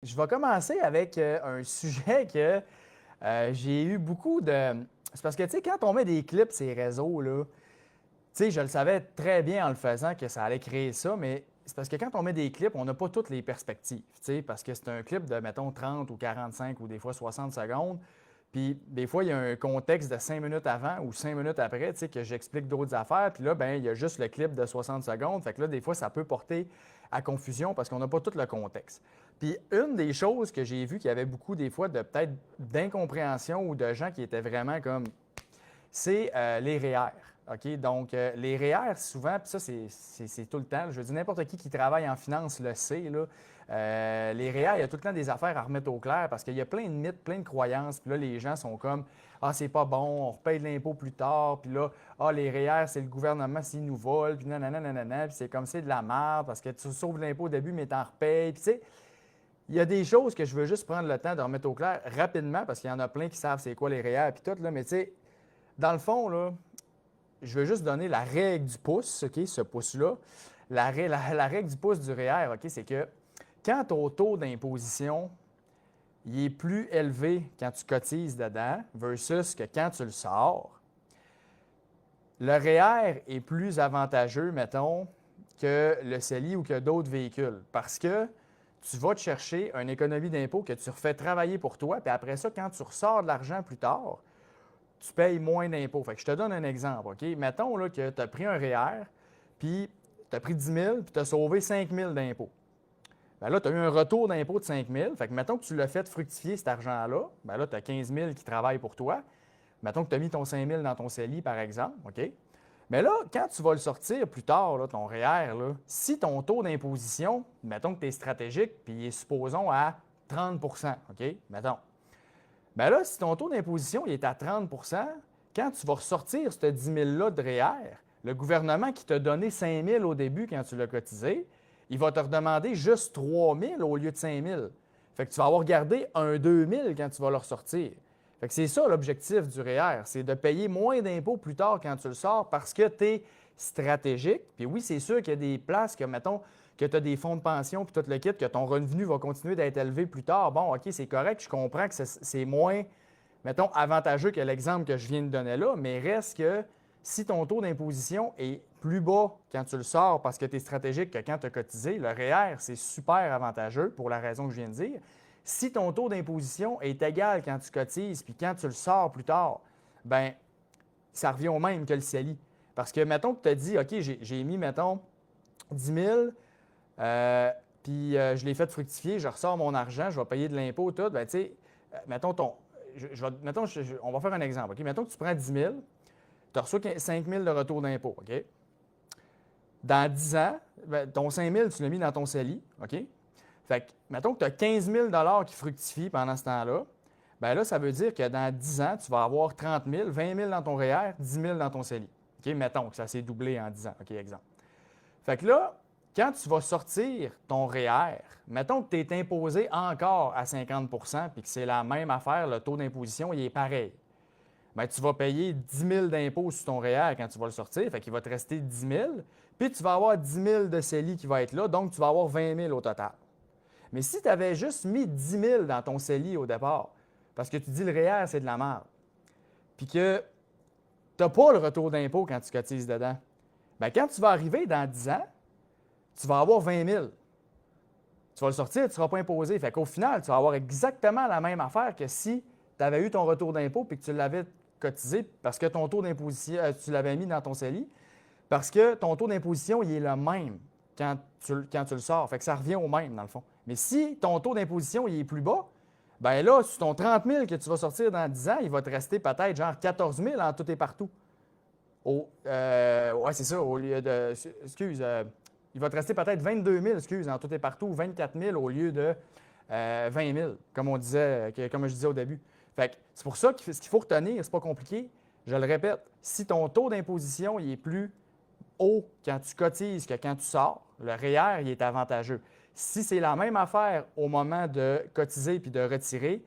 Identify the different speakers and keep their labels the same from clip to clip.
Speaker 1: Je vais commencer avec un sujet que j'ai eu beaucoup de. C'est parce que, tu sais, quand on met des clips sur les réseaux, là, tu sais, je le savais très bien en le faisant que ça allait créer ça, mais c'est parce que quand on met des clips, on n'a pas toutes les perspectives, tu sais, parce que c'est un clip de, mettons, 30 ou 45 ou des fois 60 secondes. Puis des fois, il y a un contexte de 5 minutes avant ou 5 minutes après, tu sais, que j'explique d'autres affaires. Puis là, ben, il y a juste le clip de 60 secondes. Fait que là, des fois, ça peut porter à confusion parce qu'on n'a pas tout le contexte. Puis une des choses que j'ai vues qu'il y avait beaucoup des fois de peut-être d'incompréhension ou de gens qui étaient vraiment comme c'est les REER. OK? Donc, les REER, souvent, puis ça, c'est tout le temps. Je veux dire, n'importe qui travaille en finance le sait. Là. Les REER, il y a tout le temps des affaires à remettre au clair parce qu'il y a plein de mythes, plein de croyances. Puis là, les gens sont comme ah, c'est pas bon, on repaye de l'impôt plus tard. Puis là, ah, les REER, c'est le gouvernement s'il nous vole. Puis nanana, nanana. Puis c'est comme c'est de la merde parce que tu sauves l'impôt au début, mais t'en repayes. Puis tu sais, il y a des choses que je veux juste prendre le temps de remettre au clair rapidement parce qu'il y en a plein qui savent c'est quoi les REER. Puis tout, là. Mais tu sais, dans le fond, là, je veux juste donner la règle du pouce, OK, ce pouce-là. La règle du pouce du REER, OK, c'est que quand ton taux d'imposition il est plus élevé quand tu cotises dedans versus que quand tu le sors, le REER est plus avantageux, mettons, que le CELI ou que d'autres véhicules parce que tu vas te chercher une économie d'impôt que tu refais travailler pour toi, puis après ça, quand tu ressors de l'argent plus tard, tu payes moins d'impôts. Fait que je te donne un exemple, OK? Mettons là, que tu as pris un REER, puis tu as pris 10 000, puis tu as sauvé 5 000 d'impôts. Bien là, tu as eu un retour d'impôt de 5 000. Fait que mettons que tu l'as fait fructifier cet argent-là, bien là, tu as 15 000 qui travaillent pour toi. Mettons que tu as mis ton 5 000 dans ton CELI, par exemple, OK? Mais là, quand tu vas le sortir plus tard, là, ton REER, là, si ton taux d'imposition, mettons que tu es stratégique, puis il est supposons à 30 OK? Mettons. Bien là, si ton taux d'imposition est à 30 quand tu vas ressortir ce 10 000-là de REER, le gouvernement qui t'a donné 5 000 au début quand tu l'as cotisé, il va te redemander juste 3 000 au lieu de 5 000. Fait que tu vas avoir gardé un 2 000 quand tu vas le ressortir. Fait que c'est ça l'objectif du REER, c'est de payer moins d'impôts plus tard quand tu le sors parce que tu es stratégique. Puis oui, c'est sûr qu'il y a des places que, mettons, que tu as des fonds de pension puis tout le kit, que ton revenu va continuer d'être élevé plus tard. Bon, OK, c'est correct, je comprends que c'est moins, mettons, avantageux que l'exemple que je viens de donner là, mais reste que si ton taux d'imposition est plus bas quand tu le sors parce que tu es stratégique que quand tu as cotisé, le REER, c'est super avantageux pour la raison que je viens de dire. Si ton taux d'imposition est égal quand tu cotises puis quand tu le sors plus tard, bien, ça revient au même que le CELI. Parce que, mettons que tu as dit, OK, j'ai mis, mettons, 10 000, je l'ai fait fructifier, je ressors mon argent, je vais payer de l'impôt, tout. Bien, tu sais, mettons, on va faire un exemple. OK? Mettons que tu prends 10 000, tu reçois 5 000 de retour d'impôt. OK? Dans 10 ans, ben, ton 5 000, tu l'as mis dans ton CELI. OK? Fait que, mettons que tu as 15 000 qui fructifient pendant ce temps-là. Bien là, ça veut dire que dans 10 ans, tu vas avoir 30 000, 20 000 dans ton REER, 10 000 dans ton CELI. OK? Mettons que ça s'est doublé en 10 ans. OK, exemple. Fait que là, quand tu vas sortir ton REER, mettons que tu es imposé encore à 50 puis que c'est la même affaire, le taux d'imposition, il est pareil. Bien, tu vas payer 10 000 d'impôts sur ton REER quand tu vas le sortir, fait qu'il va te rester 10 000, puis tu vas avoir 10 000 de CELI qui va être là, donc tu vas avoir 20 000 au total. Mais si tu avais juste mis 10 000 dans ton CELI au départ, parce que tu dis le REER, c'est de la merde, puis que tu n'as pas le retour d'impôt quand tu cotises dedans, bien, quand tu vas arriver dans 10 ans, tu vas avoir 20 000. Tu vas le sortir, tu ne seras pas imposé. Fait qu'au final, tu vas avoir exactement la même affaire que si tu avais eu ton retour d'impôt et que tu l'avais cotisé parce que ton taux d'imposition, tu l'avais mis dans ton CELI, parce que ton taux d'imposition, il est le même quand tu le sors. Fait que ça revient au même, dans le fond. Mais si ton taux d'imposition il est plus bas, bien là, sur ton 30 000 que tu vas sortir dans 10 ans, il va te rester peut-être genre 14 000 en tout et partout. Ouais, c'est ça, au lieu de. Excuse, il va te rester peut-être 22 000, excuse, en tout et partout, 24 000 au lieu de 20 000, comme je disais au début. Fait que c'est pour ça que ce qu'il faut retenir, c'est pas compliqué. Je le répète, si ton taux d'imposition il est plus haut quand tu cotises que quand tu sors, le REER il est avantageux. Si c'est la même affaire au moment de cotiser puis de retirer,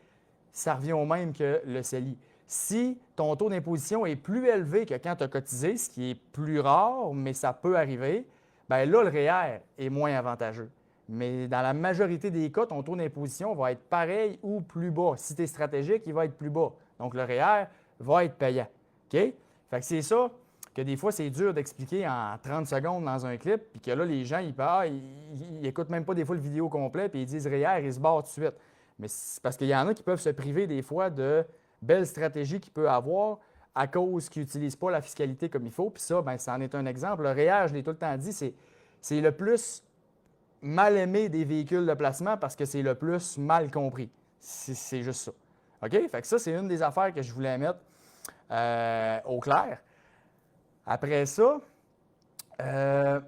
Speaker 1: ça revient au même que le CELI. Si ton taux d'imposition est plus élevé que quand tu as cotisé, ce qui est plus rare, mais ça peut arriver, bien là, le REER est moins avantageux. Mais dans la majorité des cas, ton taux d'imposition va être pareil ou plus bas. Si tu es stratégique, il va être plus bas. Donc, le REER va être payant. OK? Fait que c'est ça que des fois, c'est dur d'expliquer en 30 secondes dans un clip, puis que là, les gens, ils n'écoutent même pas des fois le vidéo complet, puis ils disent REER, ils se barrent tout de suite. Mais c'est parce qu'il y en a qui peuvent se priver des fois de belles stratégies qu'ils peuvent avoir à cause qu'ils n'utilisent pas la fiscalité comme il faut. Puis ça, bien, ça en est un exemple. Le REER, je l'ai tout le temps dit, c'est le plus mal aimé des véhicules de placement parce que c'est le plus mal compris. C'est juste ça. OK? Fait que ça, c'est une des affaires que je voulais mettre au clair. Après ça, ben,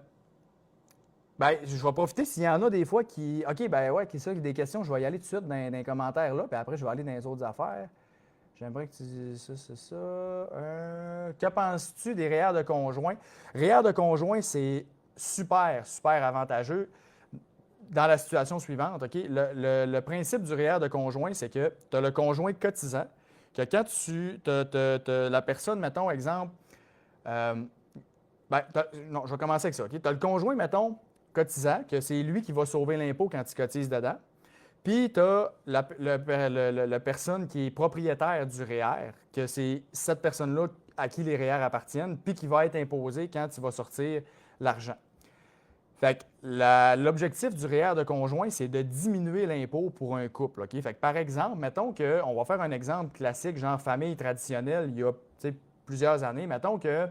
Speaker 1: je vais profiter s'il y en a des fois qui. OK, ben ouais, qui ça, des questions, je vais y aller tout de suite dans les commentaires là, puis après, je vais aller dans les autres affaires. J'aimerais que tu dises ça, c'est ça. Que penses-tu des REER de conjoint? REER de conjoint, c'est super, super avantageux dans la situation suivante. OK? Le principe du REER de conjoint, c'est que tu as le conjoint cotisant, que quand la personne, mettons, exemple, non, je vais commencer avec ça. OK? Tu as le conjoint, mettons, cotisant, que c'est lui qui va sauver l'impôt quand il cotise dedans. Puis tu as la personne qui est propriétaire du REER, que c'est cette personne-là à qui les REER appartiennent, puis qui va être imposée quand tu vas sortir l'argent. Fait que l'objectif du REER de conjoint, c'est de diminuer l'impôt pour un couple. OK? Fait que par exemple, mettons qu'on va faire un exemple classique, genre famille traditionnelle, il y a plusieurs années. Mettons que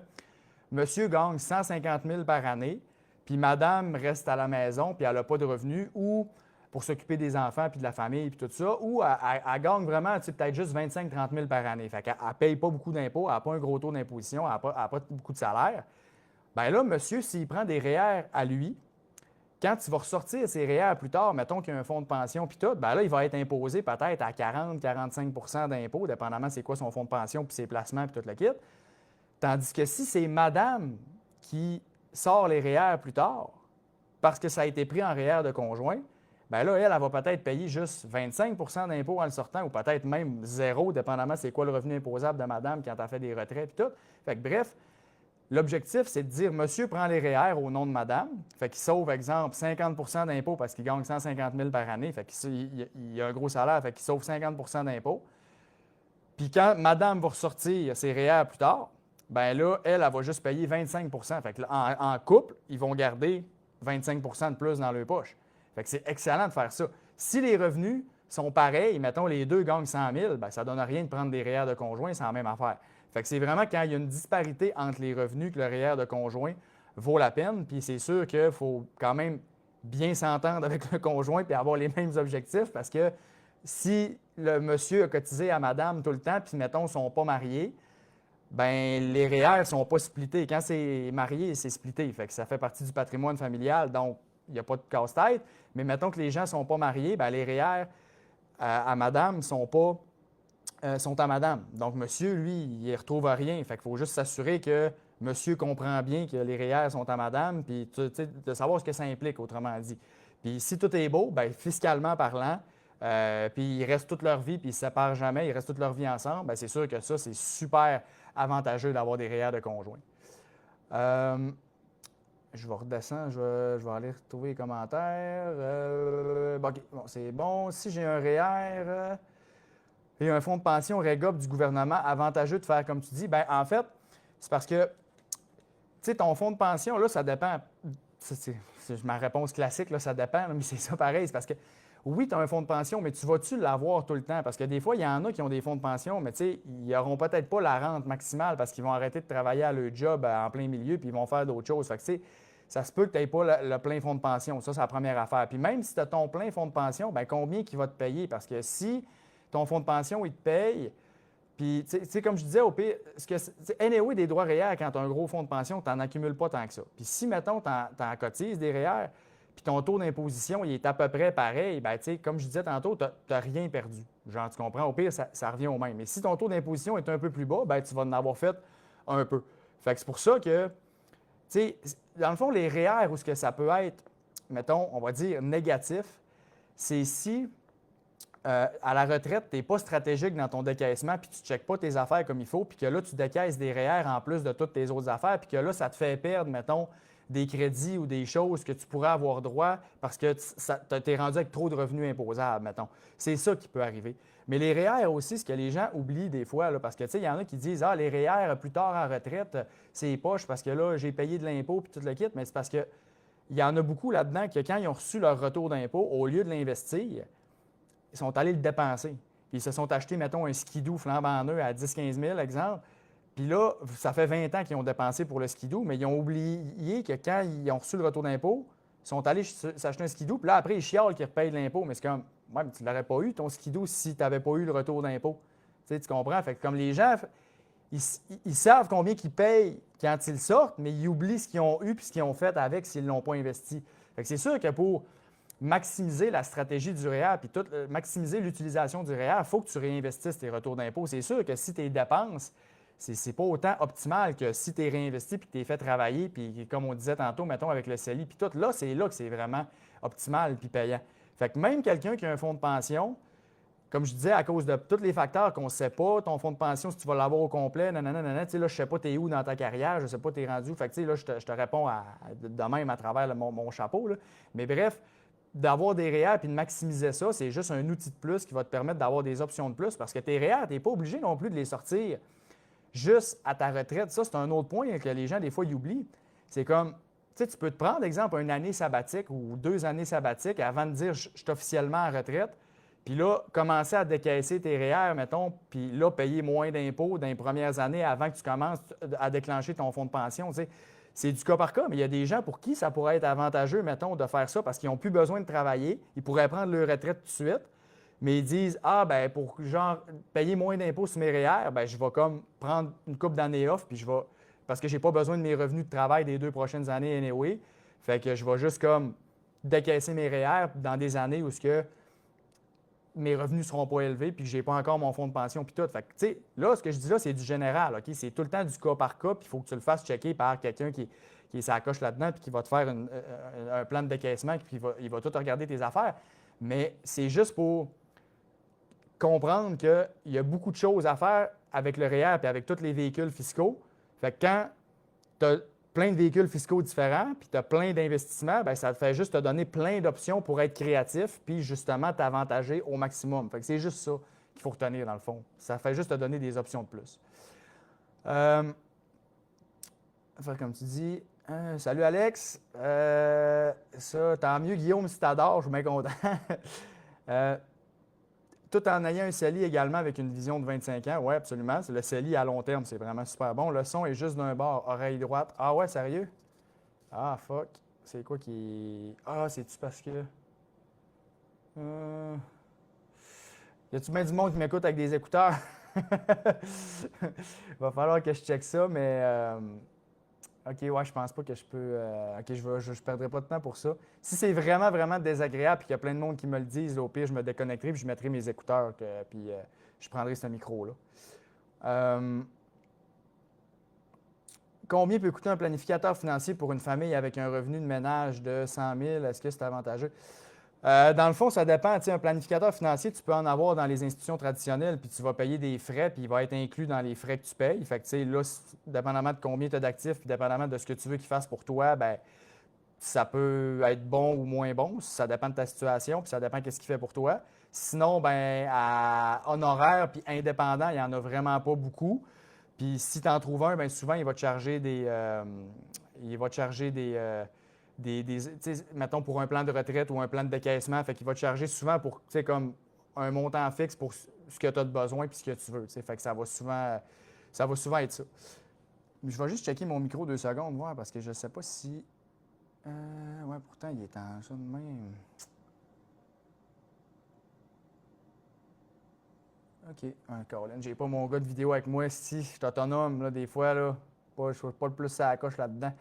Speaker 1: monsieur gagne 150 000 par année, puis madame reste à la maison, puis elle n'a pas de revenus, ou pour s'occuper des enfants, puis de la famille, puis tout ça, ou elle gagne vraiment peut-être juste 25-30 000 par année. Fait qu'elle ne paye pas beaucoup d'impôts, elle n'a pas un gros taux d'imposition, elle n'a pas beaucoup de salaire. Bien là, monsieur, s'il prend des REER à lui, quand il va ressortir ses REER plus tard, mettons qu'il y a un fonds de pension puis tout, bien là, il va être imposé peut-être à 40-45 d'impôts, dépendamment c'est quoi son fonds de pension puis ses placements puis tout le kit. Tandis que si c'est madame qui sort les REER plus tard, parce que ça a été pris en REER de conjoint, bien là, elle va peut-être payer juste 25 d'impôts en le sortant ou peut-être même zéro, dépendamment c'est quoi le revenu imposable de madame quand elle fait des retraits puis tout. Fait que bref, l'objectif, c'est de dire monsieur prend les REER au nom de madame, fait qu'il sauve, exemple, 50 d'impôts parce qu'il gagne 150 000 par année, fait qu'il a un gros salaire, fait qu'il sauve 50 d'impôts. Puis quand madame va ressortir ses REER plus tard, bien là, elle va juste payer 25 fait que là, en couple, ils vont garder 25 de plus dans leur poche. Fait que c'est excellent de faire ça. Si les revenus sont pareils, mettons les deux gagnent 100 000, bien, ça ne donne rien de prendre des REER de conjoint, c'est la même affaire. Fait que c'est vraiment quand il y a une disparité entre les revenus que le REER de conjoint vaut la peine. Puis c'est sûr qu'il faut quand même bien s'entendre avec le conjoint et avoir les mêmes objectifs parce que si le monsieur a cotisé à madame tout le temps, puis mettons, ils ne sont pas mariés, bien, les REER ne sont pas splittés. Quand c'est marié, c'est splitté. Fait que ça fait partie du patrimoine familial, donc il n'y a pas de casse-tête. Mais mettons que les gens ne sont pas mariés, bien, les REER à madame ne sont pas sont à madame. Donc, monsieur, lui, il ne retrouve rien. Fait qu'il faut juste s'assurer que monsieur comprend bien que les REER sont à madame, puis de savoir ce que ça implique, autrement dit. Puis si tout est beau, bien, fiscalement parlant, puis ils restent toute leur vie, puis ils ne se séparent jamais, ils restent toute leur vie ensemble, bien, c'est sûr que ça, c'est super avantageux d'avoir des REER de conjoint. Je vais redescendre, je vais aller retrouver les commentaires. OK, bon, c'est bon. Si j'ai un REER... et un fonds de pension REGOP du gouvernement, avantageux de faire comme tu dis, bien, en fait, c'est parce que, tu sais, ton fonds de pension, là, ça dépend. C'est ma réponse classique, là, ça dépend, là, mais c'est ça pareil. C'est parce que, oui, tu as un fonds de pension, mais tu vas-tu l'avoir tout le temps? Parce que des fois, il y en a qui ont des fonds de pension, mais tu sais, ils n'auront peut-être pas la rente maximale parce qu'ils vont arrêter de travailler à leur job en plein milieu puis ils vont faire d'autres choses. Fait que, tu sais, ça se peut que tu n'aies pas le plein fonds de pension. Ça, c'est la première affaire. Puis même si tu as ton plein fonds de pension, bien, combien il va te payer? Parce que si ton fonds de pension, il te paye. Puis, tu sais, comme je disais, au pire, anyway, des droits REER, quand tu as un gros fonds de pension, tu n'en accumules pas tant que ça. Puis si, mettons, tu en cotises des REER, puis ton taux d'imposition, il est à peu près pareil, bien, tu sais, comme je disais tantôt, tu n'as rien perdu. Genre, tu comprends? Au pire, ça revient au même. Mais si ton taux d'imposition est un peu plus bas, bien, tu vas en avoir fait un peu. Fait que c'est pour ça que, tu sais, dans le fond, les REER, où ce que ça peut être, mettons, on va dire négatif, c'est si à la retraite, tu n'es pas stratégique dans ton décaissement, puis tu ne checkes pas tes affaires comme il faut, puis que là, tu décaisses des REER en plus de toutes tes autres affaires, puis que là, ça te fait perdre, mettons, des crédits ou des choses que tu pourrais avoir droit parce que tu es rendu avec trop de revenus imposables, mettons. C'est ça qui peut arriver. Mais les REER aussi, ce que les gens oublient des fois, là, parce que, tu sais, il y en a qui disent « Ah, les REER, plus tard en retraite, c'est poche parce que là, j'ai payé de l'impôt puis tout le kit. » Mais c'est parce que il y en a beaucoup là-dedans que quand ils ont reçu leur retour d'impôt, au lieu de l'investir, ils sont allés le dépenser. Puis ils se sont achetés, mettons, un skidoo flambant neuf à 10-15 000, exemple. Puis là, ça fait 20 ans qu'ils ont dépensé pour le skidoo, mais ils ont oublié que quand ils ont reçu le retour d'impôt, ils sont allés s'acheter un skidoo. Puis là, après, ils chialent qu'ils repayent de l'impôt. Mais c'est comme, ouais, mais tu ne l'aurais pas eu, ton skidoo, si tu n'avais pas eu le retour d'impôt. Tu sais, tu comprends? Fait que comme les gens, ils savent combien ils payent quand ils sortent, mais ils oublient ce qu'ils ont eu puis ce qu'ils ont fait avec s'ils ne l'ont pas investi. Fait que c'est sûr que pour maximiser la stratégie du REER puis maximiser l'utilisation du REER, il faut que tu réinvestisses tes retours d'impôt. C'est sûr que si tes dépenses, c'est pas autant optimal que si tu es réinvesti puis que tu es fait travailler, puis comme on disait tantôt, mettons avec le CELI, puis tout, là que c'est vraiment optimal puis payant. Fait que même quelqu'un qui a un fonds de pension, comme je disais, à cause de tous les facteurs qu'on ne sait pas, ton fonds de pension, si tu vas l'avoir au complet, nanana, tu sais, là, je ne sais pas t'es où dans ta carrière, je ne sais pas t'es rendu où. Fait que, tu sais, là, je te réponds de même à travers mon chapeau, là. Mais bref, d'avoir des REER et de maximiser ça, c'est juste un outil de plus qui va te permettre d'avoir des options de plus parce que tes REER, tu n'es pas obligé non plus de les sortir juste à ta retraite. Ça, c'est un autre point que les gens, des fois, ils oublient. C'est comme, tu sais, tu peux te prendre, exemple, une année sabbatique ou 2 années sabbatiques avant de dire « je suis officiellement en retraite ». Puis là, commencer à décaisser tes REER, mettons, puis là, payer moins d'impôts dans les premières années avant que tu commences à déclencher ton fonds de pension. Tu sais. C'est du cas par cas, mais il y a des gens pour qui ça pourrait être avantageux, mettons, de faire ça parce qu'ils n'ont plus besoin de travailler. Ils pourraient prendre leur retraite tout de suite, mais ils disent « Ah, ben pour genre payer moins d'impôts sur mes REER, ben je vais comme prendre une couple d'années off, puis je vais parce que je n'ai pas besoin de mes revenus de travail des 2 prochaines années anyway. Fait que je vais juste comme décaisser mes REER dans des années où ce que mes revenus ne seront pas élevés puis que je n'ai pas encore mon fonds de pension puis tout. Fait que, tu sais, là, ce que je dis là, c'est du général, OK? C'est tout le temps du cas par cas puis il faut que tu le fasses checker par quelqu'un qui est sa coche là-dedans puis qui va te faire un plan de décaissement puis il va tout regarder tes affaires. Mais c'est juste pour comprendre qu'il y a beaucoup de choses à faire avec le REER et avec tous les véhicules fiscaux. Fait que quand tu as plein de véhicules fiscaux différents, puis tu as plein d'investissements, bien, ça te fait juste te donner plein d'options pour être créatif, puis justement t'avantager au maximum. Fait que c'est juste ça qu'il faut retenir dans le fond. Ça fait juste te donner des options de plus. Faire comme tu dis. Salut Alex. Ça, tant mieux Guillaume si t'adores, je suis bien content. Tout en ayant un CELI également avec une vision de 25 ans. Oui, absolument. C'est le CELI à long terme, c'est vraiment super bon. Le son est juste d'un bord, oreille droite. Ah ouais, sérieux? Ah, fuck. C'est quoi qui... Ah, c'est-tu parce que... Y a-tu bien du monde qui m'écoute avec des écouteurs? Il va falloir que je check ça, mais... OK, ouais, je pense pas que je peux... OK, je perdrai pas de temps pour ça. Si c'est vraiment, vraiment désagréable et qu'il y a plein de monde qui me le disent, au pire, je me déconnecterai puis je mettrai mes écouteurs puis je prendrai ce micro-là. Combien peut coûter un planificateur financier pour une famille avec un revenu de ménage de 100 000? Est-ce que c'est avantageux? Dans le fond, ça dépend. Tu sais, un planificateur financier, tu peux en avoir dans les institutions traditionnelles, puis tu vas payer des frais, puis il va être inclus dans les frais que tu payes. Fait que, tu sais, là, dépendamment de combien tu as d'actifs, puis dépendamment de ce que tu veux qu'il fasse pour toi, bien, ça peut être bon ou moins bon. Ça dépend de ta situation, puis ça dépend de ce qu'il fait pour toi. Sinon, bien, à honoraire puis indépendant, il n'y en a vraiment pas beaucoup. Puis si tu en trouves un, bien, souvent, il va te charger mettons, pour un plan de retraite ou un plan de décaissement, fait qu'il va te charger souvent pour, tu sais, comme un montant fixe pour ce que tu as de besoin puis ce que tu veux, tu sais. Fait que ça va souvent être ça. Je vais juste checker mon micro 2 secondes, voir, parce que je ne sais pas si... ouais, pourtant, il est en ça de même. OK, Colin, j'ai pas mon gars de vidéo avec moi, si je suis autonome, là, des fois, là. Je ne suis pas le plus à la coche là-dedans.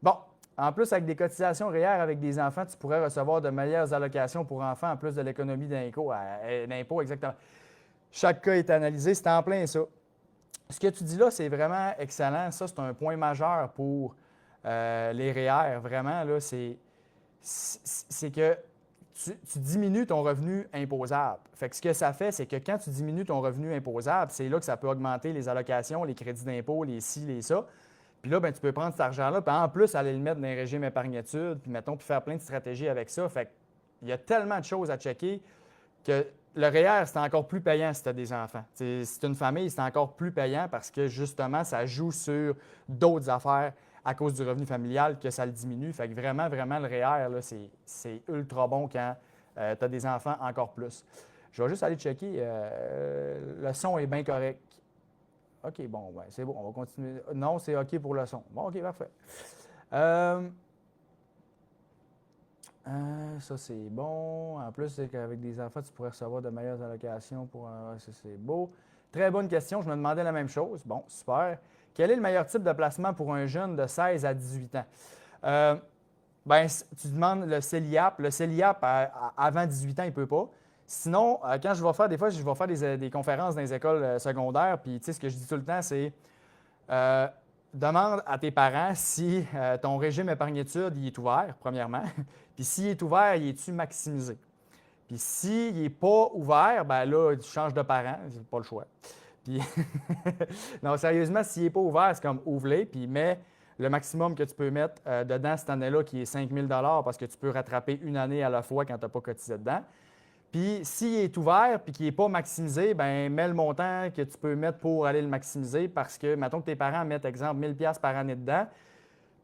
Speaker 1: Bon, en plus, avec des cotisations REER avec des enfants, tu pourrais recevoir de meilleures allocations pour enfants en plus de l'économie d'impôt, exactement. Chaque cas est analysé, c'est en plein ça. Ce que tu dis là, c'est vraiment excellent. Ça, c'est un point majeur pour les REER. Vraiment, là, c'est que tu diminues ton revenu imposable. Fait que ce que ça fait, c'est que quand tu diminues ton revenu imposable, c'est là que ça peut augmenter les allocations, les crédits d'impôt, les ci, les ça. Puis là, ben, tu peux prendre cet argent-là, puis en plus, aller le mettre dans un régime épargne-études, puis mettons, puis faire plein de stratégies avec ça. Fait qu'il y a tellement de choses à checker que le REER, c'est encore plus payant si tu as des enfants. Si c'est une famille, c'est encore plus payant parce que justement, ça joue sur d'autres affaires à cause du revenu familial que ça le diminue. Fait que vraiment, vraiment, le REER, là, c'est ultra bon quand tu as des enfants encore plus. Je vais juste aller checker. Le son est bien correct. OK, bon, ouais, c'est bon, on va continuer. Non, c'est OK pour le son. Bon, OK, parfait. Ça, c'est bon. En plus, c'est qu'avec des enfants, tu pourrais recevoir de meilleures allocations pour. Ça, c'est beau. Très bonne question. Je me demandais la même chose. Bon, super. Quel est le meilleur type de placement pour un jeune de 16 à 18 ans? Ben, tu demandes le CELIAP. Le CELIAP, avant 18 ans, il ne peut pas. Sinon, quand je vais faire, des fois, je vais faire des conférences dans les écoles secondaires, puis tu sais, ce que je dis tout le temps, c'est demande à tes parents si ton régime épargne-études il est ouvert, premièrement, puis s'il est ouvert, il est-tu maximisé? Puis s'il n'est pas ouvert, ben là, tu changes de parent, c'est pas le choix. Puis, non, sérieusement, s'il n'est pas ouvert, c'est comme ouvre-les, puis mets le maximum que tu peux mettre dedans cette année-là, qui est 5 000 parce que tu peux rattraper une année à la fois quand tu n'as pas cotisé dedans. Puis s'il est ouvert et qu'il n'est pas maximisé, bien, mets le montant que tu peux mettre pour aller le maximiser parce que, mettons que tes parents mettent, exemple, 1 000 par année dedans,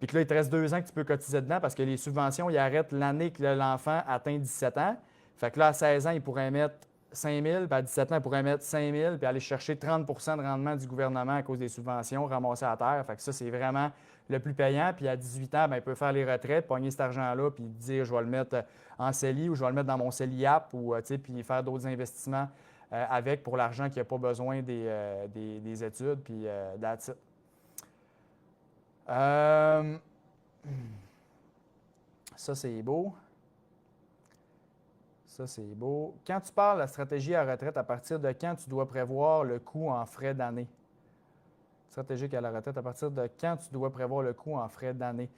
Speaker 1: puis que là, il te reste 2 ans que tu peux cotiser dedans parce que les subventions, ils arrêtent l'année que l'enfant atteint 17 ans. Fait que là, à 16 ans, il pourrait mettre 5 000, puis à 17 ans, il pourrait mettre 5 000, puis aller chercher 30 de rendement du gouvernement à cause des subventions ramassées à terre. Fait que ça, c'est vraiment le plus payant. Puis à 18 ans, bien, il peut faire les retraites, pogner cet argent-là, puis dire je vais le mettre en CELI ou je vais le mettre dans mon CELIAP ou puis faire d'autres investissements avec pour l'argent qui n'a pas besoin des études, puis that's it. Ça, c'est beau. Ça, c'est beau. Quand tu parles de la stratégie à retraite, à partir de quand tu dois prévoir le coût en frais d'année? Stratégique à la retraite, à partir de quand tu dois prévoir le coût en frais d'année?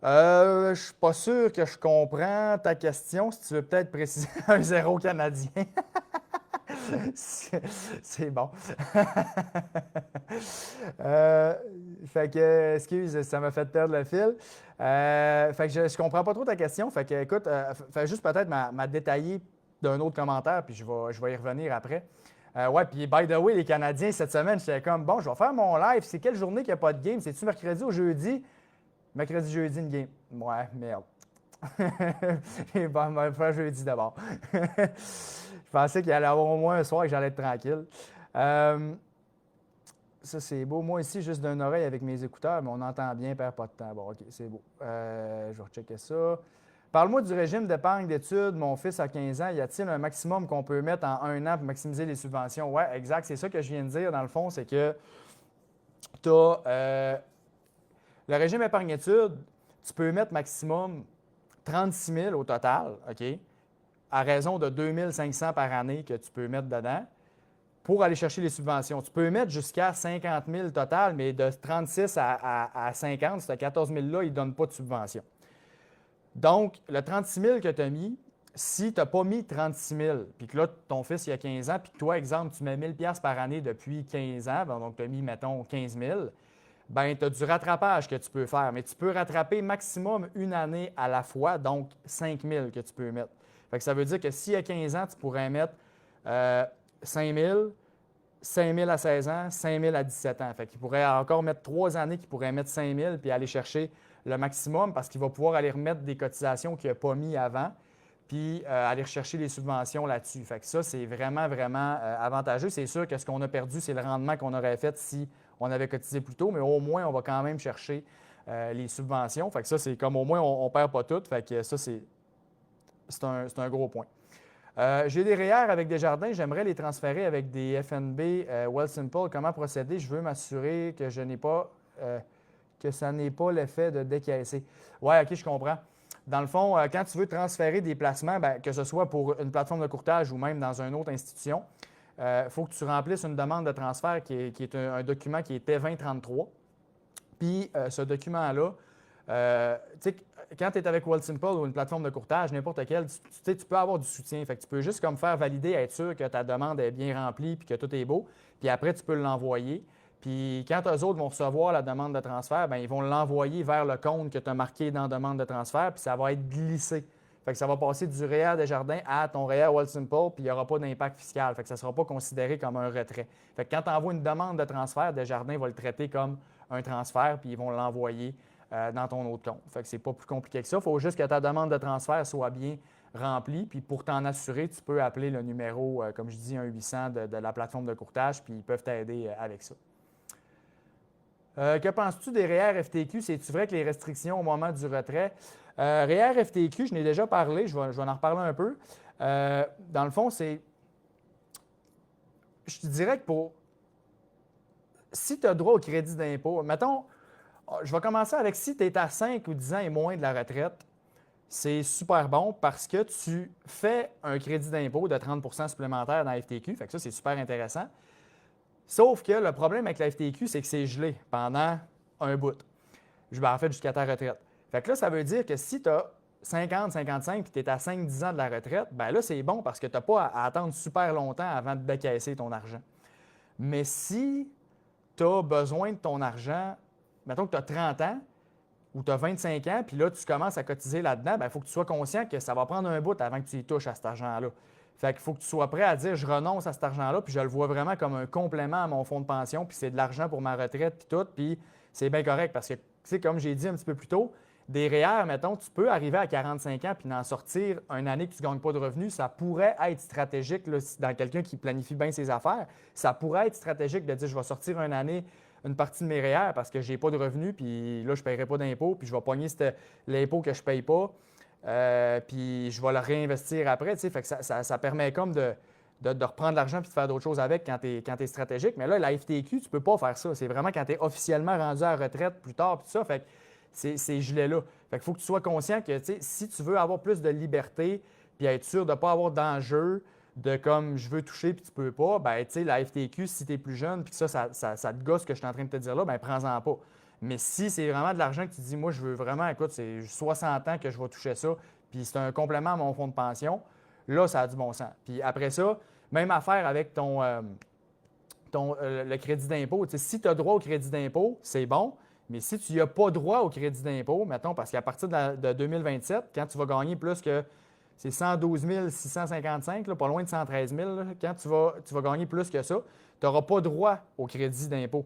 Speaker 1: Je ne suis pas sûr que je comprends ta question. Si tu veux peut-être préciser un zéro canadien. C'est bon. Fait que, excuse, ça m'a fait perdre le fil. Fait que je ne comprends pas trop ta question. Fait que, écoute, fais juste peut-être m'a détailler d'un autre commentaire, puis je vais y revenir après. Ouais, puis by the way, les Canadiens, cette semaine, j'étais comme, bon, je vais faire mon live. C'est quelle journée qu'il n'y a pas de game? C'est-tu mercredi ou jeudi? Mercredi, jeudi, une game. Ouais, merde. Bon, on va faire jeudi d'abord. Je pensais qu'il allait y avoir au moins un soir que j'allais être tranquille. Ça, c'est beau. Moi ici, juste d'une oreille avec mes écouteurs, mais on entend bien, perd pas de temps. Bon, OK, c'est beau. Je vais rechecker ça. Parle-moi du régime d'épargne d'études. Mon fils a 15 ans. Y a-t-il un maximum qu'on peut mettre en un an pour maximiser les subventions? Oui, exact. C'est ça que je viens de dire, dans le fond, c'est que tu as le régime épargne études, tu peux mettre maximum 36 000 au total, OK, à raison de 2 500 par année que tu peux mettre dedans pour aller chercher les subventions. Tu peux mettre jusqu'à 50 000 total, mais de 36 à 50, ce 14 000-là, ils ne donnent pas de subvention. Donc, le 36 000 que tu as mis, si tu n'as pas mis 36 000, puis que là, ton fils, il a 15 ans, puis que toi, exemple, tu mets 1 000 par année depuis 15 ans, donc tu as mis, mettons, 15 000, bien, tu as du rattrapage que tu peux faire, mais tu peux rattraper maximum une année à la fois, donc 5 000 que tu peux mettre. Fait que ça veut dire que s'il y a 15 ans, tu pourrais mettre 5 000, 5 000 à 16 ans, 5 000 à 17 ans. Fait qu'il pourrait encore mettre 3 années qu'il pourrait mettre 5 000 puis aller chercher le maximum parce qu'il va pouvoir aller remettre des cotisations qu'il n'a pas mis avant puis aller rechercher les subventions là-dessus. Fait que ça, c'est vraiment, vraiment avantageux. C'est sûr que ce qu'on a perdu, c'est le rendement qu'on aurait fait si on avait cotisé plus tôt, mais au moins, on va quand même chercher les subventions. Fait que ça, c'est comme au moins, on ne perd pas tout. Fait que ça, c'est un gros point. J'ai des REER avec des jardins, j'aimerais les transférer avec des FNB Wealthsimple. Comment procéder? Je veux m'assurer que que ça n'ait pas l'effet de décaisser. Oui, OK, je comprends. Dans le fond, quand tu veux transférer des placements, bien, que ce soit pour une plateforme de courtage ou même dans une autre institution, il faut que tu remplisses une demande de transfert qui est un document qui est T2033. Puis ce document-là, tu sais, quand tu es avec Wealthsimple ou une plateforme de courtage, n'importe quelle, tu peux avoir du soutien. Fait que tu peux juste comme faire valider, être sûr que ta demande est bien remplie puis que tout est beau. Puis après, tu peux l'envoyer. Puis quand eux autres vont recevoir la demande de transfert, bien, ils vont l'envoyer vers le compte que tu as marqué dans la demande de transfert, puis ça va être glissé. Fait que ça va passer du REER Desjardins à ton REER Wealthsimple, puis il n'y aura pas d'impact fiscal. Fait que ça ne sera pas considéré comme un retrait. Fait que quand tu envoies une demande de transfert, Desjardins va le traiter comme un transfert, puis ils vont l'envoyer dans ton autre compte. Fait que c'est pas plus compliqué que ça. Il faut juste que ta demande de transfert soit bien remplie. Puis pour t'en assurer, tu peux appeler le numéro, comme je dis, 1-800 de la plateforme de courtage, puis ils peuvent t'aider avec ça. Que penses-tu des REER FTQ? C'est-tu vrai que les restrictions au moment du retrait? REER FTQ, je n'ai déjà parlé, je vais en reparler un peu. Dans le fond, c'est. Je te dirais que si tu as droit au crédit d'impôt, mettons, je vais commencer avec si tu es à 5 ou 10 ans et moins de la retraite, c'est super bon parce que tu fais un crédit d'impôt de 30 supplémentaire dans la FTQ. Fait que ça, c'est super intéressant. Sauf que le problème avec la FTQ, c'est que c'est gelé pendant un bout. En fait, jusqu'à ta retraite. Fait que là, ça veut dire que si tu as 50, 55 et tu es à 5-10 ans de la retraite, bien là, c'est bon parce que tu n'as pas à attendre super longtemps avant de décaisser ton argent. Mais si tu as besoin de ton argent, mettons que tu as 30 ans ou tu as 25 ans, puis là, tu commences à cotiser là-dedans, il faut que tu sois conscient que ça va prendre un bout avant que tu y touches à cet argent-là. Fait qu'il faut que tu sois prêt à dire je renonce à cet argent-là, puis je le vois vraiment comme un complément à mon fonds de pension, puis c'est de l'argent pour ma retraite, puis tout, puis c'est bien correct parce que, tu sais, comme j'ai dit un petit peu plus tôt, des REER, mettons, tu peux arriver à 45 ans puis en sortir une année que tu ne gagnes pas de revenus, ça pourrait être stratégique là, dans quelqu'un qui planifie bien ses affaires. Ça pourrait être stratégique de dire je vais sortir une année, une partie de mes REER parce que je n'ai pas de revenus, puis là, je ne paierai pas d'impôt, puis je vais pogner l'impôt que je ne paye pas. Puis je vais le réinvestir après. Fait que ça permet comme de reprendre l'argent puis de faire d'autres choses avec quand tu es stratégique. Mais là, la FTQ, tu ne peux pas faire ça. C'est vraiment quand tu es officiellement rendu à la retraite plus tard, puis tout ça. Fait que c'est gelé-là. Fait qu'il faut que tu sois conscient que si tu veux avoir plus de liberté puis être sûr de ne pas avoir d'enjeu, de comme je veux toucher puis tu peux pas, bien, la FTQ, si tu es plus jeune puis que ça te gosse ce que je suis en train de te dire là, bien, prends-en pas. Mais si c'est vraiment de l'argent que tu dis, moi, je veux vraiment, écoute, c'est 60 ans que je vais toucher ça, puis c'est un complément à mon fonds de pension, là, ça a du bon sens. Puis après ça, même affaire avec le crédit d'impôt. Si tu as droit au crédit d'impôt, c'est bon, mais si tu n'as pas droit au crédit d'impôt, mettons, parce qu'à partir de 2027, quand tu vas gagner plus que c'est 112 655, là, pas loin de 113 000, là, quand tu vas gagner plus que ça, tu n'auras pas droit au crédit d'impôt.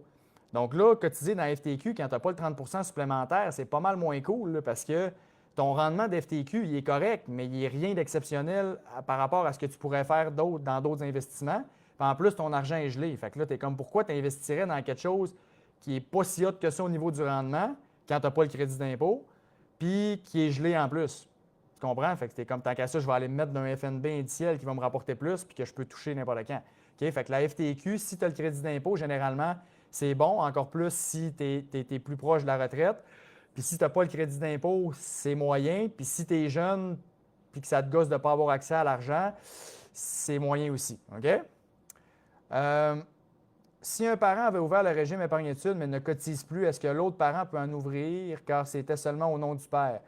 Speaker 1: Donc là, cotiser dans la FTQ, quand tu n'as pas le 30 supplémentaire, c'est pas mal moins cool là, parce que ton rendement d'FTQ, il est correct, mais il n'est rien d'exceptionnel par rapport à ce que tu pourrais faire dans d'autres investissements. Puis en plus, ton argent est gelé. Fait que là, tu es comme pourquoi tu investirais dans quelque chose qui n'est pas si hot que ça au niveau du rendement quand tu n'as pas le crédit d'impôt, puis qui est gelé en plus. Tu comprends? Fait que tu es comme tant qu'à ça, je vais aller me mettre d'un FNB indiciel qui va me rapporter plus puis que je peux toucher n'importe quand. Okay? Fait que la FTQ, si tu as le crédit d'impôt, généralement, c'est bon, encore plus si tu es plus proche de la retraite. Puis si tu n'as pas le crédit d'impôt, c'est moyen. Puis si tu es jeune puis que ça te gosse de ne pas avoir accès à l'argent, c'est moyen aussi. OK? Si un parent avait ouvert le régime épargne-études mais ne cotise plus, est-ce que l'autre parent peut en ouvrir car c'était seulement au nom du père?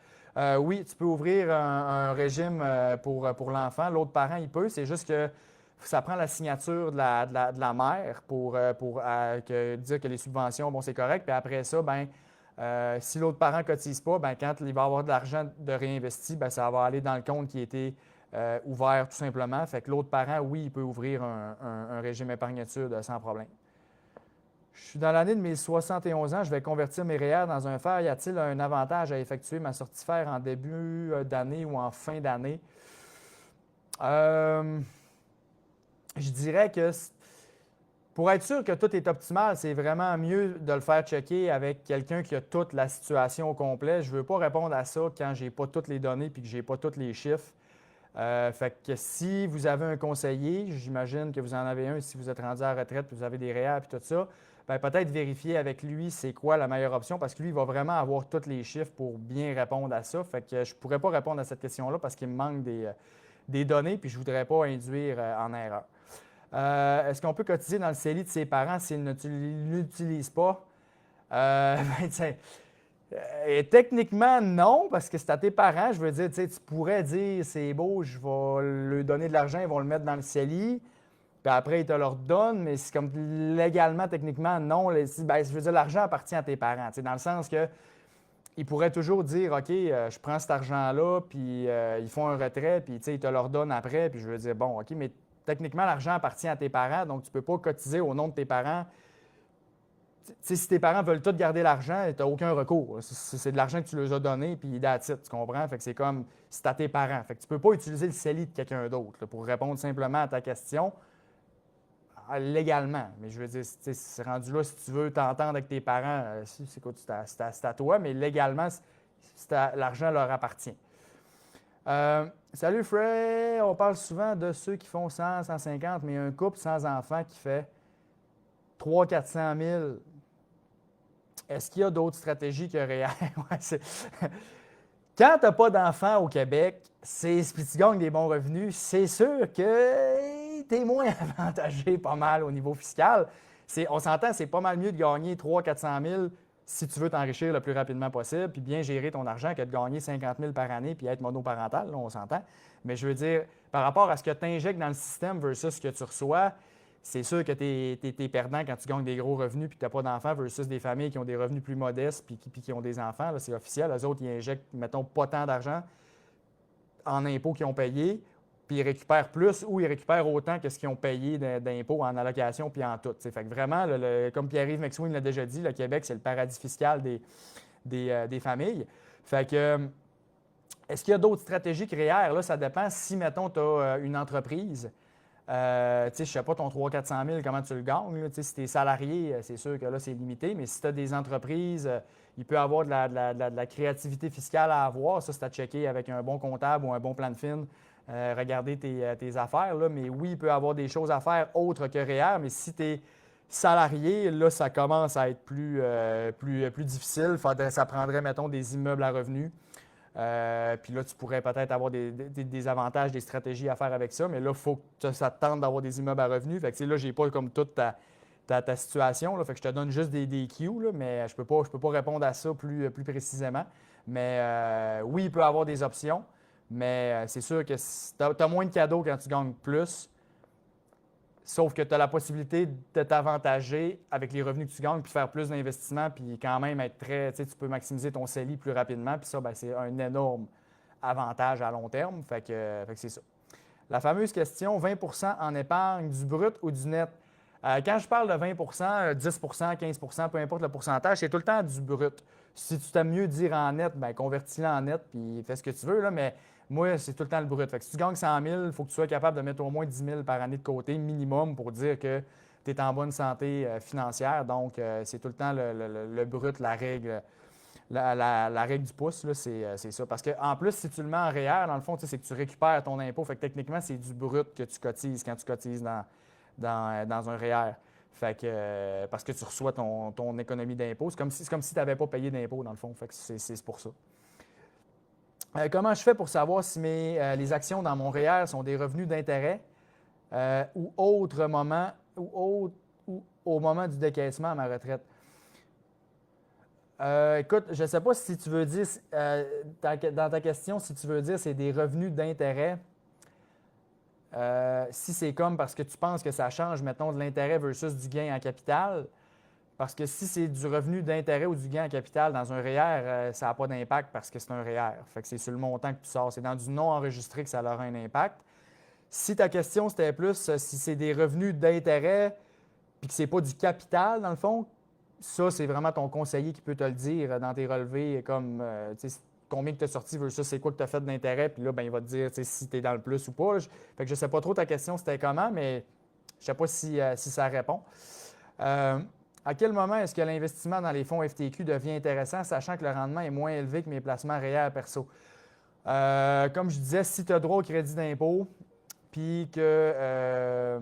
Speaker 1: Oui, tu peux ouvrir un régime pour l'enfant. L'autre parent, il peut. C'est juste que ça prend la signature de la mère pour dire que les subventions, bon, c'est correct. Puis après ça, ben, si l'autre parent ne cotise pas, ben, quand il va avoir de l'argent de réinvesti, ben, ça va aller dans le compte qui a été ouvert tout simplement. Fait que l'autre parent, oui, il peut ouvrir un régime épargne-études sans problème. Je suis dans l'année de mes 71 ans, je vais convertir mes REER dans un fer. Y a-t-il un avantage à effectuer ma sortie fer en début d'année ou en fin d'année? Je dirais que pour être sûr que tout est optimal, c'est vraiment mieux de le faire checker avec quelqu'un qui a toute la situation au complet. Je ne veux pas répondre à ça quand je n'ai pas toutes les données et que je n'ai pas tous les chiffres. Fait que si vous avez un conseiller, j'imagine que vous en avez un si vous êtes rendu à la retraite et vous avez des REER et tout ça, bien, peut-être vérifier avec lui c'est quoi la meilleure option parce que lui, il va vraiment avoir tous les chiffres pour bien répondre à ça. Fait que je ne pourrais pas répondre à cette question-là parce qu'il me manque des données puis je ne voudrais pas induire en erreur. Est-ce qu'on peut cotiser dans le CELI de ses parents s'ils ne l'utilisent pas? Techniquement, non, parce que c'est à tes parents. Je veux dire, tu pourrais dire c'est beau, je vais leur donner de l'argent, ils vont le mettre dans le CELI. puis après, ils te le redonnent, mais c'est comme légalement, techniquement, non. Je veux dire, l'argent appartient à tes parents, dans le sens que ils pourraient toujours dire, OK, je prends cet argent-là, puis ils font un retrait, puis ils te le redonnent après, puis je veux dire, bon, OK, mais techniquement, l'argent appartient à tes parents, donc tu ne peux pas cotiser au nom de tes parents. Si tes parents veulent tout garder l'argent, tu n'as aucun recours. C'est de l'argent que tu leur as donné, puis that's it, tu comprends? Fait que c'est comme, c'est à tes parents. Fait que tu ne peux pas utiliser le CELI de quelqu'un d'autre pour répondre simplement à ta question légalement. Mais je veux dire, c'est rendu là, si tu veux t'entendre avec tes parents, c'est à toi, mais légalement, l'argent leur appartient. Salut Frey, on parle souvent de ceux qui font 100, 150, mais un couple sans enfant qui fait 300 000, 400 000. Est-ce qu'il y a d'autres stratégies que REER? Quand tu n'as pas d'enfants au Québec, puis tu gagnes des bons revenus, c'est sûr que tu es moins avantagé pas mal au niveau fiscal. On s'entend, c'est pas mal mieux de gagner 300 000 400 000 si tu veux t'enrichir le plus rapidement possible puis bien gérer ton argent que de gagner 50 000 par année puis être monoparental, là, on s'entend. Mais je veux dire, par rapport à ce que tu injectes dans le système versus ce que tu reçois, c'est sûr que tu es perdant quand tu gagnes des gros revenus et que tu n'as pas d'enfants versus des familles qui ont des revenus plus modestes puis qui ont des enfants. C'est officiel. Eux autres, ils injectent, mettons, pas tant d'argent en impôts qu'ils ont payés, puis ils récupèrent plus ou ils récupèrent autant que ce qu'ils ont payé d'impôts en allocation puis en tout. Fait que vraiment, comme Pierre-Yves McSween l'a déjà dit, le Québec, c'est le paradis fiscal des familles. Fait que, est-ce qu'il y a d'autres stratégies que REER? Là, ça dépend. Si, mettons, tu as une entreprise, je ne sais pas, ton 300 000 400 000, comment tu le gagnes. Là, si tu es salarié, c'est sûr que là, c'est limité. Mais si tu as des entreprises, il peut y avoir de la créativité fiscale à avoir. Ça, c'est à checker avec un bon comptable ou un bon plan de fin. Regarder tes affaires. Là. Mais oui, il peut y avoir des choses à faire autres que REER. Mais si tu es salarié, là, ça commence à être plus difficile. Ça prendrait, mettons, des immeubles à revenus. Puis là, tu pourrais peut-être avoir des avantages, des stratégies à faire avec ça, mais là, il faut que ça te tente d'avoir des immeubles à revenus. Fait que là, je n'ai pas comme toute ta situation. Là, fait que je te donne juste des cues, là, mais je ne peux pas répondre à ça plus précisément. Mais oui, il peut y avoir des options, mais c'est sûr que tu as moins de cadeaux quand tu gagnes plus. Sauf que tu as la possibilité de t'avantager avec les revenus que tu gagnes, puis faire plus d'investissements, puis quand même être tu peux maximiser ton CELI plus rapidement, puis ça, c'est un énorme avantage à long terme. Fait que c'est ça. La fameuse question, 20 en épargne, du brut ou du net? Quand je parle de 20 10 15 peu importe le pourcentage, c'est tout le temps du brut. Si tu t'aimes mieux dire en net, bien, convertis-le en net, puis fais ce que tu veux, là, mais moi, c'est tout le temps le brut. Fait que si tu gagnes 100 000, il faut que tu sois capable de mettre au moins 10 000 par année de côté, minimum, pour dire que tu es en bonne santé financière. Donc, c'est tout le temps le brut, la règle. La règle du pouce, là, c'est ça. Parce qu'en plus, si tu le mets en REER, dans le fond, c'est que tu récupères ton impôt. Fait que techniquement, c'est du brut que tu cotises quand tu cotises dans un REER. Fait que, parce que tu reçois ton économie d'impôt. C'est comme si tu n'avais pas payé d'impôt, dans le fond. Fait que c'est pour ça. Comment je fais pour savoir si les actions dans mon REER sont des revenus d'intérêt ou au moment du décaissement à ma retraite? Écoute, je ne sais pas si tu veux dire, dans ta question, si tu veux dire c'est des revenus d'intérêt. Si c'est comme parce que tu penses que ça change, mettons, de l'intérêt versus du gain en capital. Parce que si c'est du revenu d'intérêt ou du gain en capital dans un REER, ça n'a pas d'impact parce que c'est un REER. Fait que c'est sur le montant que tu sors. C'est dans du non enregistré que ça aura un impact. Si ta question, c'était plus si c'est des revenus d'intérêt puis que ce n'est pas du capital, dans le fond, ça, c'est vraiment ton conseiller qui peut te le dire dans tes relevés, comme combien que tu as sorti versus c'est quoi que tu as fait d'intérêt. Puis là, ben, il va te dire si tu es dans le plus ou pas. Fait que je ne sais pas trop ta question, c'était comment, mais je ne sais pas si ça répond. À quel moment est-ce que l'investissement dans les fonds FTQ devient intéressant, sachant que le rendement est moins élevé que mes placements REER perso? Comme je disais, si tu as droit au crédit d'impôt, puis que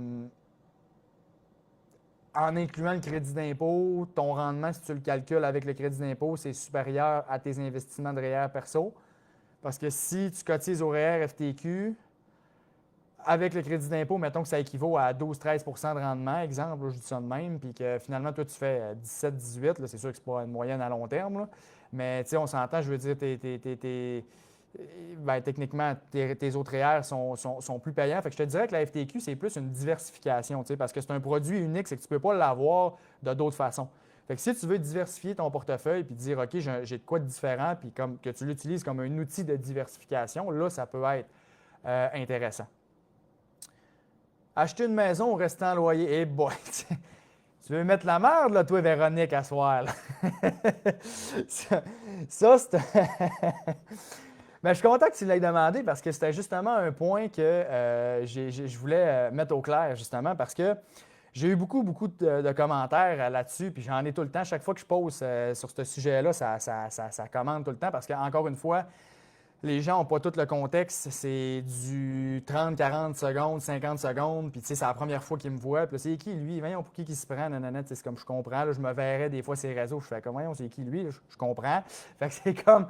Speaker 1: en incluant le crédit d'impôt, ton rendement, si tu le calcules avec le crédit d'impôt, c'est supérieur à tes investissements de REER perso. Parce que si tu cotises au REER FTQ, avec le crédit d'impôt, mettons que ça équivaut à 12-13 de rendement, exemple, là, je dis ça de même, puis que finalement, toi, tu fais 17-18, c'est sûr que ce n'est pas une moyenne à long terme, là, mais on s'entend, je veux dire, ben, techniquement, tes autres REER sont plus payants. Fait que je te dirais que la FTQ, c'est plus une diversification, parce que c'est un produit unique, c'est que tu ne peux pas l'avoir de d'autres façons. Fait que si tu veux diversifier ton portefeuille puis dire, OK, j'ai de quoi de différent, puis comme, que tu l'utilises comme un outil de diversification, là, ça peut être intéressant. Acheter une maison au restant loyer. Eh boy! Tu veux mettre la merde, là, toi, Véronique, à soir. Là. ça c'est. Mais je suis content que tu l'aies demandé parce que c'était justement un point que je voulais mettre au clair, justement, parce que j'ai eu beaucoup de commentaires là-dessus, puis j'en ai tout le temps. Chaque fois que je pose sur ce sujet-là, ça commente tout le temps parce qu'encore une fois, les gens n'ont pas tout le contexte. C'est du 30, 40 secondes, 50 secondes, puis tu sais, c'est la première fois qu'ils me voient. Puis là, c'est qui lui? Voyons, pour qui se prend? Nanana, c'est comme je comprends. Là, je me verrais des fois ces réseaux, je fais comme, voyons, c'est qui lui? Là, je comprends. Fait que c'est comme.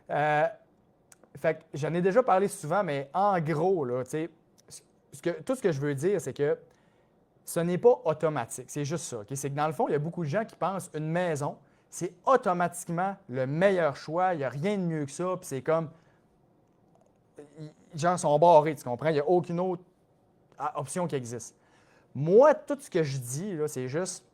Speaker 1: Fait que j'en ai déjà parlé souvent, mais en gros, là, tout ce que je veux dire, c'est que ce n'est pas automatique. C'est juste ça. Okay? C'est que dans le fond, il y a beaucoup de gens qui pensent une maison, c'est automatiquement le meilleur choix. Il n'y a rien de mieux que ça. Puis c'est comme. Les gens sont barrés, tu comprends? Il n'y a aucune autre option qui existe. Moi, tout ce que je dis, là, c'est juste,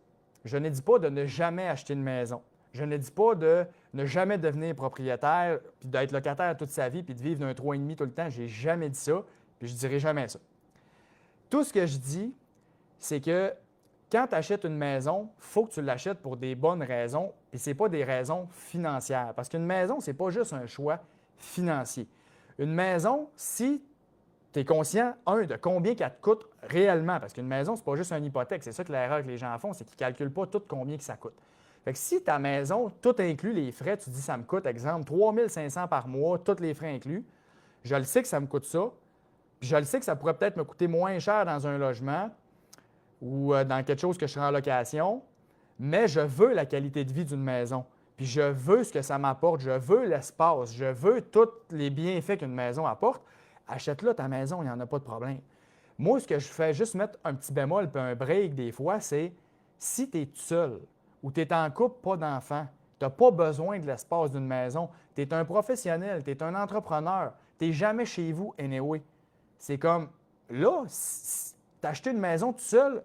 Speaker 1: je ne dis pas de ne jamais acheter une maison. Je ne dis pas de ne jamais devenir propriétaire, puis d'être locataire toute sa vie, puis de vivre d'un 3,5 tout le temps. Je n'ai jamais dit ça, puis je ne dirai jamais ça. Tout ce que je dis, c'est que quand tu achètes une maison, il faut que tu l'achètes pour des bonnes raisons, puis ce n'est pas des raisons financières. Parce qu'une maison, ce n'est pas juste un choix financier. Une maison, si tu es conscient, de combien qu'elle te coûte réellement, parce qu'une maison, ce n'est pas juste une hypothèque. C'est ça que l'erreur que les gens font, c'est qu'ils ne calculent pas tout combien que ça coûte. Fait que si ta maison, tout inclut les frais, tu dis ça me coûte, exemple, 3 500 par mois, tous les frais inclus, je le sais que ça me coûte ça, puis je le sais que ça pourrait peut-être me coûter moins cher dans un logement ou dans quelque chose que je serai en location, mais je veux la qualité de vie d'une maison. Puis je veux ce que ça m'apporte, je veux l'espace, je veux tous les bienfaits qu'une maison apporte. Achète-la ta maison, il n'y en a pas de problème. Moi, ce que je fais, juste mettre un petit bémol puis un break des fois, c'est si tu es seul ou tu es en couple, pas d'enfant, tu n'as pas besoin de l'espace d'une maison, tu es un professionnel, tu es un entrepreneur, tu n'es jamais chez vous anyway. C'est comme, là, tu as acheté une maison tout seul,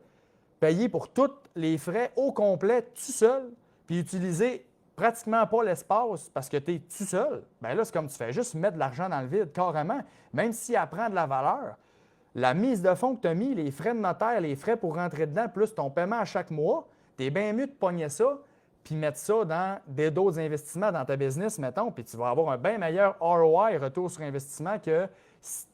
Speaker 1: payer pour tous les frais au complet tout seul, puis utiliser pratiquement pas l'espace parce que tu es tout seul, bien là, c'est comme tu fais juste mettre de l'argent dans le vide, carrément. Même si elle prend de la valeur, la mise de fonds que tu as mis, les frais de notaire, les frais pour rentrer dedans, plus ton paiement à chaque mois, tu es bien mieux de pogner ça puis mettre ça dans d'autres investissements dans ta business, mettons, puis tu vas avoir un bien meilleur ROI, retour sur investissement, que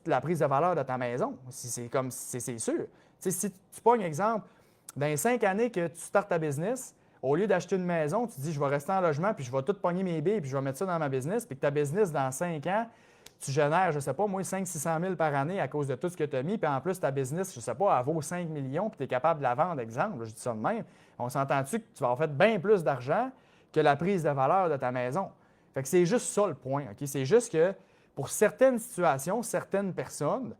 Speaker 1: la prise de valeur de ta maison. C'est sûr. T'sais, si tu pognes, exemple, dans les 5 années que tu startes ta business, au lieu d'acheter une maison, tu te dis, je vais rester en logement, puis je vais tout pogner mes billes, puis je vais mettre ça dans ma business, puis que ta business, dans 5 ans, tu génères, je ne sais pas, moi, 500-600 000 par année à cause de tout ce que tu as mis, puis en plus, ta business, je ne sais pas, elle vaut 5 millions, puis tu es capable de la vendre, exemple, je dis ça de même. On s'entend-tu que tu vas avoir fait bien plus d'argent que la prise de valeur de ta maison? Fait que c'est juste ça le point, OK? C'est juste que pour certaines situations, certaines personnes,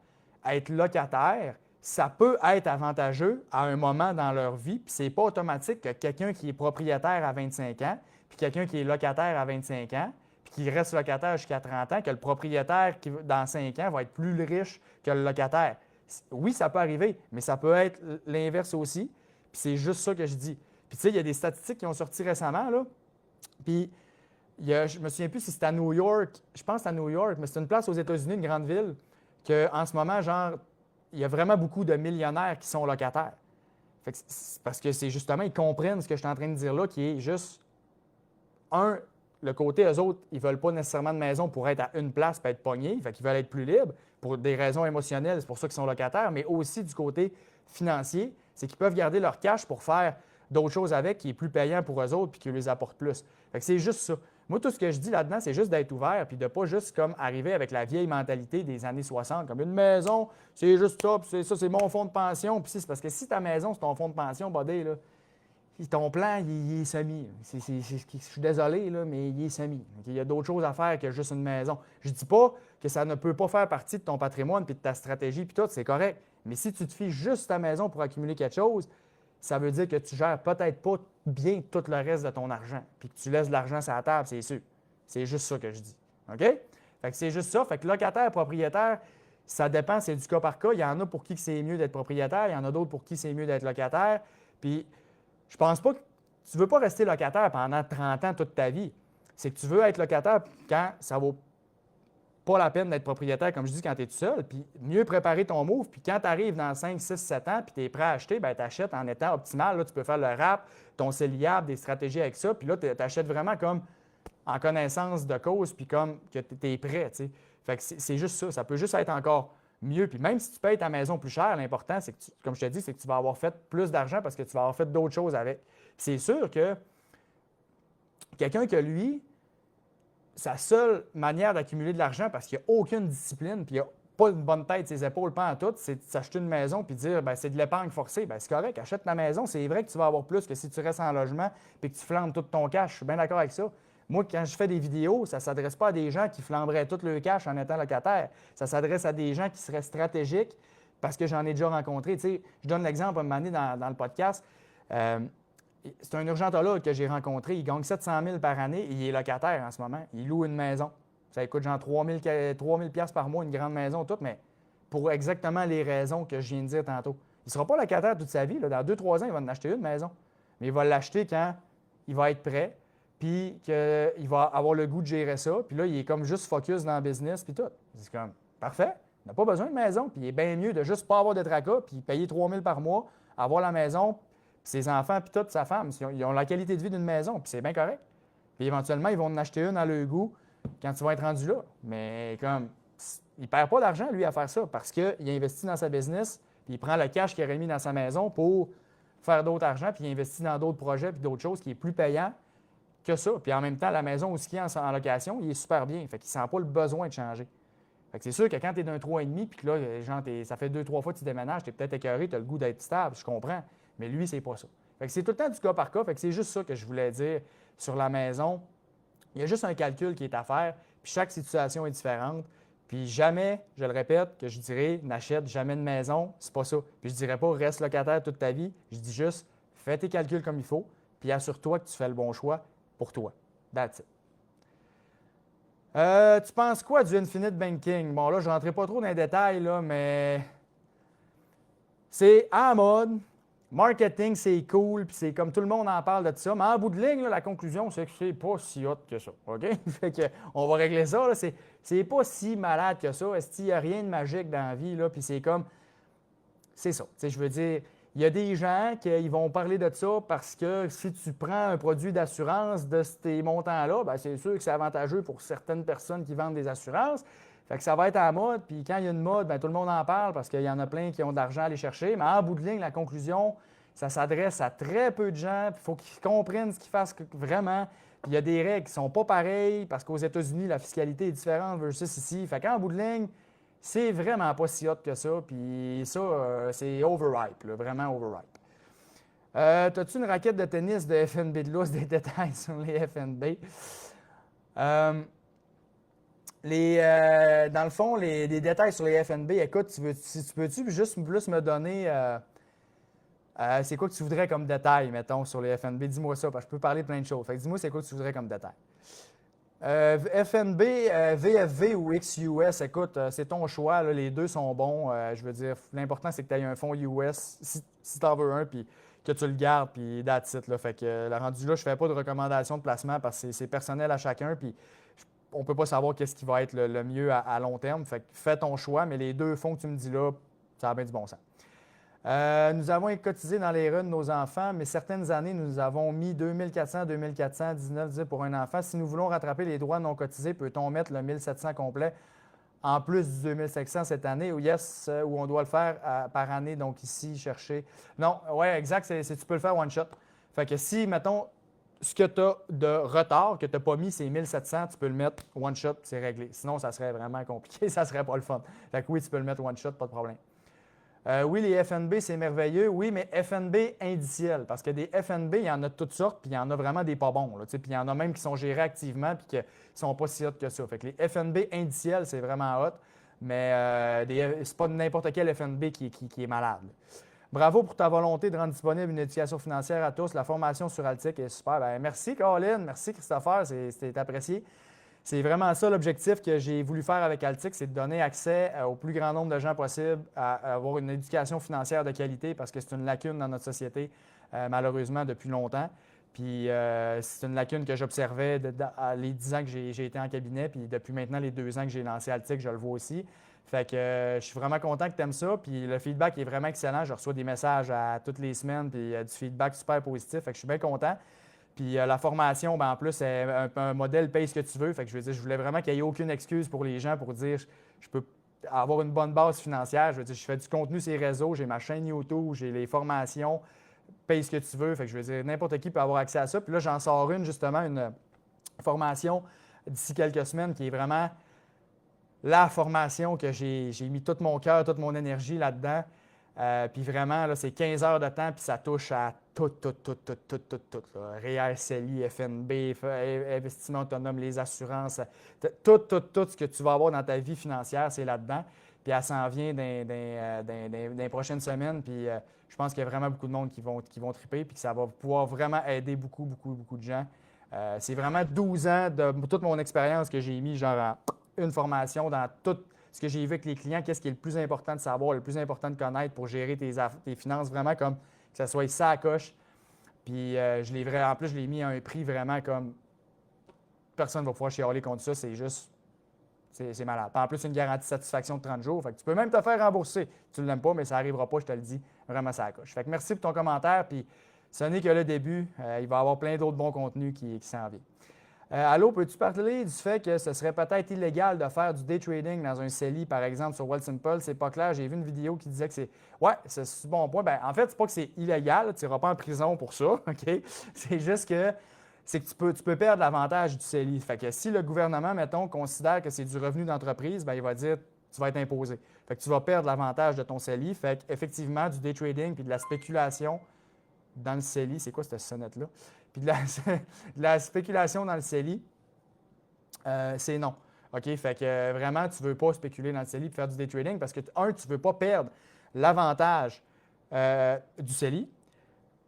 Speaker 1: être locataire, ça peut être avantageux à un moment dans leur vie, puis c'est pas automatique que quelqu'un qui est propriétaire à 25 ans, puis quelqu'un qui est locataire à 25 ans, puis qui reste locataire jusqu'à 30 ans, que le propriétaire qui, dans 5 ans va être plus riche que le locataire. Oui, ça peut arriver, mais ça peut être l'inverse aussi, puis c'est juste ça que je dis. Puis tu sais, il y a des statistiques qui ont sorti récemment, là, puis je me souviens plus si c'était à New York, je pense que c'est à New York, mais c'est une place aux États-Unis, une grande ville, qu'en ce moment, genre, il y a vraiment beaucoup de millionnaires qui sont locataires. Fait que parce que c'est justement, ils comprennent ce que je suis en train de dire là, qui est juste, le côté, eux autres, ils ne veulent pas nécessairement de maison pour être à une place et être pognés, fait qu'ils veulent être plus libres pour des raisons émotionnelles, c'est pour ça qu'ils sont locataires, mais aussi du côté financier, c'est qu'ils peuvent garder leur cash pour faire d'autres choses avec qui est plus payant pour eux autres puis qui les apporte plus. Fait que c'est juste ça. Moi, tout ce que je dis là-dedans, c'est juste d'être ouvert puis de ne pas juste comme arriver avec la vieille mentalité des années 60, comme une maison, c'est juste ça, puis ça, c'est mon fonds de pension. Puis c'est parce que si ta maison, c'est ton fonds de pension, buddy, là, ton plan, il est semi. Je suis désolé, là, mais il est semi. Il y a d'autres choses à faire que juste une maison. Je ne dis pas que ça ne peut pas faire partie de ton patrimoine puis de ta stratégie puis tout, c'est correct. Mais si tu te fies juste ta maison pour accumuler quelque chose, ça veut dire que tu gères peut-être pas bien tout le reste de ton argent, puis que tu laisses de l'argent sur la table, c'est sûr. C'est juste ça que je dis. OK? Fait que c'est juste ça. Fait que locataire, propriétaire, ça dépend, c'est du cas par cas. Il y en a pour qui c'est mieux d'être propriétaire, il y en a d'autres pour qui c'est mieux d'être locataire. Puis je pense pas que tu ne veux pas rester locataire pendant 30 ans toute ta vie. C'est que tu veux être locataire quand ça vaut pas la peine d'être propriétaire, comme je dis, quand tu es tout seul, puis mieux préparer ton move. Puis quand tu arrives dans 5, 6, 7 ans, puis tu es prêt à acheter, bien, tu achètes en étant optimal. Là, tu peux faire le rap, ton CELIAP, des stratégies avec ça. Puis là, tu achètes vraiment comme en connaissance de cause, puis comme que tu es prêt. T'sais. Fait que c'est juste ça. Ça peut juste être encore mieux. Puis même si tu payes ta maison plus cher, l'important, c'est que, comme je te dis, c'est que tu vas avoir fait plus d'argent parce que tu vas avoir fait d'autres choses avec. C'est sûr que quelqu'un que lui, sa seule manière d'accumuler de l'argent parce qu'il n'y a aucune discipline puis il n'a pas une bonne tête, ses épaules, pas en tout, c'est de s'acheter une maison puis dire ben, c'est de l'épargne forcée. Ben, c'est correct, achète ta maison. C'est vrai que tu vas avoir plus que si tu restes en logement et que tu flambes tout ton cash. Je suis bien d'accord avec ça. Moi, quand je fais des vidéos, ça ne s'adresse pas à des gens qui flamberaient tout le cash en étant locataire. Ça s'adresse à des gens qui seraient stratégiques parce que j'en ai déjà rencontré. Tu sais, je donne l'exemple un moment donné dans le podcast. C'est un urgentologue que j'ai rencontré. Il gagne 700 000 par année et il est locataire en ce moment. Il loue une maison. Ça coûte genre 3 000 par mois, une grande maison, tout, mais pour exactement les raisons que je viens de dire tantôt. Il ne sera pas locataire toute sa vie. Là. Dans 2-3 ans, il va en acheter une maison. Mais il va l'acheter quand il va être prêt, puis qu'il va avoir le goût de gérer ça. Puis là, il est comme juste focus dans le business, puis tout. C'est comme, parfait. Il n'a pas besoin de maison, puis il est bien mieux de juste pas avoir de tracas, puis payer 3 000 par mois, avoir la maison, ses enfants, puis toute sa femme, ils ont la qualité de vie d'une maison, puis c'est bien correct. Puis éventuellement, ils vont en acheter une à leur goût quand tu vas être rendu là. Mais comme, il ne perd pas d'argent, lui, à faire ça, parce qu'il investit dans sa business, puis il prend le cash qu'il aurait mis dans sa maison pour faire d'autres argent, puis il investit dans d'autres projets, puis d'autres choses qui est plus payant que ça. Puis en même temps, la maison où il est en location, il est super bien. Fait qu'il ne sent pas le besoin de changer. Fait que c'est sûr que quand tu es d'un 3,5 puis que là, genre, ça fait 2-3 fois que tu déménages, tu es peut-être écœuré, tu as le goût d'être stable, je comprends. Mais lui, c'est pas ça. Fait que c'est tout le temps du cas par cas. Fait que c'est juste ça que je voulais dire sur la maison. Il y a juste un calcul qui est à faire, puis chaque situation est différente. Puis jamais, je le répète, que je dirais n'achète jamais de maison, c'est pas ça. Puis je dirais pas reste locataire toute ta vie. Je dis juste fais tes calculs comme il faut, puis assure-toi que tu fais le bon choix pour toi. That's it. Tu penses quoi du Infinite Banking? Bon, là, je ne rentrerai pas trop dans les détails, là, mais c'est à la mode. Marketing, c'est cool, puis c'est comme tout le monde en parle de ça. Mais en bout de ligne, là, la conclusion, c'est que c'est pas si hot que ça. OK? Fait que, on va régler ça. Là. C'est pas si malade que ça. Est-ce qu'il n'y a rien de magique dans la vie? Là? Puis c'est comme. C'est ça. Je veux dire, il y a des gens qui vont parler de ça parce que si tu prends un produit d'assurance de ces montants-là, bien, c'est sûr que c'est avantageux pour certaines personnes qui vendent des assurances. Fait que ça va être à la mode, puis quand il y a une mode, bien, tout le monde en parle parce qu'il y en a plein qui ont de l'argent à aller chercher. Mais en bout de ligne, la conclusion, ça s'adresse à très peu de gens. Il faut qu'ils comprennent ce qu'ils fassent vraiment. Puis il y a des règles qui ne sont pas pareilles parce qu'aux États-Unis, la fiscalité est différente versus ici. Fait qu'en bout de ligne, c'est vraiment pas si hot que ça. Puis ça, c'est overripe, là, vraiment overripe. T'as-tu une raquette de tennis de FNB de lousse, des détails sur les FNB? Dans le fond, les détails sur les FNB, écoute, tu peux-tu juste plus me donner c'est quoi que tu voudrais comme détail, mettons, sur les FNB? Dis-moi ça, parce que je peux parler de plein de choses. Fait que dis-moi c'est quoi que tu voudrais comme détail. FNB, VFV ou XUS, écoute, c'est ton choix. Là, les deux sont bons. Je veux dire, l'important, c'est que tu aies un fonds US si tu en veux un, puis que tu le gardes, puis that's it. Là. Fait que, rendu là, je ne fais pas de recommandation de placement parce que c'est personnel à chacun, puis on ne peut pas savoir qu'est-ce qui va être le mieux à long terme. Fait que fais ton choix, mais les deux fonds que tu me dis là, ça a bien du bon sens. Nous avons cotisé dans les runs de nos enfants, mais certaines années, nous avons mis 2400, 2400, 19 pour un enfant. Si nous voulons rattraper les droits non cotisés, peut-on mettre le 1700 complet en plus du 2500 cette année? Ou yes, ou on doit le faire par année, donc ici, chercher. Non, oui, exact, tu peux le faire one shot. Fait que si, mettons, ce que tu as de retard, que tu n'as pas mis, c'est 1700, tu peux le mettre one shot, c'est réglé. Sinon, ça serait vraiment compliqué, ça ne serait pas le fun. Fait que oui, tu peux le mettre one shot, pas de problème. Oui, les FNB, c'est merveilleux. Oui, mais FNB indiciels, parce que des FNB, il y en a de toutes sortes, puis il y en a vraiment des pas bons. Puis il y en a même qui sont gérés activement, puis qui ne sont pas si hot que ça. Fait que les FNB indiciels, c'est vraiment hot, mais c'est pas n'importe quel FNB qui est malade. Bravo pour ta volonté de rendre disponible une éducation financière à tous. La formation sur Altic est super. Bien, merci, Caroline. Merci, Christopher. C'est apprécié. C'est vraiment ça l'objectif que j'ai voulu faire avec Altic, c'est de donner accès au plus grand nombre de gens possible à avoir une éducation financière de qualité parce que c'est une lacune dans notre société, malheureusement, depuis longtemps. Puis c'est une lacune que j'observais les 10 ans que j'ai été en cabinet, puis depuis maintenant les 2 ans que j'ai lancé Altic, je le vois aussi. Fait que je suis vraiment content que tu aimes ça, puis le feedback est vraiment excellent. Je reçois des messages toutes les semaines, puis du feedback super positif, fait que je suis bien content. Puis la formation, ben, en plus, c'est un modèle paye ce que tu veux. Fait que je veux dire, je voulais vraiment qu'il n'y ait aucune excuse pour les gens pour dire je peux avoir une bonne base financière. Je veux dire, je fais du contenu sur les réseaux, j'ai ma chaîne YouTube, j'ai les formations, paye ce que tu veux. Fait que je veux dire, n'importe qui peut avoir accès à ça. Puis là, j'en sors justement, une formation d'ici quelques semaines qui est vraiment la formation que j'ai mis tout mon cœur, toute mon énergie là-dedans. Puis vraiment, là, c'est 15 heures de temps, puis ça touche à tout. REER, CELI, FNB, investissement autonome, les assurances, tout ce que tu vas avoir dans ta vie financière, c'est là-dedans. Puis elle s'en vient dans les prochaines semaines. Puis je pense qu'il y a vraiment beaucoup de monde qui vont triper, puis que ça va pouvoir vraiment aider beaucoup de gens. C'est vraiment 12 ans de toute mon expérience que j'ai mis genre une formation dans tout ce que j'ai vu avec les clients, qu'est-ce qui est le plus important de savoir, le plus important de connaître pour gérer tes finances, vraiment comme que ça soit ça à coche. Puis en plus, je l'ai mis à un prix vraiment comme personne ne va pouvoir chialer contre ça, c'est juste, c'est malade. Puis en plus, une garantie de satisfaction de 30 jours, fait que tu peux même te faire rembourser. Tu ne l'aimes pas, mais ça n'arrivera pas, je te le dis, vraiment ça à coche. Fait que merci pour ton commentaire, puis ce n'est que le début, il va y avoir plein d'autres bons contenus qui s'en viennent. Allô, peux-tu parler du fait que ce serait peut-être illégal de faire du day trading dans un CELI, par exemple, sur Wealthsimple? C'est pas clair. J'ai vu une vidéo qui disait que c'est. Ouais, c'est un bon point. Bien, en fait, c'est pas que c'est illégal. Tu n'iras pas en prison pour ça, OK? C'est juste que tu peux perdre l'avantage du CELI. Fait que si le gouvernement, mettons, considère que c'est du revenu d'entreprise, bien, il va dire tu vas être imposé. Fait que tu vas perdre l'avantage de ton CELI. Fait qu'effectivement, du day trading puis de la spéculation dans le CELI, c'est quoi cette sonnette-là? Puis de la spéculation dans le CELI, c'est non. OK? Fait que vraiment, tu ne veux pas spéculer dans le CELI et faire du day trading parce que, tu ne veux pas perdre l'avantage du CELI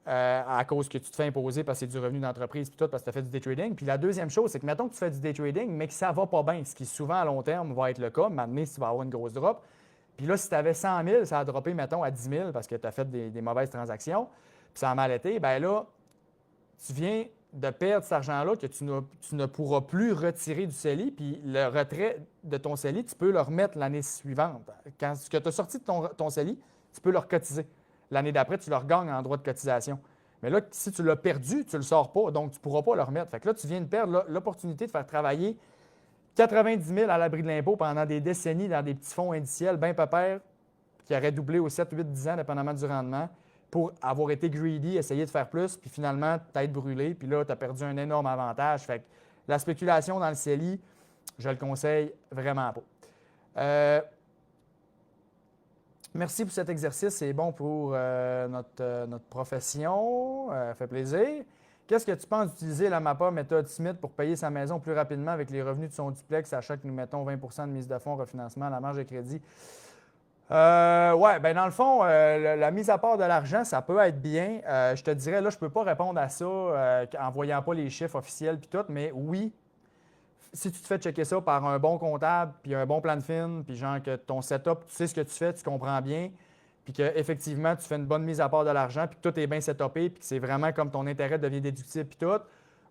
Speaker 1: à cause que tu te fais imposer parce que c'est du revenu d'entreprise puis tout parce que tu as fait du day trading. Puis la deuxième chose, c'est que mettons que tu fais du day trading, mais que ça ne va pas bien, ce qui souvent à long terme va être le cas, maintenant si tu vas avoir une grosse drop. Puis là, si tu avais 100 000, ça a droppé, mettons, à 10 000 parce que tu as fait des mauvaises transactions, puis ça a mal été, bien là, tu viens de perdre cet argent-là que tu ne pourras plus retirer du CELI, puis le retrait de ton CELI, tu peux le remettre l'année suivante. Quand ce que tu as sorti de ton CELI, tu peux le recotiser. L'année d'après, tu le regagnes en droit de cotisation. Mais là, si tu l'as perdu, tu ne le sors pas, donc tu ne pourras pas le remettre. Fait que là, tu viens de perdre l'opportunité de faire travailler 90 000 à l'abri de l'impôt pendant des décennies dans des petits fonds indiciels bien pépères qui auraient doublé aux 7, 8, 10 ans, dépendamment du rendement, pour avoir été greedy, essayer de faire plus, puis finalement, t'être brûlé, puis là, tu as perdu un énorme avantage. Fait que la spéculation dans le CELI, je le conseille vraiment pas. Merci pour cet exercice, c'est bon pour notre profession, fait plaisir. Qu'est-ce que tu penses d'utiliser la MAPA méthode Smith pour payer sa maison plus rapidement avec les revenus de son duplex à chaque, nous mettons, 20 de mise de fonds, refinancement, la marge de crédit? Oui, bien dans le fond, la mise à part de l'argent, ça peut être bien. Je te dirais, là, je ne peux pas répondre à ça en ne voyant pas les chiffres officiels puis tout, mais oui, si tu te fais checker ça par un bon comptable, puis un bon plan de fin, puis genre que ton setup, tu sais ce que tu fais, tu comprends bien, puis qu'effectivement, tu fais une bonne mise à part de l'argent, puis que tout est bien setupé, puis que c'est vraiment comme ton intérêt devient déductible, puis tout,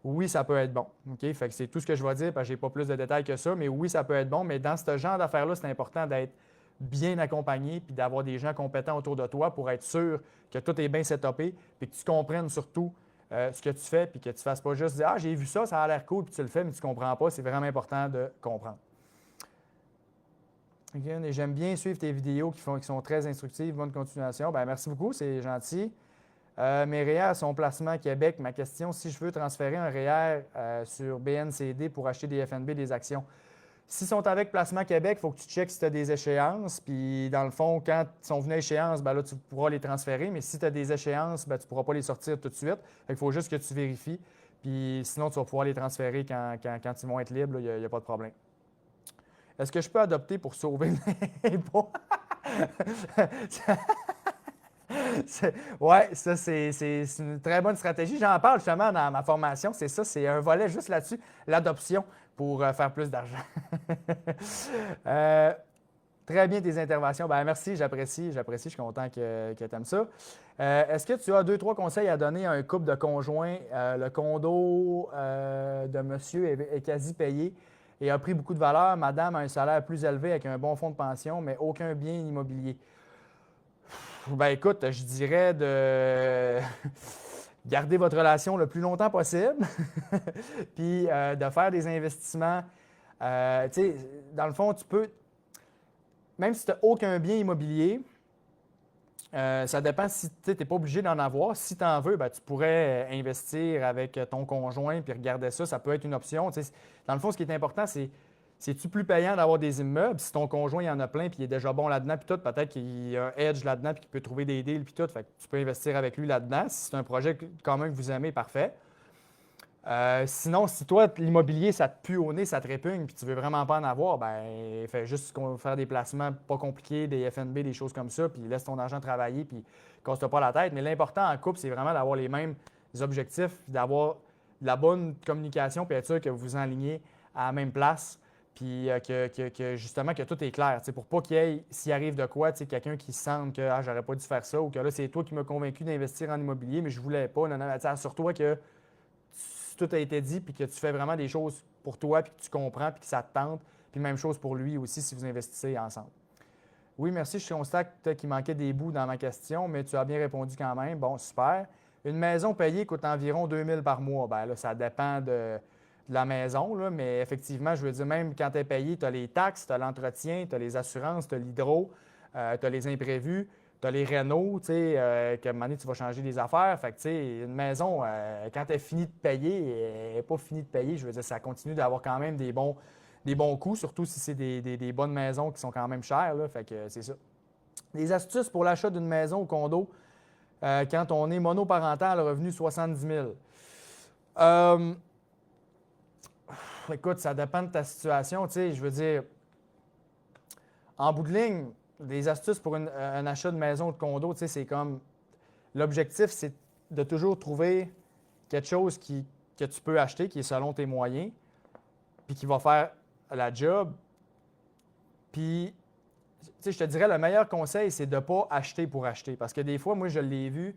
Speaker 1: oui, ça peut être bon. OK? Fait que c'est tout ce que je vais dire, parce que je n'ai pas plus de détails que ça, mais oui, ça peut être bon. Mais dans ce genre d'affaires-là, c'est important d'être bien accompagné, puis d'avoir des gens compétents autour de toi pour être sûr que tout est bien setupé, puis que tu comprennes surtout ce que tu fais, puis que tu ne fasses pas juste dire « Ah, j'ai vu ça, ça a l'air cool », puis tu le fais, mais tu ne comprends pas. C'est vraiment important de comprendre. Again, et j'aime bien suivre tes vidéos qui sont très instructives. Bonne continuation. Bien, merci beaucoup, c'est gentil. Mes REER, son placement à Québec. Ma question, si je veux transférer un REER sur BNCD pour acheter des FNB, des actions, s'ils sont avec Placement Québec, il faut que tu checkes si tu as des échéances. Puis, dans le fond, quand ils sont venus à échéance, ben là, tu pourras les transférer. Mais si tu as des échéances, ben, tu ne pourras pas les sortir tout de suite. Il faut juste que tu vérifies. Puis, sinon, tu vas pouvoir les transférer quand ils vont être libres. Il n'y a pas de problème. Est-ce que je peux adopter pour sauver l'impôt? Ouais, ça, c'est une très bonne stratégie. J'en parle justement dans ma formation. C'est ça, c'est un volet juste là-dessus, l'adoption pour faire plus d'argent. Euh, Très bien tes interventions. Ben, merci, j'apprécie, je suis content que tu aimes ça. Est-ce que tu as deux, trois conseils à donner à un couple de conjoints? Le condo de monsieur est quasi payé et a pris beaucoup de valeur. Madame a un salaire plus élevé avec un bon fonds de pension, mais aucun bien immobilier. Ben écoute, je dirais de garder votre relation le plus longtemps possible, puis de faire des investissements. Tu sais, dans le fond, tu peux, même si tu n'as aucun bien immobilier, ça dépend si tu n'es pas obligé d'en avoir. Si tu en veux, ben, tu pourrais investir avec ton conjoint puis regarder ça. Ça peut être une option. Tu sais, dans le fond, ce qui est important, c'est-tu plus payant d'avoir des immeubles? Si ton conjoint il en a plein puis il est déjà bon là-dedans, puis tout, peut-être qu'il y a un edge là-dedans puis qu'il peut trouver des deals puis tout. Fait que tu peux investir avec lui là-dedans. Si c'est un projet quand même que vous aimez, parfait. Sinon, si toi, l'immobilier, ça te pue au nez, ça te répugne, puis tu veux vraiment pas en avoir, ben fais juste faire des placements pas compliqués, des FNB, des choses comme ça, puis laisse ton argent travailler, puis casse-toi pas la tête. Mais l'important en couple, c'est vraiment d'avoir les mêmes objectifs, d'avoir de la bonne communication, puis être sûr que vous vous enlignez à la même place, puis que justement que tout est clair. Pour pas qu'il y ait, s'il arrive de quoi, quelqu'un qui sente que j'aurais pas dû faire ça, ou que là, c'est toi qui m'as convaincu d'investir en immobilier, mais je voulais pas. Non, non, assure-toi que tout a été dit, puis que tu fais vraiment des choses pour toi, puis que tu comprends, puis que ça te tente. Puis même chose pour lui aussi si vous investissez ensemble. Oui, merci. Je constate qu'il manquait des bouts dans ma question, mais tu as bien répondu quand même. Bon, super. Une maison payée coûte environ 2 000 par mois. Bien là, ça dépend de la maison, là, mais effectivement, je veux dire, même quand tu es payé, tu as les taxes, tu as l'entretien, tu as les assurances, tu as l'hydro, tu as les imprévus. Tu as les rénaux, tu sais, qu'à un moment donné, tu vas changer des affaires. Fait que, tu sais, une maison, quand elle est finie de payer, elle n'est pas finie de payer. Je veux dire, ça continue d'avoir quand même des bons coûts, surtout si c'est des bonnes maisons qui sont quand même chères, là. Fait que c'est ça. Des astuces pour l'achat d'une maison ou condo quand on est monoparental, revenu 70 000. Écoute, ça dépend de ta situation, tu sais. Je veux dire, en bout de ligne, des astuces pour un achat de maison ou de condo, tu sais, c'est comme l'objectif, c'est de toujours trouver quelque chose que tu peux acheter, qui est selon tes moyens, puis qui va faire la job. Puis, tu sais, je te dirais, le meilleur conseil, c'est de ne pas acheter pour acheter. Parce que des fois, moi, je l'ai vu,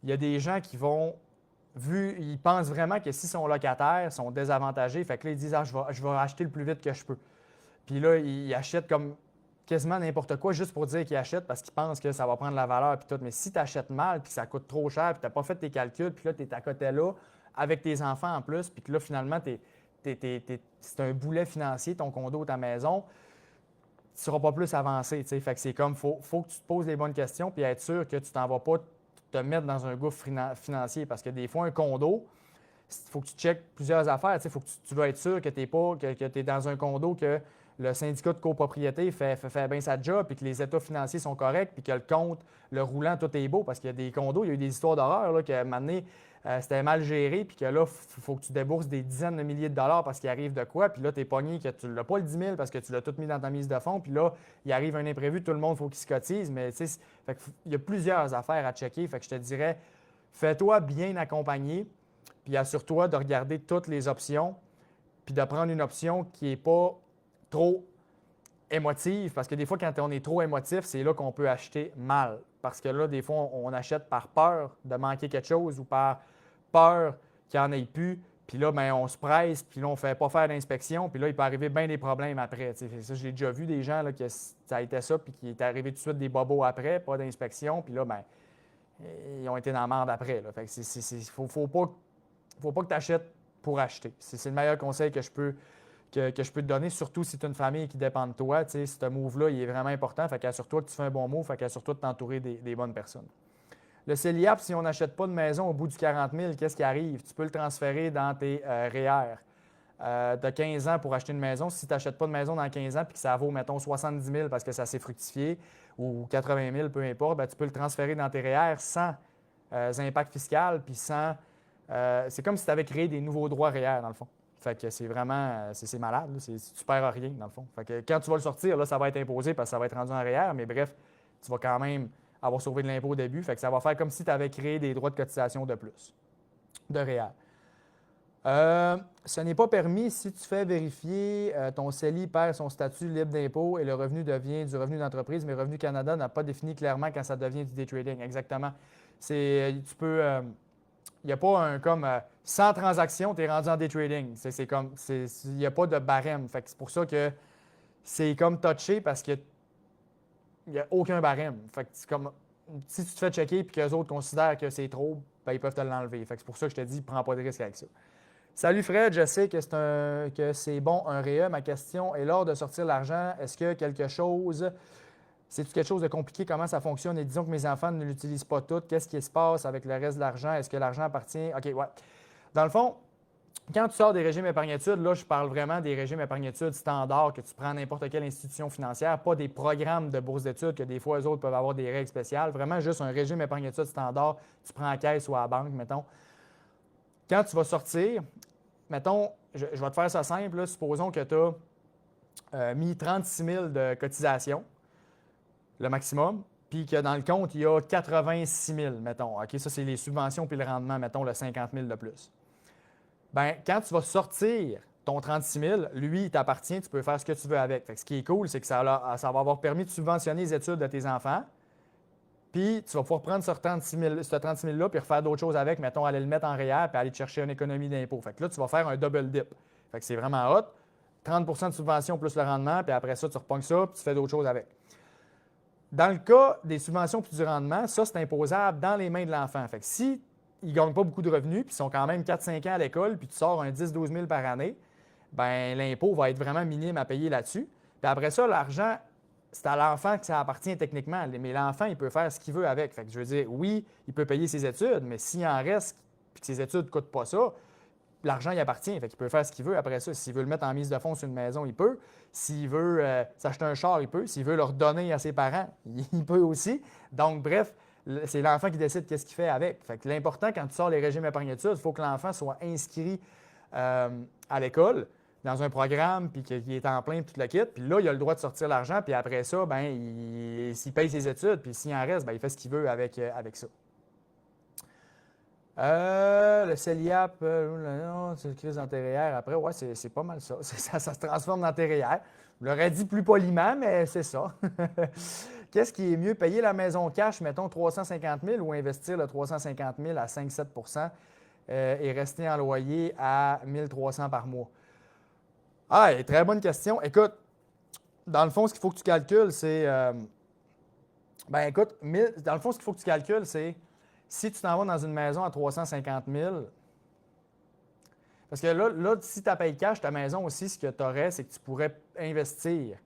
Speaker 1: il y a des gens qui ils pensent vraiment que s'ils sont locataires, ils sont désavantagés. Fait que là, ils disent, je vais acheter le plus vite que je peux. Puis là, ils achètent comme quasiment n'importe quoi juste pour dire qu'ils achètent parce qu'ils pensent que ça va prendre la valeur puis tout. Mais si tu achètes mal puis que ça coûte trop cher puis tu n'as pas fait tes calculs puis là, tu es à côté là avec tes enfants en plus puis que là, finalement, c'est un boulet financier, ton condo ou ta maison, tu ne seras pas plus avancé. T'sais. Fait que c'est comme, faut que tu te poses les bonnes questions puis être sûr que tu t'en vas pas te mettre dans un gouffre financier parce que des fois, un condo, il faut que tu checkes plusieurs affaires. Il faut que tu dois être sûr que tu es dans un condo que le syndicat de copropriété fait bien sa job, puis que les états financiers sont corrects, puis que le compte, le roulant, tout est beau, parce qu'il y a des condos, il y a eu des histoires d'horreur, là, qu'à un moment donné, c'était mal géré, puis que là, il faut que tu débourses des dizaines de milliers de dollars parce qu'il arrive de quoi, puis là, tu es pogné que tu ne l'as pas le 10 000 parce que tu l'as tout mis dans ta mise de fonds, puis là, il arrive un imprévu, tout le monde, il faut qu'il se cotise, mais tu sais, il y a plusieurs affaires à checker, fait que je te dirais, fais-toi bien accompagner, puis assure-toi de regarder toutes les options, puis de prendre une option qui n'est pas trop émotive, parce que des fois, quand on est trop émotif, c'est là qu'on peut acheter mal. Parce que là, des fois, on achète par peur de manquer quelque chose ou par peur qu'il n'y en ait plus. Puis là, bien, on se presse, puis là, on ne fait pas faire d'inspection, puis là, il peut arriver bien des problèmes après. Ça, j'ai déjà vu des gens là, que ça a été ça, puis qu'il est arrivé tout de suite des bobos après, pas d'inspection, puis là, bien, ils ont été dans la merde après. Là. Fait que faut pas que tu achètes pour acheter. C'est le meilleur conseil que je peux te donner, surtout si tu as une famille qui dépend de toi. Ce move-là, il est vraiment important. Fait qu'assure-toi que tu fais un bon move, fait qu'assure-toi de t'entourer des bonnes personnes. Le CELIAP, si on n'achète pas de maison au bout du 40 000, qu'est-ce qui arrive? Tu peux le transférer dans tes REER. Tu as 15 ans pour acheter une maison. Si tu n'achètes pas de maison dans 15 ans et que ça vaut, mettons, 70 000 parce que ça s'est fructifié ou 80 000, peu importe, bien, tu peux le transférer dans tes REER sans impact fiscal puis sans. C'est comme si tu avais créé des nouveaux droits REER, dans le fond. Fait que c'est vraiment, c'est malade, là. Tu perds rien, dans le fond. Fait que quand tu vas le sortir, là, ça va être imposé parce que ça va être rendu en REER, mais bref, tu vas quand même avoir sauvé de l'impôt au début. Fait que ça va faire comme si tu avais créé des droits de cotisation de plus, de réel. Ce n'est pas permis si tu fais vérifier ton CELI perd son statut libre d'impôt et le revenu devient du revenu d'entreprise, mais Revenu Canada n'a pas défini clairement quand ça devient du day trading. Exactement. Il n'y a pas un comme 100 transactions, tu es rendu en day trading. Il n'y a pas de barème. Fait que c'est pour ça que c'est comme touché parce qu'il n'y a aucun barème. Fait que c'est comme si tu te fais checker et que les autres considèrent que c'est trop, ben, ils peuvent te l'enlever. Fait que c'est pour ça que je te dis, prends pas de risque avec ça. Salut Fred, je sais que c'est bon un REA. Ma question est lors de sortir l'argent, est-ce que c'est quelque chose de compliqué? Comment ça fonctionne? Et disons que mes enfants ne l'utilisent pas tout. Qu'est-ce qui se passe avec le reste de l'argent? Est-ce que l'argent appartient? OK, ouais. Dans le fond, quand tu sors des régimes épargne-études, là, je parle vraiment des régimes épargne-études standards que tu prends n'importe quelle institution financière, pas des programmes de bourse d'études que des fois, eux autres peuvent avoir des règles spéciales. Vraiment juste un régime épargne-études standard, tu prends en caisse ou à la banque, mettons. Quand tu vas sortir, mettons, je vais te faire ça simple, là, supposons que tu as mis 36 000 de cotisation, le maximum, puis que dans le compte, il y a 86 000, mettons. OK, ça, c'est les subventions puis le rendement, mettons, le 50 000 de plus. Bien, quand tu vas sortir ton 36 000, lui, il t'appartient, tu peux faire ce que tu veux avec. Fait que ce qui est cool, c'est que ça va avoir permis de subventionner les études de tes enfants, puis tu vas pouvoir prendre ce 36 000-là puis refaire d'autres choses avec, mettons, aller le mettre en REER puis aller te chercher une économie d'impôt. Fait que là, tu vas faire un double dip. Fait que c'est vraiment hot. 30 de subvention plus le rendement, puis après ça, tu repognes ça puis tu fais d'autres choses avec. Dans le cas des subventions puis du rendement, ça, c'est imposable dans les mains de l'enfant. Fait que si ils ne gagnent pas beaucoup de revenus puis ils sont quand même 4-5 ans à l'école puis tu sors un 10-12 000 par année, bien, l'impôt va être vraiment minime à payer là-dessus. Puis après ça, l'argent, c'est à l'enfant que ça appartient techniquement, mais l'enfant, il peut faire ce qu'il veut avec. Fait que je veux dire, oui, il peut payer ses études, mais s'il en reste et que ses études ne coûtent pas ça, l'argent, il appartient. Fait qu'il peut faire ce qu'il veut après ça. S'il veut le mettre en mise de fonds sur une maison, il peut. S'il veut s'acheter un char, il peut. S'il veut le redonner à ses parents, il peut aussi. Donc, bref, c'est l'enfant qui décide qu'est-ce qu'il fait avec. Fait que l'important, quand tu sors les régimes épargne-études, il faut que l'enfant soit inscrit à l'école, dans un programme, puis qu'il est en plein, puis tout le kit. Puis là, il a le droit de sortir l'argent, puis après ça, bien, s'il paye ses études, puis s'il en reste, bien, il fait ce qu'il veut avec ça. Le CELIAP, c'est le crise antérieure. Après, ouais, c'est pas mal ça. Ça se transforme dans antérieure. Je l'aurais dit plus poliment, mais c'est ça. Qu'est-ce qui est mieux, payer la maison cash, mettons 350 000 ou investir le 350 000 à 5-7 et rester en loyer à 1 300 par mois? Ah, très bonne question. Écoute, dans le fond, ce qu'il faut que tu calcules, c'est... écoute, dans le fond, ce qu'il faut que tu calcules, c'est si tu t'en vas dans une maison à 350 000, parce que là si tu payes cash, ta maison aussi, ce que tu aurais, c'est que tu pourrais investir. Tu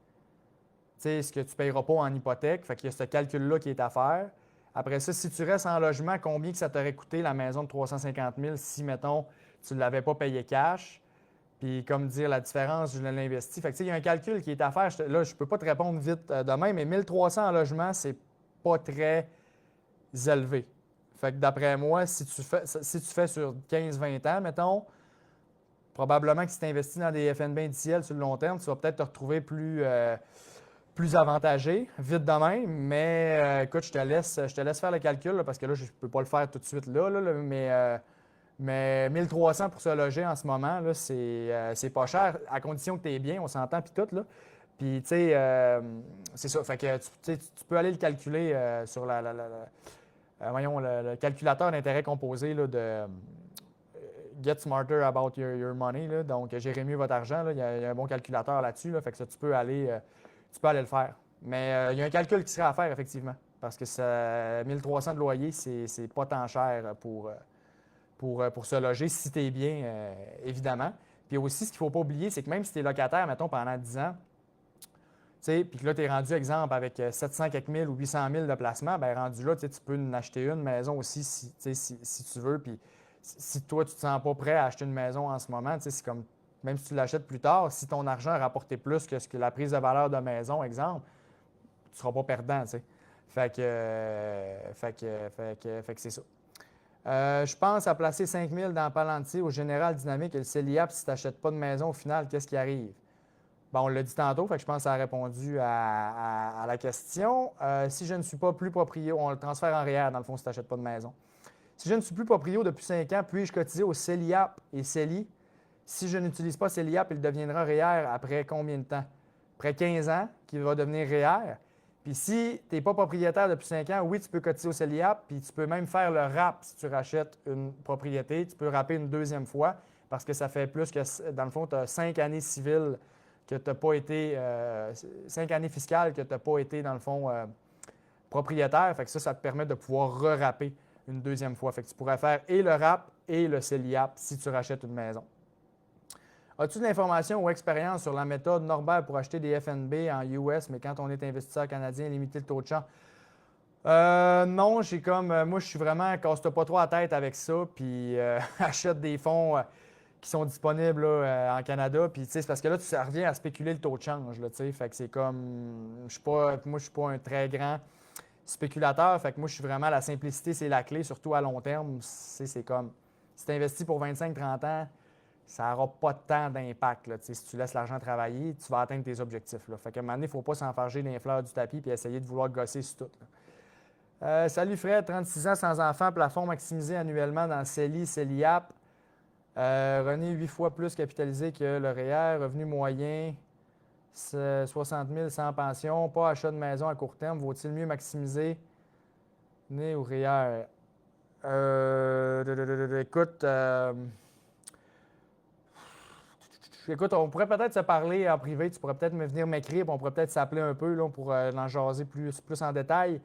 Speaker 1: sais, ce que tu ne payeras pas en hypothèque. Fait qu'il y a ce calcul-là qui est à faire. Après ça, si tu restes en logement, combien que ça t'aurait coûté la maison de 350 000 si, mettons, tu ne l'avais pas payé cash? Puis, comme dire la différence, je l'ai investi. Fait que, il y a un calcul qui est à faire. Là, je ne peux pas te répondre vite demain, mais 1 300 en logement, c'est pas très élevé. Fait que d'après moi, si tu fais sur 15-20 ans, mettons, probablement que si tu investis dans des FNB indiciels sur le long terme, tu vas peut-être te retrouver plus avantagé, vite de même. Mais écoute, je te laisse faire le calcul là, parce que là, je ne peux pas le faire tout de suite là, mais 1 300 pour se loger en ce moment, là, c'est pas cher, à condition que tu es bien, on s'entend, puis tout. Là. Puis, tu sais, c'est ça. Fait que tu peux aller le calculer sur le calculateur d'intérêt composé là, de Get Smarter About Your Money. Là. Donc, gérez mieux votre argent. Là. Il y a un bon calculateur là-dessus. Là. Fait que ça, tu peux aller le faire. Mais il y a un calcul qui sera à faire, effectivement. Parce que 1 300 de loyer, c'est pas tant cher pour se loger, si tu es bien, évidemment. Puis aussi, ce qu'il ne faut pas oublier, c'est que même si tu es locataire, mettons, pendant 10 ans, puis que là, tu es rendu, exemple, avec 700 quelques mille ou 800 000 de placement, bien rendu là, tu peux en acheter une maison aussi si tu veux. Puis si toi, tu ne te sens pas prêt à acheter une maison en ce moment, c'est comme, même si tu l'achètes plus tard, si ton argent a rapporté plus que la prise de valeur de maison, exemple, tu ne seras pas perdant, tu sais. Fait que c'est ça. Je pense à placer 5 000 dans Palantir au Général Dynamique et le CELIAP si tu n'achètes pas de maison au final, qu'est-ce qui arrive? Bon, on l'a dit tantôt, fait que je pense que ça a répondu à la question. Si je ne suis pas plus proprio, on le transfère en REER, dans le fond, si tu n'achètes pas de maison. Si je ne suis plus proprio depuis 5 ans, puis-je cotiser au CELIAP et CELI? Si je n'utilise pas CELIAP, il deviendra REER après combien de temps? Après 15 ans, qu'il va devenir REER. Puis si tu n'es pas propriétaire depuis 5 ans, oui, tu peux cotiser au CELIAP, puis tu peux même faire le RAP si tu rachètes une propriété. Tu peux rapper une deuxième fois parce que ça fait plus que, dans le fond, tu as 5 années civiles que tu n'as pas été, 5 années fiscales que tu n'as pas été, dans le fond, propriétaire. Fait que ça te permet de pouvoir re-rapper une deuxième fois. Fait que tu pourrais faire et le RAP et le CELIAP si tu rachètes une maison. As-tu de l'information ou expérience sur la méthode Norbert pour acheter des FNB en US, mais quand on est investisseur canadien, limiter le taux de change? Non, moi, je suis vraiment, casse-toi pas trop la tête avec ça, puis achète des fonds qui sont disponibles là, en Canada. Puis, tu sais, c'est parce que là, ça revient à spéculer le taux de change, là, tu sais. Fait que c'est comme, je suis pas un très grand spéculateur. Fait que moi, je suis vraiment, la simplicité, c'est la clé, surtout à long terme. C'est comme, si tu investis pour 25-30 ans, ça n'aura pas tant d'impact. Là, si tu laisses l'argent travailler, tu vas atteindre tes objectifs. Là. Fait qu'à un moment donné, il ne faut pas s'enfarger des fleurs du tapis et essayer de vouloir gosser sur tout. Salut Fred, 36 ans sans enfant, plafond maximisé annuellement dans CELI, CELIAP. René, 8 fois plus capitalisé que le REER, revenu moyen, 60 000 sans pension, pas achat de maison à court terme. Vaut-il mieux maximiser né ou REER? Écoute, on pourrait peut-être se parler en privé. Tu pourrais peut-être me venir m'écrire, puis on pourrait peut-être s'appeler un peu là, pour en jaser plus en détail.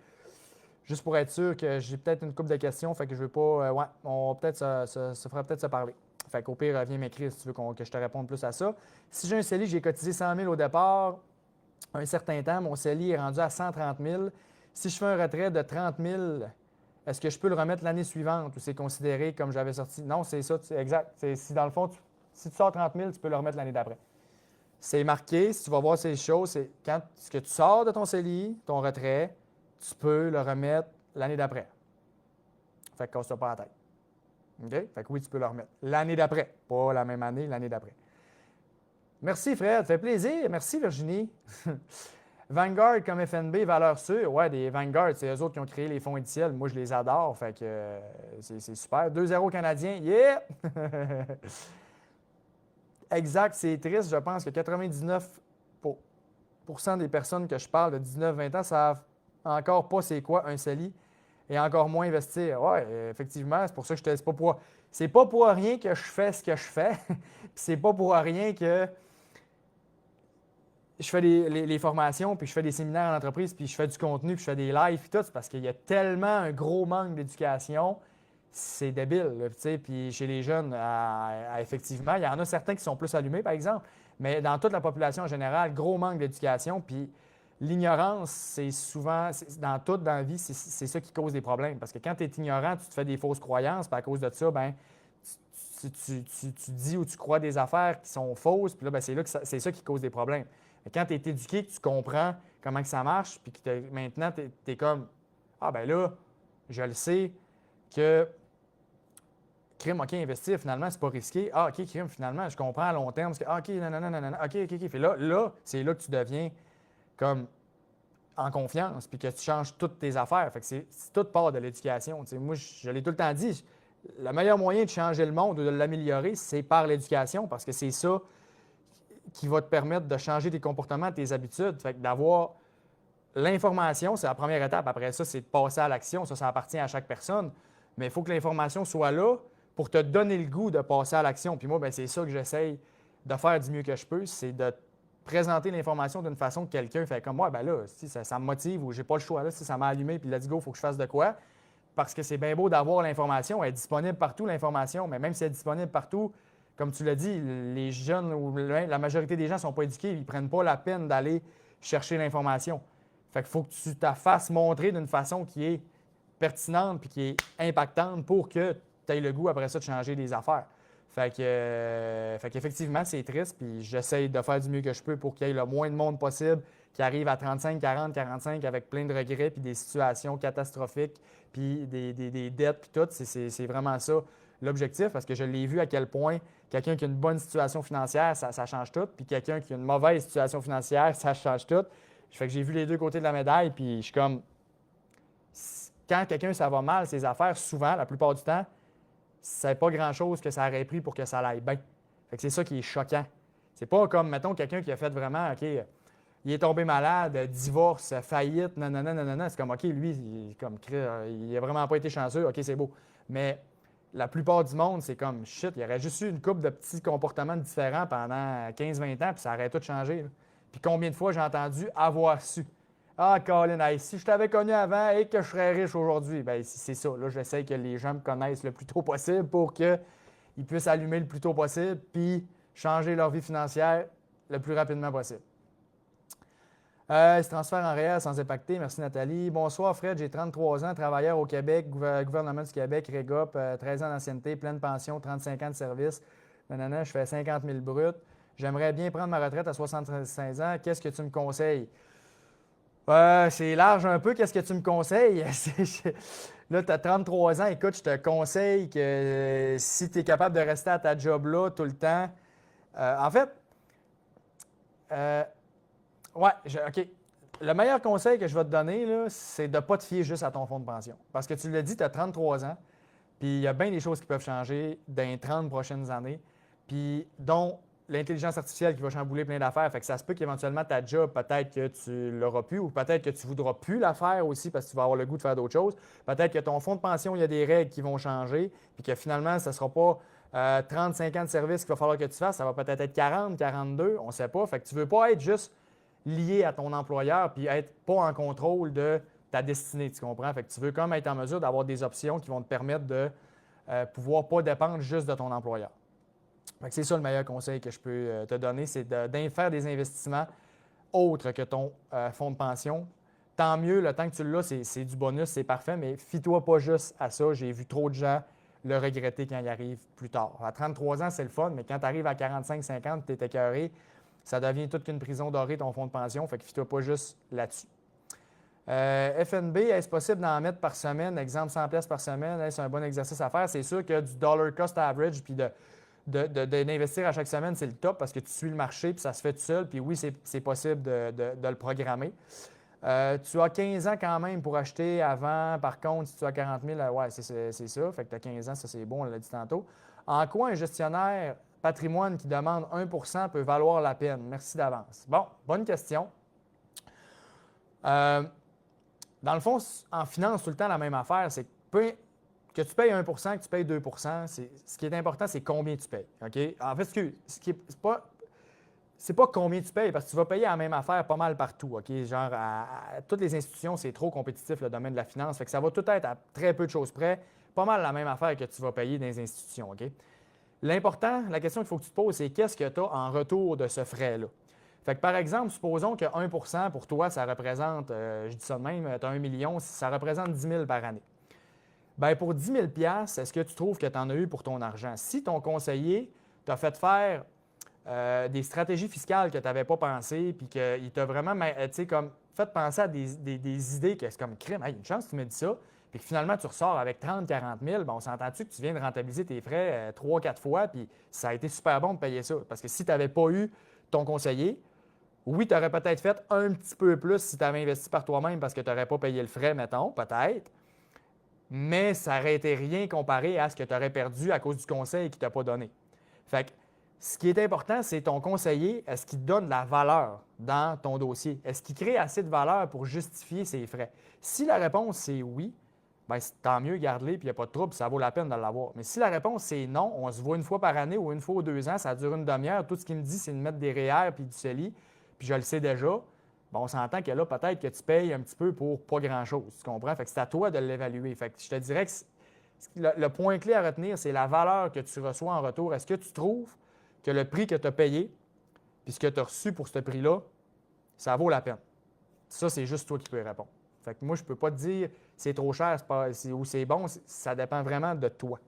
Speaker 1: Juste pour être sûr que j'ai peut-être une couple de questions, fait que je veux pas. Ouais, on va peut-être se fera peut-être se parler. Fait qu'au pire, viens m'écrire si tu veux que je te réponde plus à ça. Si j'ai un CELI, j'ai cotisé 100 000 au départ, un certain temps, mon CELI est rendu à 130 000. Si je fais un retrait de 30 000, est-ce que je peux le remettre l'année suivante ou c'est considéré comme j'avais sorti? Non, c'est ça, c'est exact. Si dans le fond, si tu sors 30 000, tu peux le remettre l'année d'après. C'est marqué, si tu vas voir ces choses, c'est quand ce que tu sors de ton CELI, ton retrait, tu peux le remettre l'année d'après. Fait que casse-toi pas la tête. OK? Fait que oui, tu peux le remettre. L'année d'après. Pas la même année, l'année d'après. Merci, Fred. Ça fait plaisir. Merci, Virginie. Vanguard comme FNB, valeur sûre. Ouais, des Vanguard, c'est eux autres qui ont créé les fonds indiciels. Moi, je les adore. Fait que c'est super. 2-0 Canadien. Yeah! Exact, c'est triste. Je pense que 99% des personnes que je parle de 19-20 ans savent encore pas c'est quoi un CELI et encore moins investir. Oui, effectivement, c'est pour ça que je te dis pas pour. C'est pas pour rien que je fais ce que je fais. Puis c'est pas pour rien que je fais les formations, puis je fais des séminaires en entreprise, puis je fais du contenu, puis je fais des lives, puis tout. C'est parce qu'il y a tellement un gros manque d'éducation. C'est débile, tu sais. Puis chez les jeunes, effectivement, il y en a certains qui sont plus allumés, par exemple. Mais dans toute la population en général, gros manque d'éducation. Puis l'ignorance, c'est souvent, dans la vie, c'est ça qui cause des problèmes. Parce que quand tu es ignorant, tu te fais des fausses croyances, puis à cause de ça, ben, tu dis ou tu crois des affaires qui sont fausses, puis là, ben, c'est ça qui cause des problèmes. Mais quand tu es éduqué, que tu comprends comment que ça marche, puis que maintenant, tu es comme, ah ben là, je le sais que crime, OK, investir, finalement, c'est pas risqué. Ah, OK, crime, finalement, je comprends à long terme. Parce que, ah, OK, non, OK. Puis là, c'est là que tu deviens comme en confiance, puis que tu changes toutes tes affaires. Fait que c'est tout part de l'éducation. Tu sais, moi, je l'ai tout le temps dit, le meilleur moyen de changer le monde ou de l'améliorer, c'est par l'éducation, parce que c'est ça qui va te permettre de changer tes comportements, tes habitudes. Fait que d'avoir l'information, c'est la première étape. Après ça, c'est de passer à l'action. Ça appartient à chaque personne. Mais il faut que l'information soit là pour te donner le goût de passer à l'action. Puis moi, bien, c'est ça que j'essaye de faire du mieux que je peux, c'est de présenter l'information d'une façon que quelqu'un fait comme moi, ben là, si ça me motive ou j'ai pas le choix, là, si ça m'a allumé, puis let's go, il faut que je fasse de quoi. Parce que c'est bien beau d'avoir l'information, elle est disponible partout, l'information, mais même si elle est disponible partout, comme tu l'as dit, les jeunes ou la majorité des gens ne sont pas éduqués, ils ne prennent pas la peine d'aller chercher l'information. Fait qu'il faut que tu te fasses montrer d'une façon qui est pertinente puis qui est impactante pour que tu aies le goût après ça de changer des affaires. Fait qu'effectivement, c'est triste, puis j'essaye de faire du mieux que je peux pour qu'il y ait le moins de monde possible qui arrive à 35, 40, 45 avec plein de regrets puis des situations catastrophiques puis des dettes puis tout. C'est vraiment ça l'objectif parce que je l'ai vu à quel point quelqu'un qui a une bonne situation financière, ça change tout, puis quelqu'un qui a une mauvaise situation financière, ça change tout. Fait que j'ai vu les deux côtés de la médaille, puis je suis comme, quand quelqu'un ça va mal, ses affaires, souvent, la plupart du temps, c'est pas grand-chose que ça aurait pris pour que ça aille bien. Fait que c'est ça qui est choquant. C'est pas comme, mettons, quelqu'un qui a fait vraiment, OK, il est tombé malade, divorce, faillite, nanana, nanana. C'est comme, OK, lui, il n'a vraiment pas été chanceux, OK, c'est beau. Mais la plupart du monde, c'est comme, shit, il y aurait juste eu une couple de petits comportements différents pendant 15-20 ans, puis ça aurait tout changé. Là. Puis combien de fois j'ai entendu avoir su? Ah, Colin, hey, si je t'avais connu avant et que je serais riche aujourd'hui, bien, c'est ça. Là, j'essaie que les gens me connaissent le plus tôt possible pour qu'ils puissent allumer le plus tôt possible puis changer leur vie financière le plus rapidement possible. Se transfère en réel sans impacter. Merci Nathalie. Bonsoir Fred, j'ai 33 ans, travailleur au Québec, gouvernement du Québec, Régop, 13 ans d'ancienneté, pleine pension, 35 ans de service. Nanana, je fais 50 000 bruts. J'aimerais bien prendre ma retraite à 75 ans. Qu'est-ce que tu me conseilles? C'est large un peu. Qu'est-ce que tu me conseilles? Là, tu as 33 ans. Écoute, je te conseille que si tu es capable de rester à ta job-là tout le temps, en fait, ouais, OK. Le meilleur conseil que je vais te donner, là, c'est de ne pas te fier juste à ton fonds de pension. Parce que tu l'as dit, tu as 33 ans, puis il y a bien des choses qui peuvent changer dans les 30 prochaines années, puis dont l'intelligence artificielle qui va chambouler plein d'affaires. Fait que ça se peut qu'éventuellement ta job, peut-être que tu l'auras plus, ou peut-être que tu ne voudras plus la faire aussi parce que tu vas avoir le goût de faire d'autres choses. Peut-être que ton fonds de pension, il y a des règles qui vont changer, puis que finalement, ce ne sera pas 35 ans de service qu'il va falloir que tu fasses, ça va peut-être être 40, 42, on ne sait pas. Fait que tu ne veux pas être juste lié à ton employeur puis être pas en contrôle de ta destinée, tu comprends? Fait que tu veux quand même être en mesure d'avoir des options qui vont te permettre de pouvoir pas dépendre juste de ton employeur. Fait que c'est ça le meilleur conseil que je peux te donner, c'est de faire des investissements autres que ton fonds de pension. Tant mieux, le temps que tu l'as, c'est du bonus, c'est parfait, mais fie-toi pas juste à ça. J'ai vu trop de gens le regretter quand il arrive plus tard. À 33 ans, c'est le fun, mais quand tu arrives à 45-50, tu es écœuré, ça devient toute qu'une prison dorée, ton fonds de pension, fait que fie-toi pas juste là-dessus. FNB, est-ce possible d'en mettre par semaine, exemple 100 pièces par semaine, c'est un bon exercice à faire. C'est sûr que du dollar cost average, puis d'investir à chaque semaine, c'est le top parce que tu suis le marché, puis ça se fait tout seul, puis oui, c'est possible de le programmer. Tu as 15 ans quand même pour acheter avant. Par contre, si tu as 40 000, ouais, c'est ça. Fait que tu as 15 ans, ça c'est bon, on l'a dit tantôt. En quoi un gestionnaire patrimoine qui demande 1 % peut valoir la peine? Merci d'avance. Bon, bonne question. Dans le fond, en finance, tout le temps, la même affaire, c'est que tu payes 1 % que tu payes 2 % ce qui est important, c'est combien tu payes. OK? En fait, c'est pas combien tu payes, parce que tu vas payer la même affaire pas mal partout. OK? Genre, à toutes les institutions, c'est trop compétitif le domaine de la finance. Fait que ça va tout être à très peu de choses près, pas mal la même affaire que tu vas payer dans les institutions. OK? L'important, la question qu'il faut que tu te poses, c'est qu'est-ce que tu as en retour de ce frais-là? Fait que par exemple, supposons que 1 % pour toi, ça représente, je dis ça de même, tu as 1 million, ça représente 10 000 par année. Bien, pour 10 000 est-ce que tu trouves que tu en as eu pour ton argent? Si ton conseiller t'a fait faire des stratégies fiscales que tu n'avais pas pensées, puis qu'il t'a vraiment comme fait penser à des idées que c'est comme crime, hey, une chance que tu me dis ça, puis que finalement tu ressors avec 30-40 000, ben, on s'entend-tu que tu viens de rentabiliser tes frais 3-4 fois, puis ça a été super bon de payer ça. Parce que si tu n'avais pas eu ton conseiller, oui, tu aurais peut-être fait un petit peu plus si tu avais investi par toi-même parce que tu n'aurais pas payé le frais, mettons, peut-être. Mais ça n'aurait été rien comparé à ce que tu aurais perdu à cause du conseil qu'il ne t'a pas donné. Fait que ce qui est important, c'est ton conseiller, est-ce qu'il te donne de la valeur dans ton dossier? Est-ce qu'il crée assez de valeur pour justifier ses frais? Si la réponse c'est oui, bien, tant mieux, garde-les, puis il n'y a pas de trouble, ça vaut la peine de l'avoir. Mais si la réponse c'est non, on se voit une fois par année ou une fois ou 2 ans, ça dure une demi-heure, tout ce qu'il me dit, c'est de mettre des REER puis du CELI, puis je le sais déjà, bien, on s'entend que là, peut-être que tu payes un petit peu pour pas grand-chose, tu comprends? Fait que c'est à toi de l'évaluer. Fait que je te dirais que le point clé à retenir, c'est la valeur que tu reçois en retour. Est-ce que tu trouves que le prix que tu as payé, puis ce que tu as reçu pour ce prix-là, ça vaut la peine? Ça, c'est juste toi qui peux y répondre. Fait que moi, je ne peux pas te dire c'est trop cher ou c'est bon, ça dépend vraiment de toi.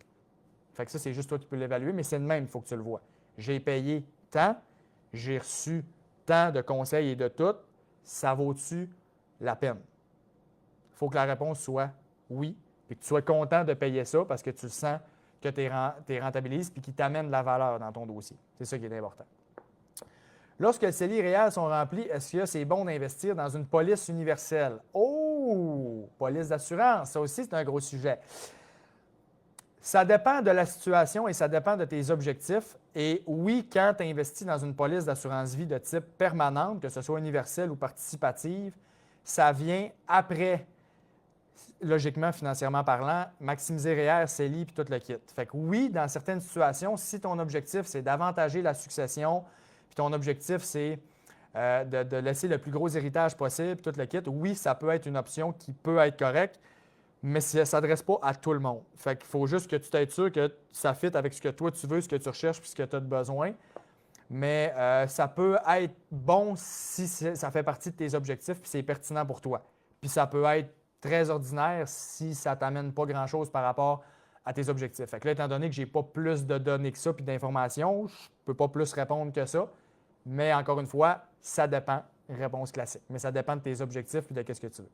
Speaker 1: Fait que ça, c'est juste toi qui peux l'évaluer, mais c'est le même, il faut que tu le vois. J'ai payé tant, j'ai reçu tant de conseils et de tout, ça vaut-tu la peine? Il faut que la réponse soit oui, puis que tu sois content de payer ça parce que tu sens que tu rentabilises et qui t'amènent de la valeur dans ton dossier. C'est ça qui est important. Lorsque les CELI réels sont remplis, est-ce que c'est bon d'investir dans une police universelle? Oh! Police d'assurance, ça aussi, c'est un gros sujet. Ça dépend de la situation et ça dépend de tes objectifs. Et oui, quand tu investis dans une police d'assurance vie de type permanente, que ce soit universelle ou participative, ça vient après, logiquement, financièrement parlant, maximiser REER, CELI puis tout le kit. Fait que oui, dans certaines situations, si ton objectif, c'est d'avantager la succession, puis ton objectif, c'est de laisser le plus gros héritage possible, tout le kit, oui, ça peut être une option qui peut être correcte, mais ça ne s'adresse pas à tout le monde. Fait qu'il faut juste que tu t'aies sûr que ça fit avec ce que toi tu veux, ce que tu recherches puis ce que tu as de besoin. Mais ça peut être bon si ça fait partie de tes objectifs puis c'est pertinent pour toi. Puis ça peut être très ordinaire si ça ne t'amène pas grand-chose par rapport à tes objectifs. Fait que là, étant donné que je n'ai pas plus de données que ça puis d'informations, je ne peux pas plus répondre que ça. Mais encore une fois, ça dépend. Réponse classique. Mais ça dépend de tes objectifs et de ce que tu veux.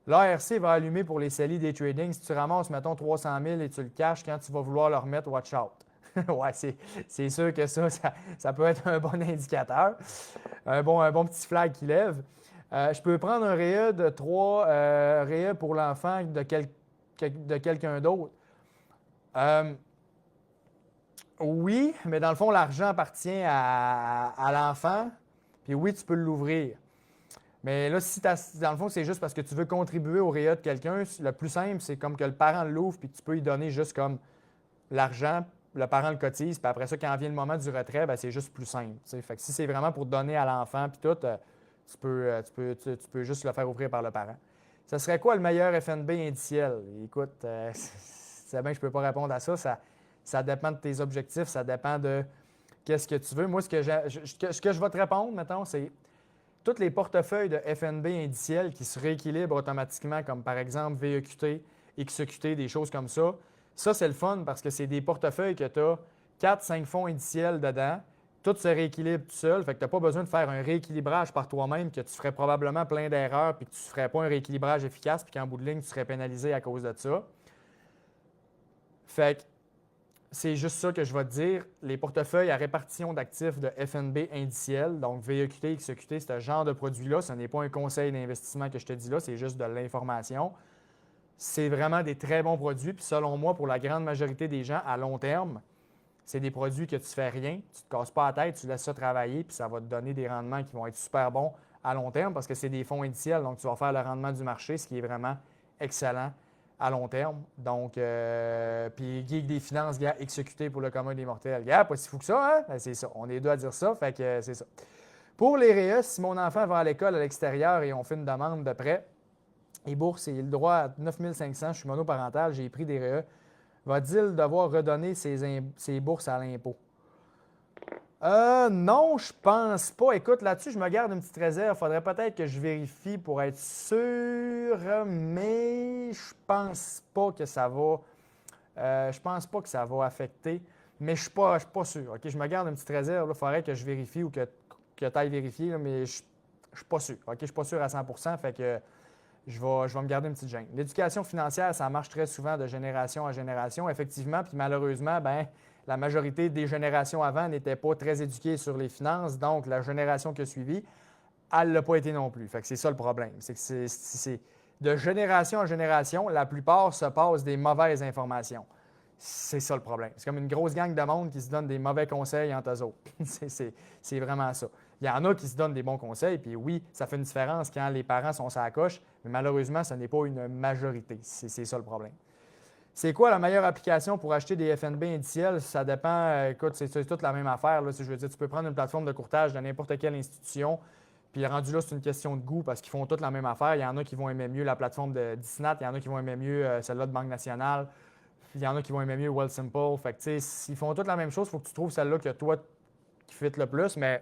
Speaker 1: L'ARC va allumer pour les CELI day trading. Si tu ramasses, mettons, 300 000 et tu le caches, quand tu vas vouloir le remettre, watch out. Ouais, c'est sûr que ça peut être un bon indicateur, un bon petit flag qui lève. Je peux prendre un REE de 3 REE pour l'enfant de quelqu'un d'autre. Oui, mais dans le fond, l'argent appartient à l'enfant, puis oui, tu peux l'ouvrir. Mais là, si dans le fond, c'est juste parce que tu veux contribuer au REA de quelqu'un, le plus simple, c'est comme que le parent l'ouvre puis tu peux lui donner juste comme l'argent, le parent le cotise, puis après ça, quand vient le moment du retrait, bien, c'est juste plus simple. T'sais. Fait que si c'est vraiment pour donner à l'enfant puis tout, tu peux juste le faire ouvrir par le parent. Ce serait quoi le meilleur FNB indiciel? Écoute, c'est bien que je ne peux pas répondre à ça. Ça dépend de tes objectifs, ça dépend de qu'est-ce que tu veux. Moi, ce que je vais te répondre, mettons, c'est tous les portefeuilles de FNB indiciels qui se rééquilibrent automatiquement, comme par exemple VEQT, XEQT, des choses comme ça. Ça, c'est le fun parce que c'est des portefeuilles que tu as 4-5 fonds indiciels dedans. Tout se rééquilibre tout seul. Fait que tu n'as pas besoin de faire un rééquilibrage par toi-même, que tu ferais probablement plein d'erreurs puis que tu ne ferais pas un rééquilibrage efficace puis qu'en bout de ligne, tu serais pénalisé à cause de ça. Fait que c'est juste ça que je vais te dire. Les portefeuilles à répartition d'actifs de FNB indiciels, donc VEQT, XEQT, ce genre de produit-là, ce n'est pas un conseil d'investissement que je te dis là, c'est juste de l'information. C'est vraiment des très bons produits. Puis selon moi, pour la grande majorité des gens, à long terme, c'est des produits que tu ne fais rien, tu ne te casses pas la tête, tu laisses ça travailler, puis ça va te donner des rendements qui vont être super bons à long terme parce que c'est des fonds indiciels, donc tu vas faire le rendement du marché, ce qui est vraiment excellent à long terme. Donc, puis Geek des finances, gars, exécuté pour le commun des mortels. Gars, pas si fou que ça, hein? Ben, c'est ça. On est deux à dire ça, fait que c'est ça. Pour les REE, si mon enfant va à l'école à l'extérieur et on fait une demande de prêt, et bourse, il a le droit à 9 500, je suis monoparental, j'ai pris des REE, va-t-il devoir redonner ses bourses à l'impôt? Non, je pense pas. Écoute, là-dessus, je me garde une petite réserve. Il faudrait peut-être que je vérifie pour être sûr, mais je pense pas que ça va. Je pense pas que ça va affecter, mais je suis pas sûr. OK, je me garde une petite réserve. Il faudrait que je vérifie ou que tu ailles vérifier, là, mais je suis pas sûr. OK, je suis pas sûr à 100%, fait que je vais me garder une petite gêne. L'éducation financière, ça marche très souvent de génération en génération, effectivement, puis malheureusement, ben la majorité des générations avant n'étaient pas très éduquées sur les finances, donc la génération qui a suivi, elle ne l'a pas été non plus. Fait que c'est ça le problème. C'est que c'est de génération en génération, la plupart se passent des mauvaises informations. C'est ça le problème. C'est comme une grosse gang de monde qui se donne des mauvais conseils entre eux autres. C'est vraiment ça. Il y en a qui se donnent des bons conseils, puis oui, ça fait une différence quand les parents sont sur la coche, mais malheureusement, ce n'est pas une majorité. C'est ça le problème. C'est quoi la meilleure application pour acheter des FNB indiciels? Ça dépend. Écoute, c'est toute la même affaire. Là. Si je veux dire, tu peux prendre une plateforme de courtage de n'importe quelle institution, puis rendu là, c'est une question de goût parce qu'ils font toute la même affaire. Il y en a qui vont aimer mieux la plateforme de Disnat, il y en a qui vont aimer mieux celle-là de Banque Nationale, il y en a qui vont aimer mieux Wealthsimple. Fait que, tu sais, s'ils font toute la même chose, il faut que tu trouves celle-là que toi qui fit le plus, mais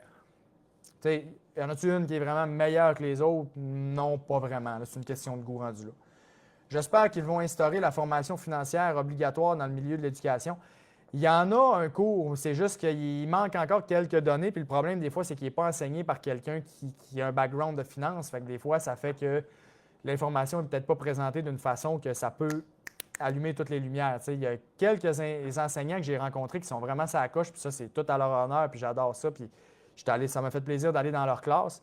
Speaker 1: tu sais, y en a-tu une qui est vraiment meilleure que les autres? Non, pas vraiment. C'est une question de goût rendu là. J'espère qu'ils vont instaurer la formation financière obligatoire dans le milieu de l'éducation. Il y en a un cours, c'est juste qu'il manque encore quelques données. Puis le problème, des fois, c'est qu'il n'est pas enseigné par quelqu'un qui a un background de finance. Fait que des fois, ça fait que l'information n'est peut-être pas présentée d'une façon que ça peut allumer toutes les lumières. Tu sais, il y a quelques enseignants que j'ai rencontrés qui sont vraiment sur la coche, puis ça, c'est tout à leur honneur, puis j'adore ça. Puis ça m'a fait plaisir d'aller dans leur classe.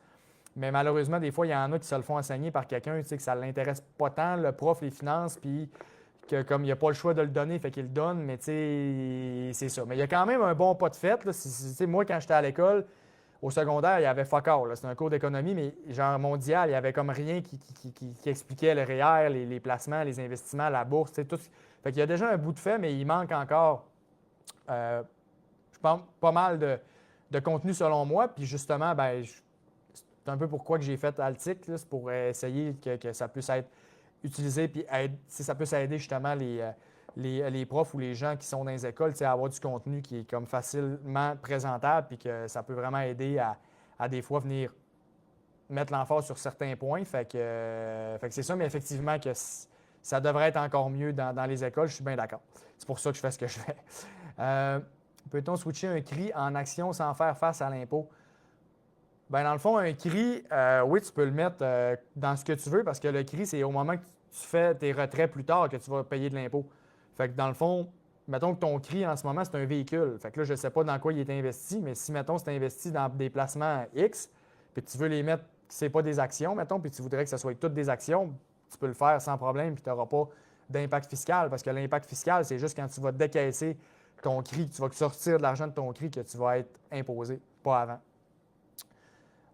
Speaker 1: Mais malheureusement, des fois, il y en a qui se le font enseigner par quelqu'un, tu sais, que ça ne l'intéresse pas tant, le prof, les finances, puis que comme il n'a pas le choix de le donner, fait qu'il le donne, mais tu sais, c'est ça. Mais il y a quand même un bon pas de fait. Là. Moi, quand j'étais à l'école, au secondaire, il y avait fuck all. C'était un cours d'économie, mais genre mondial, il n'y avait comme rien qui expliquait le REER, les placements, les investissements, la bourse, tu sais, tout. Fait qu'il y a déjà un bout de fait, mais il manque encore, je pense, pas mal de contenu selon moi. Puis justement, ben, c'est un peu pourquoi que j'ai fait Altic, c'est pour essayer que ça puisse être utilisé, puis si ça puisse aider justement les profs ou les gens qui sont dans les écoles à avoir du contenu qui est comme facilement présentable, puis que ça peut vraiment aider à des fois venir mettre l'emphase sur certains points. Fait que c'est ça, mais effectivement que ça devrait être encore mieux dans les écoles, je suis bien d'accord. C'est pour ça que je fais ce que je fais. Peut-on switcher un CRI en action sans faire face à l'impôt? Bien, dans le fond, un CRI, oui, tu peux le mettre dans ce que tu veux parce que le CRI, c'est au moment que tu fais tes retraits plus tard que tu vas payer de l'impôt. Fait que dans le fond, mettons que ton CRI en ce moment, c'est un véhicule. Fait que là, je ne sais pas dans quoi il est investi, mais si, mettons, c'est investi dans des placements X, puis que tu veux les mettre, c'est pas des actions, mettons, puis tu voudrais que ce soit toutes des actions, tu peux le faire sans problème, puis tu n'auras pas d'impact fiscal parce que l'impact fiscal, c'est juste quand tu vas décaisser ton CRI, que tu vas sortir de l'argent de ton CRI que tu vas être imposé, pas avant.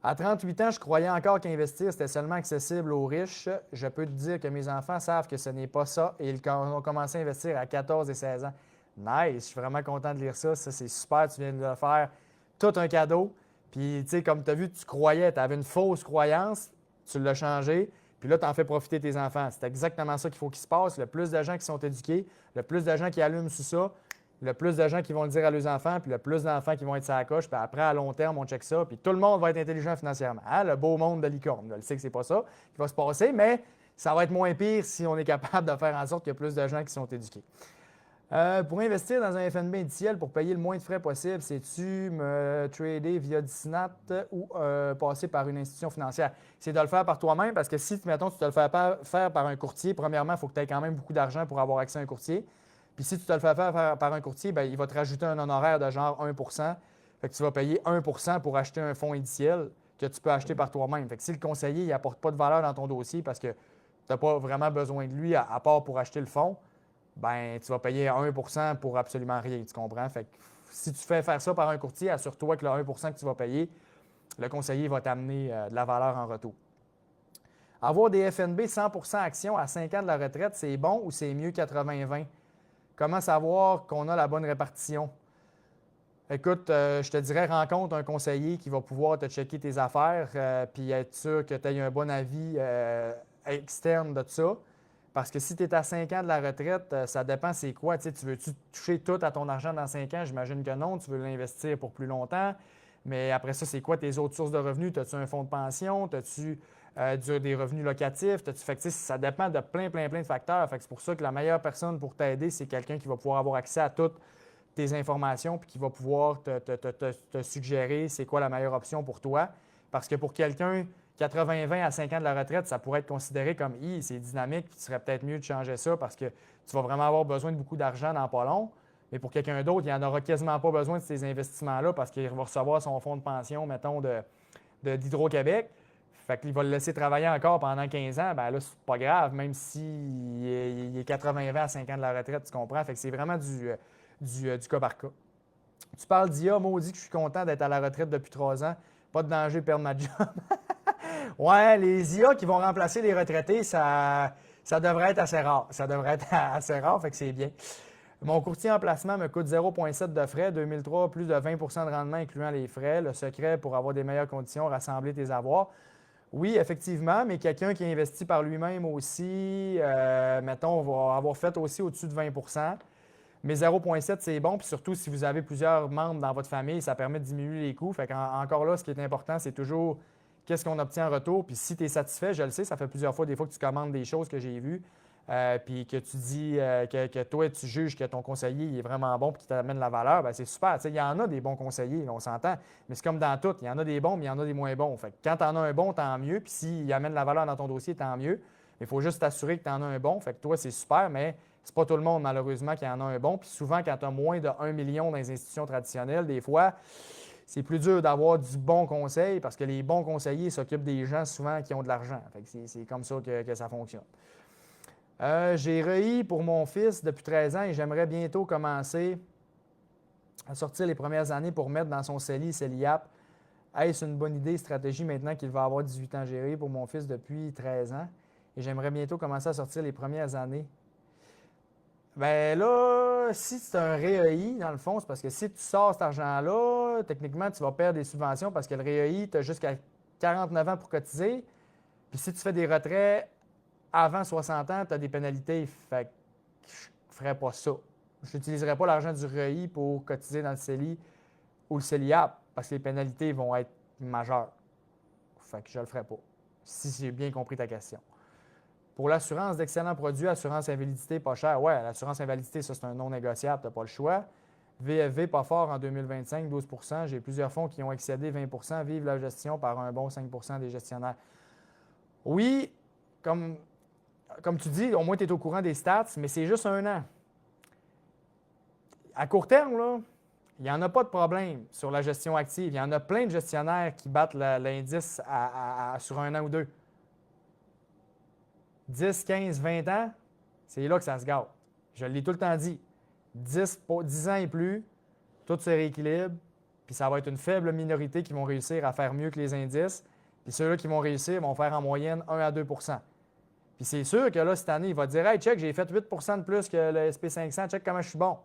Speaker 1: À 38 ans, je croyais encore qu'investir, c'était seulement accessible aux riches. Je peux te dire que mes enfants savent que ce n'est pas ça et ils ont commencé à investir à 14 et 16 ans. Nice, je suis vraiment content de lire ça. Ça, c'est super, tu viens de le faire. Tout un cadeau. Puis, tu sais, comme tu as vu, tu croyais, tu avais une fausse croyance, tu l'as changé, puis là, tu en fais profiter tes enfants. C'est exactement ça qu'il faut qu'il se passe. Le plus de gens qui sont éduqués, le plus de gens qui allument sous ça, le plus de gens qui vont le dire à leurs enfants, puis le plus d'enfants qui vont être sur la coche, puis après, à long terme, on check ça, puis tout le monde va être intelligent financièrement. Hein? Le beau monde de licorne. Je sais que c'est pas ça qui va se passer, mais ça va être moins pire si on est capable de faire en sorte qu'il y a plus de gens qui sont éduqués. Pour investir dans un FNB indiciel pour payer le moins de frais possible, c'est-tu me trader via Disnat ou passer par une institution financière? C'est de le faire par toi-même parce que si, mettons, tu te le fais faire par un courtier, premièrement, il faut que tu aies quand même beaucoup d'argent pour avoir accès à un courtier. Puis si tu te le fais faire par un courtier, bien, il va te rajouter un honoraire de genre 1 Fait que tu vas payer 1 pour acheter un fonds indiciel que tu peux acheter par toi-même. Fait que si le conseiller n'apporte pas de valeur dans ton dossier parce que tu n'as pas vraiment besoin de lui à part pour acheter le fonds, ben tu vas payer 1 pour absolument rien. Tu comprends? Fait que si tu fais faire ça par un courtier, assure-toi que le 1 que tu vas payer, le conseiller va t'amener de la valeur en retour. Avoir des FNB 100 actions à 5 ans de la retraite, c'est bon ou c'est mieux 80-20? Comment savoir qu'on a la bonne répartition? Écoute, je te dirais, rencontre un conseiller qui va pouvoir te checker tes affaires puis être sûr que tu aies un bon avis externe de tout ça. Parce que si tu es à 5 ans de la retraite, ça dépend c'est quoi. Tu veux-tu toucher tout à ton argent dans 5 ans? J'imagine que non. Tu veux l'investir pour plus longtemps. Mais après ça, c'est quoi tes autres sources de revenus? As-tu un fonds de pension? As-tu des revenus locatifs? Fait que, ça dépend de plein de facteurs. Fait que c'est pour ça que la meilleure personne pour t'aider, c'est quelqu'un qui va pouvoir avoir accès à toutes tes informations puis qui va pouvoir te suggérer c'est quoi la meilleure option pour toi. Parce que pour quelqu'un 80-20 à 5 ans de la retraite, ça pourrait être considéré comme c'est dynamique, puis il serait peut-être mieux de changer ça parce que tu vas vraiment avoir besoin de beaucoup d'argent dans pas long. Mais pour quelqu'un d'autre, il n'en aura quasiment pas besoin de ces investissements-là parce qu'il va recevoir son fonds de pension, mettons, d'Hydro-Québec. Fait qu'il va le laisser travailler encore pendant 15 ans. Bien là, c'est pas grave, même s'il est 80-20 à 5 ans de la retraite, tu comprends? Fait que c'est vraiment du cas par cas. Tu parles d'IA, maudit que je suis content d'être à la retraite depuis 3 ans. Pas de danger de perdre ma job. Ouais, les IA qui vont remplacer les retraités, ça devrait être assez rare. Ça devrait être assez rare, fait que c'est bien. Mon courtier en placement me coûte 0,7 de frais, 2003, plus de 20 de rendement incluant les frais. Le secret pour avoir des meilleures conditions, rassembler tes avoirs. Oui, effectivement, mais quelqu'un qui investit par lui-même aussi, mettons, va avoir fait aussi au-dessus de 20 mais 0,7, c'est bon. Puis surtout, si vous avez plusieurs membres dans votre famille, ça permet de diminuer les coûts. Fait qu'encore là, ce qui est important, c'est toujours qu'est-ce qu'on obtient en retour. Puis si tu es satisfait, je le sais, ça fait plusieurs fois des fois que tu commandes des choses que j'ai vues. Puis que tu dis que toi, tu juges que ton conseiller il est vraiment bon et qu'il t'amène la valeur, bien, c'est super. Il y en a des bons conseillers, on s'entend. Mais c'est comme dans tout. Il y en a des bons, mais il y en a des moins bons. Fait que quand tu en as un bon, tant mieux. Puis s'il amène la valeur dans ton dossier, tant mieux. Il faut juste t'assurer que tu en as un bon. Fait que toi, c'est super, mais c'est pas tout le monde, malheureusement, qui en a un bon. Puis souvent, quand tu as moins de 1 million dans les institutions traditionnelles, des fois, c'est plus dur d'avoir du bon conseil parce que les bons conseillers s'occupent des gens souvent qui ont de l'argent. Fait que c'est comme ça que ça fonctionne. J'ai reçu pour mon fils depuis 13 ans et j'aimerais bientôt commencer à sortir les premières années pour mettre dans son CELI, CELIAP. Est-ce une bonne idée, stratégie maintenant qu'il va avoir 18 ans géré pour mon fils depuis 13 ans? Et j'aimerais bientôt commencer à sortir les premières années. Bien là, si c'est un REEI, dans le fond, c'est parce que si tu sors cet argent-là, techniquement, tu vas perdre des subventions parce que le REEI, tu as jusqu'à 49 ans pour cotiser. Puis si tu fais des retraits avant 60 ans, tu as des pénalités. Fait que je ne ferais pas ça. Je n'utiliserai pas l'argent du REEI pour cotiser dans le CELI ou le CELIAP parce que les pénalités vont être majeures. Fait que je ne le ferai pas, si j'ai bien compris ta question. Pour l'assurance d'excellents produits, assurance invalidité pas cher. Ouais, l'assurance invalidité, ça, c'est un non négociable, tu n'as pas le choix. VFV pas fort en 2025, 12 %. J'ai plusieurs fonds qui ont excédé 20 %. Vive la gestion par un bon 5 % des gestionnaires. Oui, comme tu dis, au moins tu es au courant des stats, mais c'est juste un an. À court terme, là, il n'y en a pas de problème sur la gestion active. Il y en a plein de gestionnaires qui battent l'indice sur un an ou deux. 10, 15, 20 ans, c'est là que ça se gâte. Je l'ai tout le temps dit. 10 ans et plus, tout se rééquilibre, puis ça va être une faible minorité qui vont réussir à faire mieux que les indices, puis ceux-là qui vont réussir vont faire en moyenne 1 à 2 %. Puis c'est sûr que là, cette année, il va te dire « Hey, check, j'ai fait 8 % de plus que le SP500, check comment je suis bon. »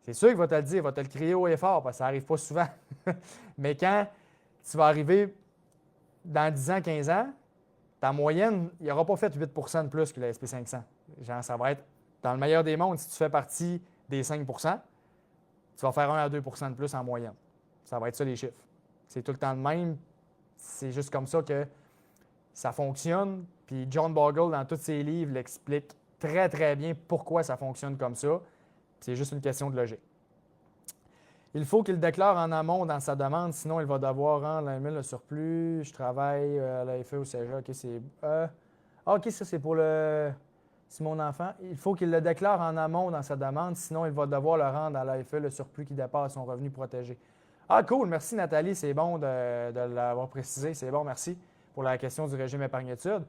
Speaker 1: C'est sûr qu'il va te le dire, il va te le crier haut et fort, parce que ça n'arrive pas souvent. Mais quand tu vas arriver dans 10 ans, 15 ans, ta moyenne, il n'aura pas fait 8 % de plus que le SP500. Genre, ça va être, dans le meilleur des mondes, si tu fais partie des 5 % tu vas faire 1 à 2 % de plus en moyenne. Ça va être ça les chiffres. C'est tout le temps le même. C'est juste comme ça que ça fonctionne. Puis John Bogle, dans tous ses livres, l'explique très, très bien pourquoi ça fonctionne comme ça. C'est juste une question de logique. Il faut qu'il déclare en amont dans sa demande, sinon il va devoir rendre la 1000 le surplus. Je travaille à la FE au CEGA. OK, c'est. OK, ça, c'est pour le. C'est mon enfant. Il faut qu'il le déclare en amont dans sa demande, sinon il va devoir le rendre à la FE le surplus qui dépasse son revenu protégé. Ah, cool. Merci, Nathalie. C'est bon de l'avoir précisé. C'est bon, merci pour la question du régime épargne-études.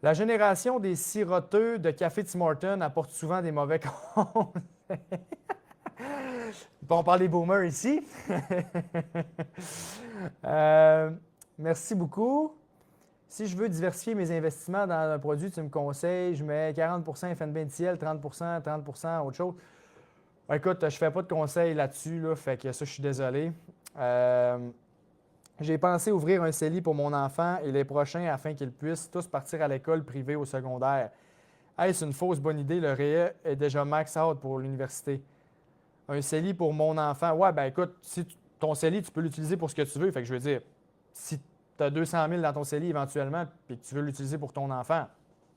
Speaker 1: La génération des siroteux de café Tim Hortons apporte souvent des mauvais conseils. On parle des boomers ici. Merci beaucoup. Si je veux diversifier mes investissements dans un produit, tu me conseilles, je mets 40 % FNB indiciel, 30 % autre chose. Écoute, je ne fais pas de conseils là-dessus, là, fait que ça, je suis désolé. J'ai pensé ouvrir un CELI pour mon enfant et les prochains afin qu'ils puissent tous partir à l'école privée au secondaire. Est-ce une fausse bonne idée? Le REE est déjà max out pour l'université. Un CELI pour mon enfant. Ouais, ben écoute, si ton CELI, tu peux l'utiliser pour ce que tu veux. Fait que je veux dire, si tu as 200 000 dans ton CELI éventuellement et que tu veux l'utiliser pour ton enfant,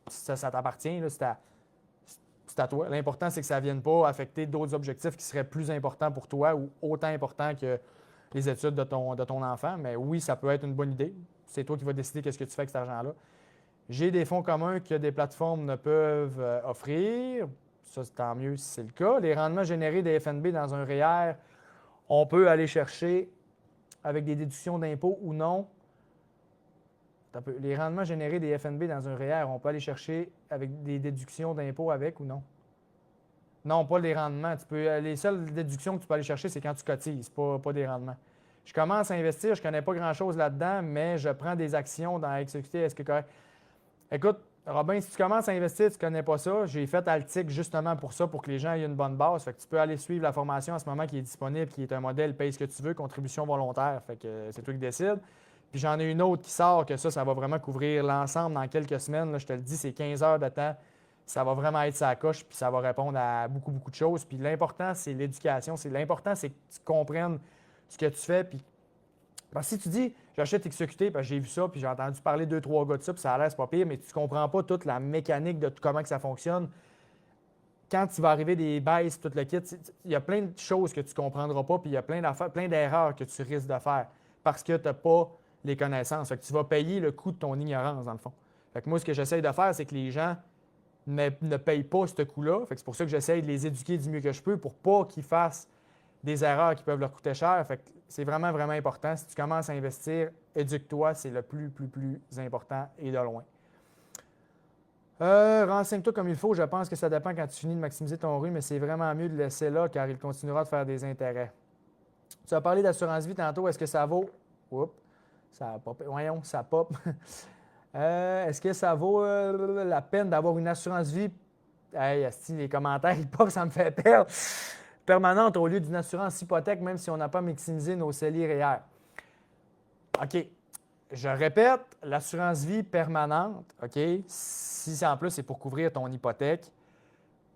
Speaker 1: ça t'appartient, là, c'est à toi. L'important, c'est que ça ne vienne pas affecter d'autres objectifs qui seraient plus importants pour toi ou autant importants que les études de ton enfant. Mais oui, ça peut être une bonne idée. C'est toi qui vas décider qu'est-ce que tu fais avec cet argent-là. J'ai des fonds communs que des plateformes ne peuvent offrir. Ça, c'est tant mieux si c'est le cas. Les rendements générés des FNB dans un REER, on peut aller chercher avec des déductions d'impôts ou non. Les rendements générés des FNB dans un REER, on peut aller chercher avec des déductions d'impôts avec ou non? Non, pas les rendements. Les seules déductions que tu peux aller chercher, c'est quand tu cotises, pas des rendements. Je commence à investir, je ne connais pas grand-chose là-dedans, mais je prends des actions dans XQT. Est-ce que correct? Écoute, Robin, si tu commences à investir, tu ne connais pas ça, j'ai fait Altic justement pour ça, pour que les gens aient une bonne base. Fait que tu peux aller suivre la formation en ce moment qui est disponible, qui est un modèle paye ce que tu veux, contribution volontaire. Fait que c'est toi qui décides. Puis j'en ai une autre qui sort que ça va vraiment couvrir l'ensemble dans quelques semaines. Là, je te le dis, c'est 15 heures de temps. Ça va vraiment être sa coche, puis ça va répondre à beaucoup, beaucoup de choses. Puis l'important, c'est l'éducation. L'important, c'est que tu comprennes ce que tu fais. Puis parce que si tu dis, j'achète XQT, parce que j'ai vu ça, puis j'ai entendu parler 2-3 gars de ça, puis ça a l'air, c'est pas pire, mais tu ne comprends pas toute la mécanique de comment que ça fonctionne. Quand il va arriver des baisses, tout le kit, il y a plein de choses que tu ne comprendras pas, puis il y a plein d'erreurs que tu risques de faire parce que tu n'as pas les connaissances. Fait que tu vas payer le coût de ton ignorance, dans le fond. Fait que moi, ce que j'essaye de faire, c'est que les gens ne payent pas ce coût-là. Fait que c'est pour ça que j'essaye de les éduquer du mieux que je peux pour pas qu'ils fassent des erreurs qui peuvent leur coûter cher. Fait que c'est vraiment, vraiment important. Si tu commences à investir, éduque-toi, c'est le plus important et de loin. Renseigne-toi comme il faut. Je pense que ça dépend quand tu finis de maximiser ton ROI, mais c'est vraiment mieux de le laisser là car il continuera de faire des intérêts. Tu as parlé d'assurance vie tantôt. Est-ce que ça vaut... Oups, ça a popé. Voyons, ça pop. Est-ce que ça vaut la peine d'avoir une assurance vie? Hey, asti, les commentaires, ils popent, ça me fait perdre. Permanente au lieu d'une assurance hypothèque, même si on n'a pas maximisé nos CELI REER. OK. Je répète, l'assurance vie permanente, OK, si en plus c'est pour couvrir ton hypothèque,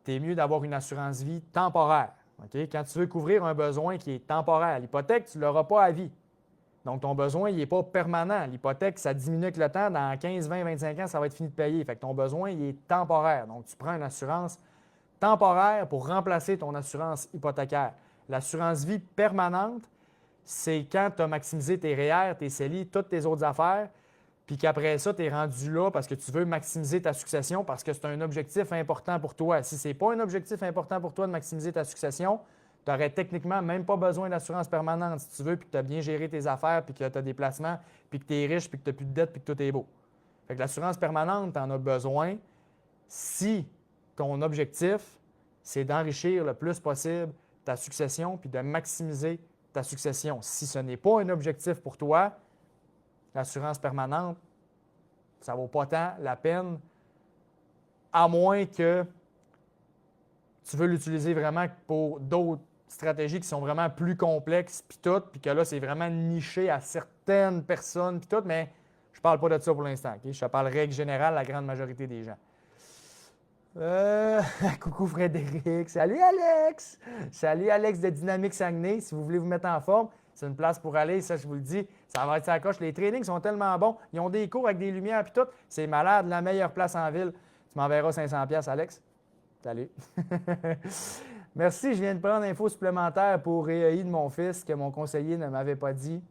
Speaker 1: tu es mieux d'avoir une assurance vie temporaire. OK? Quand tu veux couvrir un besoin qui est temporaire, l'hypothèque, tu ne l'auras pas à vie. Donc, ton besoin, il n'est pas permanent. L'hypothèque, ça diminue avec le temps. Dans 15, 20, 25 ans, ça va être fini de payer. Fait que ton besoin, il est temporaire. Donc, tu prends une assurance temporaire pour remplacer ton assurance hypothécaire. L'assurance vie permanente, c'est quand tu as maximisé tes REER, tes CELI, toutes tes autres affaires, puis qu'après ça, tu es rendu là parce que tu veux maximiser ta succession parce que c'est un objectif important pour toi. Si ce n'est pas un objectif important pour toi de maximiser ta succession, tu n'aurais techniquement même pas besoin d'assurance permanente si tu veux, puis que tu as bien géré tes affaires, puis que tu as des placements, puis que tu es riche, puis que tu n'as plus de dettes, puis que tout est beau. Fait que l'assurance permanente, tu en as besoin si ton objectif, c'est d'enrichir le plus possible ta succession, puis de maximiser ta succession. Si ce n'est pas un objectif pour toi, l'assurance permanente, ça ne vaut pas tant la peine, à moins que tu veux l'utiliser vraiment pour d'autres stratégies qui sont vraiment plus complexes, puis tout, puis que là, c'est vraiment niché à certaines personnes, puis tout, mais je ne parle pas de ça pour l'instant. Okay? Je te parle règle générale, la grande majorité des gens. Coucou Frédéric. Salut Alex. Salut Alex de Dynamique Saguenay. Si vous voulez vous mettre en forme, c'est une place pour aller, ça je vous le dis. Ça va être sa coche. Les trainings sont tellement bons. Ils ont des cours avec des lumières puis tout. C'est malade. La meilleure place en ville. Tu m'enverras 500$, Alex. Salut. Merci. Je viens de prendre info supplémentaire pour REEI de mon fils que mon conseiller ne m'avait pas dit.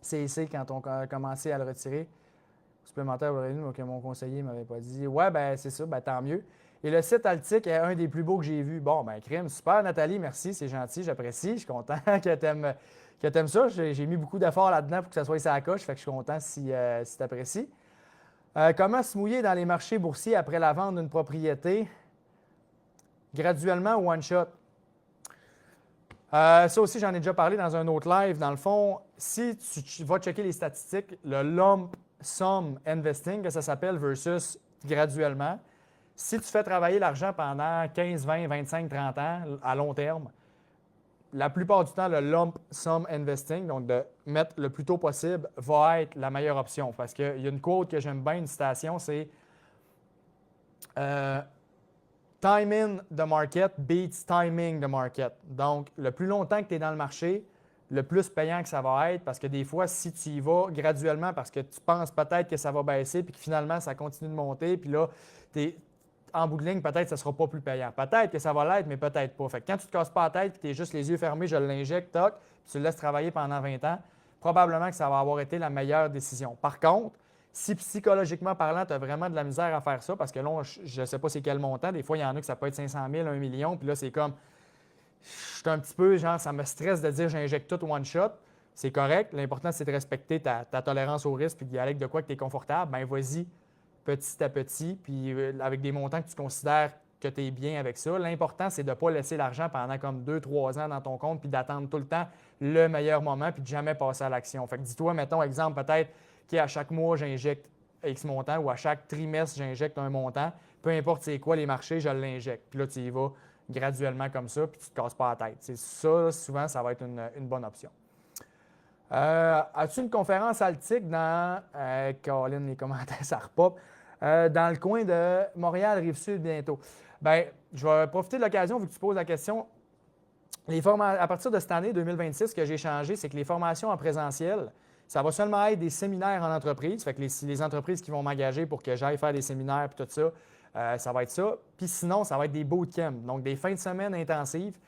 Speaker 1: C'est ici quand on a commencé à le retirer. Supplémentaire que mon conseiller ne m'avait pas dit. Ouais, ben c'est ça, ben tant mieux. Et le site Altic est un des plus beaux que j'ai vu. Bon, ben crime, super Nathalie, merci, c'est gentil, j'apprécie. Je suis content que tu aimes ça. J'ai mis beaucoup d'efforts là-dedans pour que ça soit sur la coche, fait que je suis content si tu apprécies. Comment se mouiller dans les marchés boursiers après la vente d'une propriété? Graduellement ou one shot? Ça aussi, j'en ai déjà parlé dans un autre live. Dans le fond, si tu vas checker les statistiques, le lump sum investing, que ça s'appelle, versus graduellement, si tu fais travailler l'argent pendant 15, 20, 25, 30 ans à long terme, la plupart du temps, le lump sum investing, donc de mettre le plus tôt possible, va être la meilleure option. Parce qu'il y a une quote que j'aime bien, une citation, c'est Time in the market beats timing the market. Donc, le plus longtemps que tu es dans le marché, le plus payant que ça va être parce que des fois, si tu y vas graduellement parce que tu penses peut-être que ça va baisser puis que finalement, ça continue de monter, puis là, en bout de ligne, peut-être que ça ne sera pas plus payant. Peut-être que ça va l'être, mais peut-être pas. Fait que quand tu ne te casses pas la tête et tu es juste les yeux fermés, je l'injecte, toc, puis tu le laisses travailler pendant 20 ans, probablement que ça va avoir été la meilleure décision. Par contre, si psychologiquement parlant, tu as vraiment de la misère à faire ça, parce que là, je ne sais pas c'est quel montant, des fois, il y en a que ça peut être 500 000, 1 million, puis là, c'est comme, je suis un petit peu, genre, ça me stresse de dire j'injecte tout one shot. C'est correct. L'important, c'est de respecter ta tolérance au risque puis d'y aller avec de quoi que tu es confortable. Bien, vas-y petit à petit, puis avec des montants que tu considères que tu es bien avec ça. L'important, c'est de ne pas laisser l'argent pendant comme 2-3 ans dans ton compte puis d'attendre tout le temps le meilleur moment puis de jamais passer à l'action. Fait que dis-toi, mettons, exemple, peut-être qu'à chaque mois, j'injecte X montant ou à chaque trimestre, j'injecte un montant. Peu importe c'est quoi les marchés, je l'injecte. Puis là, tu y vas graduellement comme ça, puis tu ne te casses pas la tête. C'est ça, souvent, ça va être une bonne option. As-tu une conférence Altic dans... Colin, les commentaires, ça repop. Dans le coin de Montréal-Rive-Sud bientôt. Bien, je vais profiter de l'occasion, vu que tu poses la question. À partir de cette année 2026, ce que j'ai changé, c'est que les formations en présentiel, ça va seulement être des séminaires en entreprise. Fait que les entreprises qui vont m'engager pour que j'aille faire des séminaires et tout ça, ça va être ça. Puis sinon, ça va être des bootcamps, donc des fins de semaine intensives,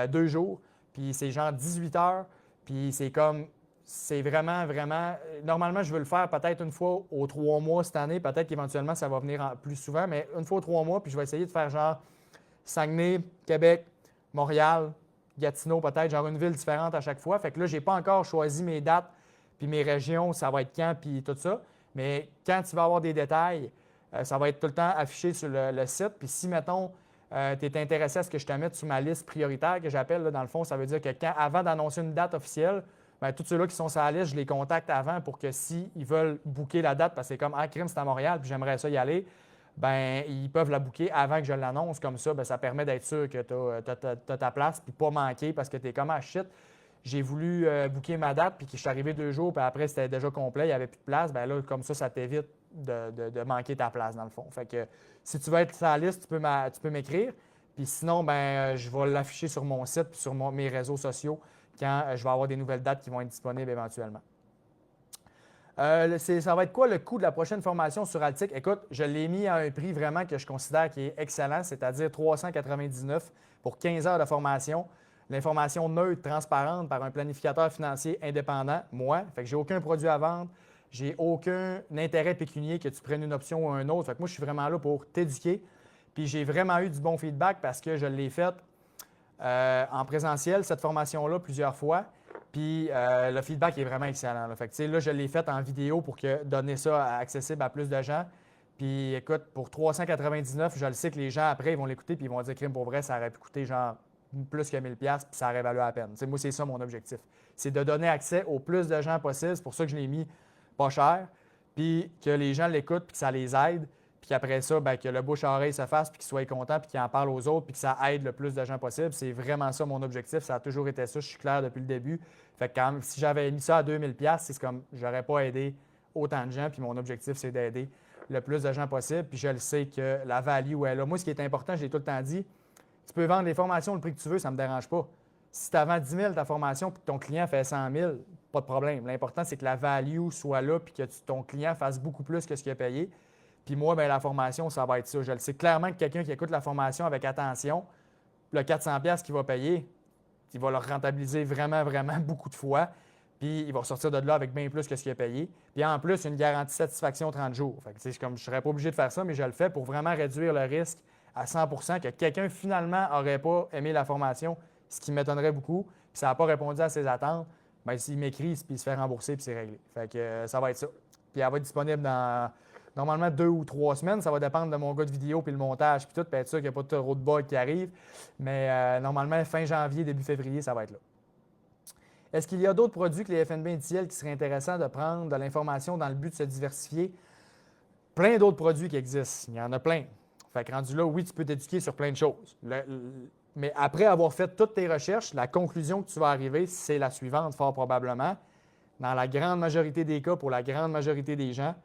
Speaker 1: 2 jours. Puis c'est genre 18 heures. Puis c'est comme c'est vraiment, vraiment. Normalement, je veux le faire peut-être une fois aux 3 mois cette année. Peut-être qu'éventuellement, ça va venir plus souvent, mais une fois aux 3 mois, puis je vais essayer de faire genre Saguenay, Québec, Montréal, Gatineau, peut-être, genre une ville différente à chaque fois. Fait que là, je n'ai pas encore choisi mes dates puis mes régions, ça va être quand, puis tout ça. Mais quand tu vas avoir des détails, ça va être tout le temps affiché sur le site. Puis si, mettons, tu es intéressé à ce que je te mette sur ma liste prioritaire, que j'appelle, dans le fond, ça veut dire que avant d'annoncer une date officielle, bien, tous ceux-là qui sont sur la liste, je les contacte avant pour que s'ils veulent booker la date, parce que c'est comme, ah, crime, c'est à Montréal, puis j'aimerais ça y aller, ben ils peuvent la booker avant que je l'annonce. Comme ça, bien, ça permet d'être sûr que tu as ta place, puis pas manquer parce que tu es comme, ah, shit, j'ai voulu booker ma date, puis que je suis arrivé 2 jours, puis après, c'était déjà complet, il n'y avait plus de place. Bien là, comme ça t'évite de manquer ta place, dans le fond. Fait que si tu veux être sur la liste, tu peux m'écrire. Puis sinon, ben, je vais l'afficher sur mon site puis sur mes réseaux sociaux quand je vais avoir des nouvelles dates qui vont être disponibles éventuellement. Ça va être quoi le coût de la prochaine formation sur Altic? Écoute, je l'ai mis à un prix vraiment que je considère qui est excellent, c'est-à-dire 399 pour 15 heures de formation. L'information neutre, transparente par un planificateur financier indépendant, moi. Fait que j'ai aucun produit à vendre, j'ai aucun intérêt pécunier que tu prennes une option ou un autre. Fait que moi, je suis vraiment là pour t'éduquer. Puis j'ai vraiment eu du bon feedback parce que je l'ai faite en présentiel, cette formation-là, plusieurs fois. Puis le feedback est vraiment excellent. Là. Fait que, là, je l'ai faite en vidéo pour donner ça accessible à plus de gens. Puis écoute, pour 399, je le sais que les gens, après, ils vont l'écouter puis ils vont dire, crime pour vrai, ça aurait pu coûter genre plus que 1000$ puis ça aurait valu la peine. T'sais, moi, c'est ça mon objectif. C'est de donner accès au plus de gens possible. C'est pour ça que je l'ai mis pas cher. Puis que les gens l'écoutent puis que ça les aide. Puis qu'après ça, bien, que le bouche à oreille se fasse, puis qu'ils soient contents, puis qu'ils en parlent aux autres, puis que ça aide le plus de gens possible. C'est vraiment ça mon objectif. Ça a toujours été ça. Je suis clair depuis le début. Fait que quand même, si j'avais mis ça à 2000$, c'est comme j'aurais pas aidé autant de gens. Puis mon objectif, c'est d'aider le plus de gens possible. Puis je le sais que la value est là. Moi, ce qui est important, je l'ai tout le temps dit, tu peux vendre les formations le prix que tu veux, ça ne me dérange pas. Si tu vends 10 000 ta formation puis que ton client fait 100 000, pas de problème. L'important, c'est que la value soit là puis que ton client fasse beaucoup plus que ce qu'il a payé. Puis moi, bien, la formation, ça va être ça. Je le sais clairement que quelqu'un qui écoute la formation avec attention, le 400$ qu'il va payer, il va le rentabiliser vraiment, vraiment beaucoup de fois. Puis il va sortir de là avec bien plus que ce qu'il a payé. Puis en plus, une garantie de satisfaction 30 jours. Fait que, comme je ne serais pas obligé de faire ça, mais je le fais pour vraiment réduire le risque à 100% que quelqu'un finalement n'aurait pas aimé la formation, ce qui m'étonnerait beaucoup, puis ça n'a pas répondu à ses attentes. Bien, s'il m'écrit, puis il se fait rembourser, puis c'est réglé. Fait que ça va être ça. Puis elle va être disponible dans normalement 2 ou 3 semaines. Ça va dépendre de mon gars de vidéo puis le montage puis tout, puis être sûr qu'il n'y a pas de trop de bugs qui arrivent. Mais normalement, fin janvier, début février, ça va être là. Est-ce qu'il y a d'autres produits que les FNB indiciels qui seraient intéressants de prendre de l'information dans le but de se diversifier? Plein d'autres produits qui existent. Il y en a plein. Fait que rendu là, oui, tu peux t'éduquer sur plein de choses. Mais après avoir fait toutes tes recherches, la conclusion que tu vas arriver, c'est la suivante, fort probablement. Dans la grande majorité des cas, pour la grande majorité des gens,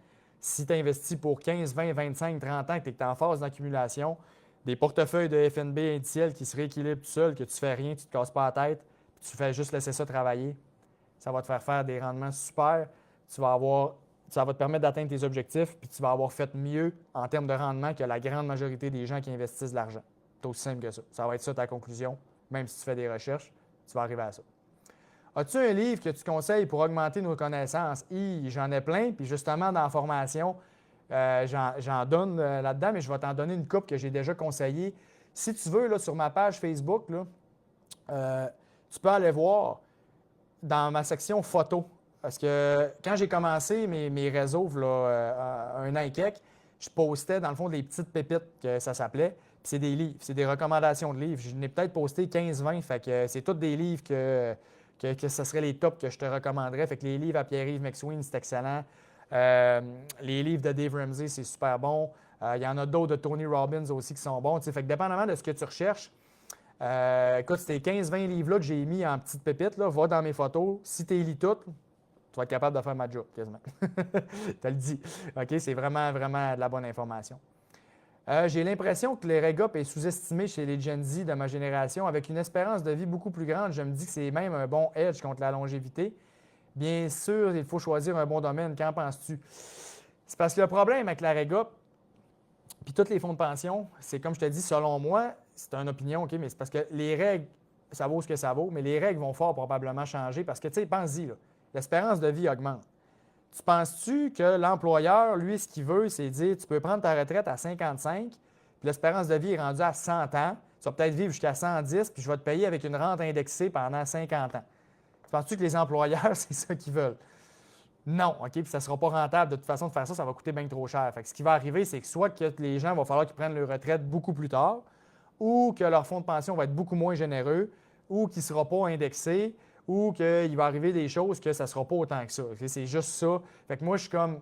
Speaker 1: si tu investis pour 15, 20, 25, 30 ans, que tu es en phase d'accumulation, des portefeuilles de FNB indiciels qui se rééquilibrent tout seul, que tu ne fais rien, tu ne te casses pas la tête, puis tu fais juste laisser ça travailler, ça va te faire des rendements super. Ça va te permettre d'atteindre tes objectifs, puis tu vas avoir fait mieux en termes de rendement que la grande majorité des gens qui investissent de l'argent. C'est aussi simple que ça. Ça va être ça ta conclusion. Même si tu fais des recherches, tu vas arriver à ça. As-tu un livre que tu conseilles pour augmenter nos connaissances? J'en ai plein, puis justement, dans la formation, j'en donne là-dedans, mais je vais t'en donner une couple que j'ai déjà conseillée. Si tu veux, là, sur ma page Facebook, là, tu peux aller voir dans ma section photos. Parce que quand j'ai commencé mes réseaux, là, un an et quelques, je postais, dans le fond, des petites pépites, que ça s'appelait. Puis c'est des livres, c'est des recommandations de livres. Je n'ai peut-être posté 15-20, fait que c'est tous des livres que ce seraient les tops que je te recommanderais. Fait que les livres à Pierre-Yves McSween, c'est excellent. Les livres de Dave Ramsey, c'est super bon. Il y en a d'autres de Tony Robbins aussi qui sont bons. Fait que dépendamment de ce que tu recherches, écoute, ces 15-20 livres-là que j'ai mis en petites pépites, là, va dans mes photos. Si tu les lis toutes, tu vas être capable de faire ma job, quasiment. Je te le dis. OK? C'est vraiment, vraiment de la bonne information. J'ai l'impression que les Reg Up est sous-estimé chez les Gen Z de ma génération. Avec une espérance de vie beaucoup plus grande, je me dis que c'est même un bon edge contre la longévité. Bien sûr, il faut choisir un bon domaine. Qu'en penses-tu? C'est parce que le problème avec la Reg Up, puis tous les fonds de pension, c'est comme je te dis, selon moi, c'est une opinion, OK, mais c'est parce que les règles, ça vaut ce que ça vaut, mais les règles vont fort probablement changer parce que, tu sais, pense-y, là, l'espérance de vie augmente. Tu penses-tu que l'employeur, lui, ce qu'il veut, c'est dire tu peux prendre ta retraite à 55, puis l'espérance de vie est rendue à 100 ans, tu vas peut-être vivre jusqu'à 110, puis je vais te payer avec une rente indexée pendant 50 ans. Tu penses-tu que les employeurs, c'est ça qu'ils veulent? Non, OK? Puis ça ne sera pas rentable. De toute façon, de faire ça, ça va coûter bien trop cher. Fait que ce qui va arriver, c'est que soit que les gens vont falloir qu'ils prennent leur retraite beaucoup plus tard, ou que leur fonds de pension va être beaucoup moins généreux, ou qu'il ne sera pas indexé, ou qu'il va arriver des choses que ça ne sera pas autant que ça. Okay? C'est juste ça. Fait que moi, je suis comme.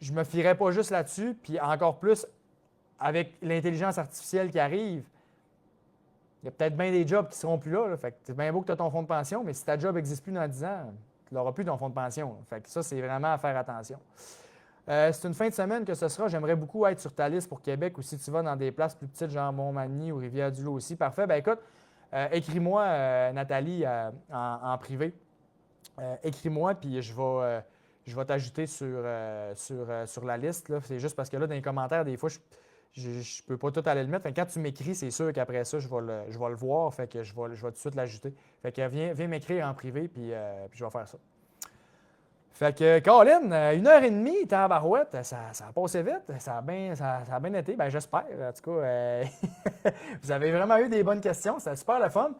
Speaker 1: Je me fierais pas juste là-dessus, puis encore plus avec l'intelligence artificielle qui arrive. Il y a peut-être bien des jobs qui ne seront plus là, là. Fait que c'est bien beau que tu as ton fonds de pension, mais si ta job n'existe plus dans 10 ans, tu n'auras plus ton fonds de pension. Fait que ça, c'est vraiment à faire attention. C'est une fin de semaine que ce sera. J'aimerais beaucoup être sur ta liste pour Québec ou si tu vas dans des places plus petites, genre Montmagny ou Rivière-du-Loup aussi. Parfait. Bien écoute, écris-moi, Nathalie, en privé. Écris-moi, puis je vais t'ajouter sur la liste. Là. C'est juste parce que là, dans les commentaires, des fois, je ne peux pas tout aller le mettre. Fait que quand tu m'écris, c'est sûr qu'après ça, je vais le voir. Fait que je vais tout de suite l'ajouter. Fait que viens m'écrire en privé, puis je vais faire ça. Fait que, Colin, 1h30, tabarouette, ça a passé vite, ça a bien été, ben j'espère. En tout cas, vous avez vraiment eu des bonnes questions, c'est super le fun.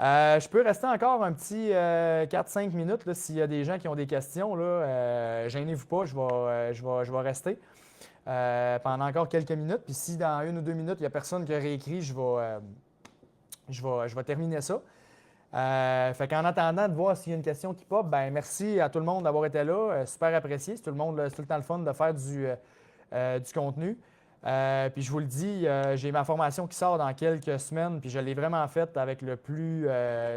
Speaker 1: Je peux rester encore un petit 4-5 minutes là, s'il y a des gens qui ont des questions. Gênez-vous pas, je vais rester pendant encore quelques minutes. Puis si dans 1 ou 2 minutes, il n'y a personne qui a réécrit, je vais terminer ça. Fait qu'en attendant de voir s'il y a une question qui pop, ben merci à tout le monde d'avoir été là. Super apprécié. C'est tout le temps le fun de faire du contenu. Puis je vous le dis, j'ai ma formation qui sort dans quelques semaines, puis je l'ai vraiment faite avec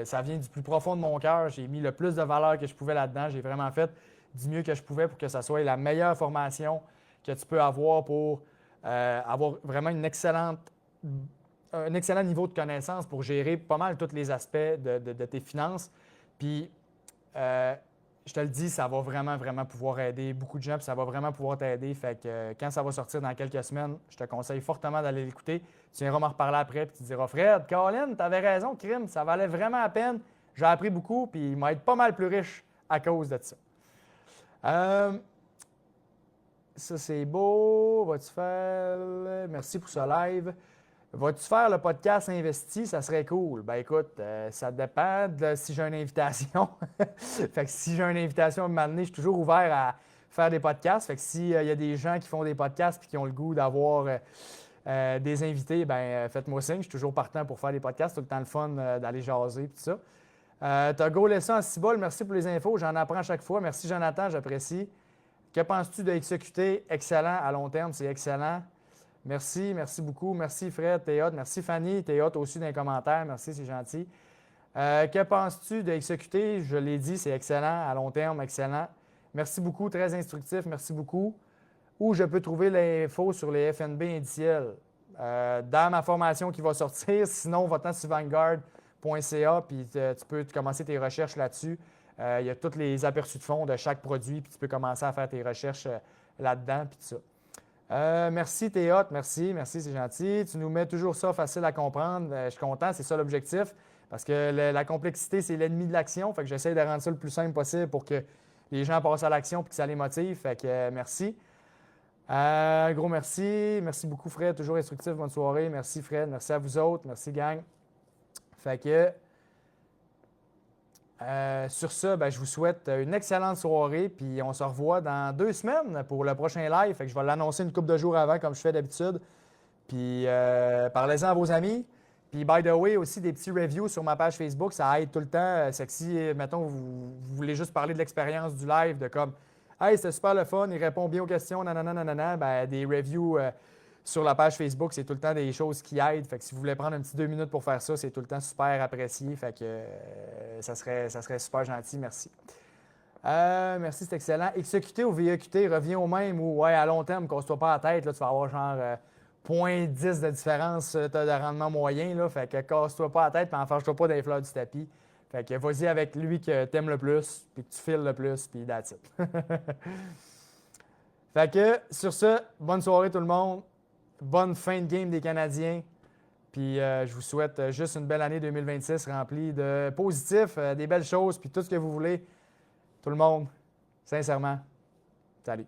Speaker 1: ça vient du plus profond de mon cœur. J'ai mis le plus de valeur que je pouvais là-dedans. J'ai vraiment fait du mieux que je pouvais pour que ça soit la meilleure formation que tu peux avoir pour avoir vraiment un excellent niveau de connaissance pour gérer pas mal tous les aspects de tes finances. Puis, je te le dis, ça va vraiment, vraiment pouvoir aider beaucoup de gens, puis ça va vraiment pouvoir t'aider. Fait que quand ça va sortir dans quelques semaines, je te conseille fortement d'aller l'écouter. Tu viendras m'en reparler après, puis tu diras, Fred, Colin, tu avais raison, crime, ça valait vraiment la peine. J'ai appris beaucoup, puis il m'a été pas mal plus riche à cause de ça. Ça, c'est beau. Vas-tu faire. Merci pour ce live. Vas-tu faire le podcast investi? Ça serait cool. Ben écoute, ça dépend de si j'ai une invitation. Fait que si j'ai une invitation à m'amener, je suis toujours ouvert à faire des podcasts. Fait que s'il y a des gens qui font des podcasts et qui ont le goût d'avoir des invités, ben faites-moi signe. Je suis toujours partant pour faire des podcasts. C'est tout le temps le fun d'aller jaser et tout ça. T'as gaulé ça en cibole. Merci pour les infos. J'en apprends à chaque fois. Merci Jonathan, j'apprécie. Que penses-tu de XQT? Excellent à long terme, c'est excellent. Merci beaucoup. Merci Fred, t'es hot. Merci Fanny, t'es hot aussi dans les commentaires. Merci, c'est gentil. Que penses-tu de XQT? Je l'ai dit, c'est excellent. À long terme, excellent. Merci beaucoup, très instructif. Merci beaucoup. Où je peux trouver l'info sur les FNB indiciels? Dans ma formation qui va sortir. Sinon, va-t'en sur vanguard.ca puis tu peux commencer tes recherches là-dessus. Il y a tous les aperçus de fonds de chaque produit, puis tu peux commencer à faire tes recherches là-dedans, puis tout ça. Merci, t'es hot. Merci, c'est gentil. Tu nous mets toujours ça facile à comprendre. Je suis content, c'est ça l'objectif. Parce que la complexité, c'est l'ennemi de l'action. Fait que j'essaie de rendre ça le plus simple possible pour que les gens passent à l'action et que ça les motive. Fait que merci. Gros merci. Merci beaucoup, Fred. Toujours instructif. Bonne soirée. Merci, Fred. Merci à vous autres. Merci, gang. Fait que sur ça, ben, je vous souhaite une excellente soirée, puis on se revoit dans 2 semaines pour le prochain live. Fait que je vais l'annoncer une couple de jours avant, comme je fais d'habitude. Puis parlez-en à vos amis. Puis, by the way, aussi des petits reviews sur ma page Facebook, ça aide tout le temps. C'est que si, mettons, vous voulez juste parler de l'expérience du live, de comme « Hey, c'était super le fun, il répond bien aux questions, nanana, ben, des reviews sur la page Facebook, c'est tout le temps des choses qui aident. Fait que si vous voulez prendre un petit 2 minutes pour faire ça, c'est tout le temps super apprécié. Fait que ça serait super gentil. Merci. Merci, c'est excellent. XQT ou VEQT revient au même ou ouais, à long terme, casse-toi pas la tête. Là, tu vas avoir genre 0,10 de différence de rendement moyen. Là, fait que casse-toi pas la tête et enfarge-toi pas dans les fleurs du tapis. Fait que vas-y avec lui que tu aimes le plus, puis que tu files le plus, puis that's it. Fait que sur ce, bonne soirée tout le monde. Bonne fin de game des Canadiens. Puis je vous souhaite juste une belle année 2026 remplie de positifs, des belles choses, puis tout ce que vous voulez. tout le monde, sincèrement, salut.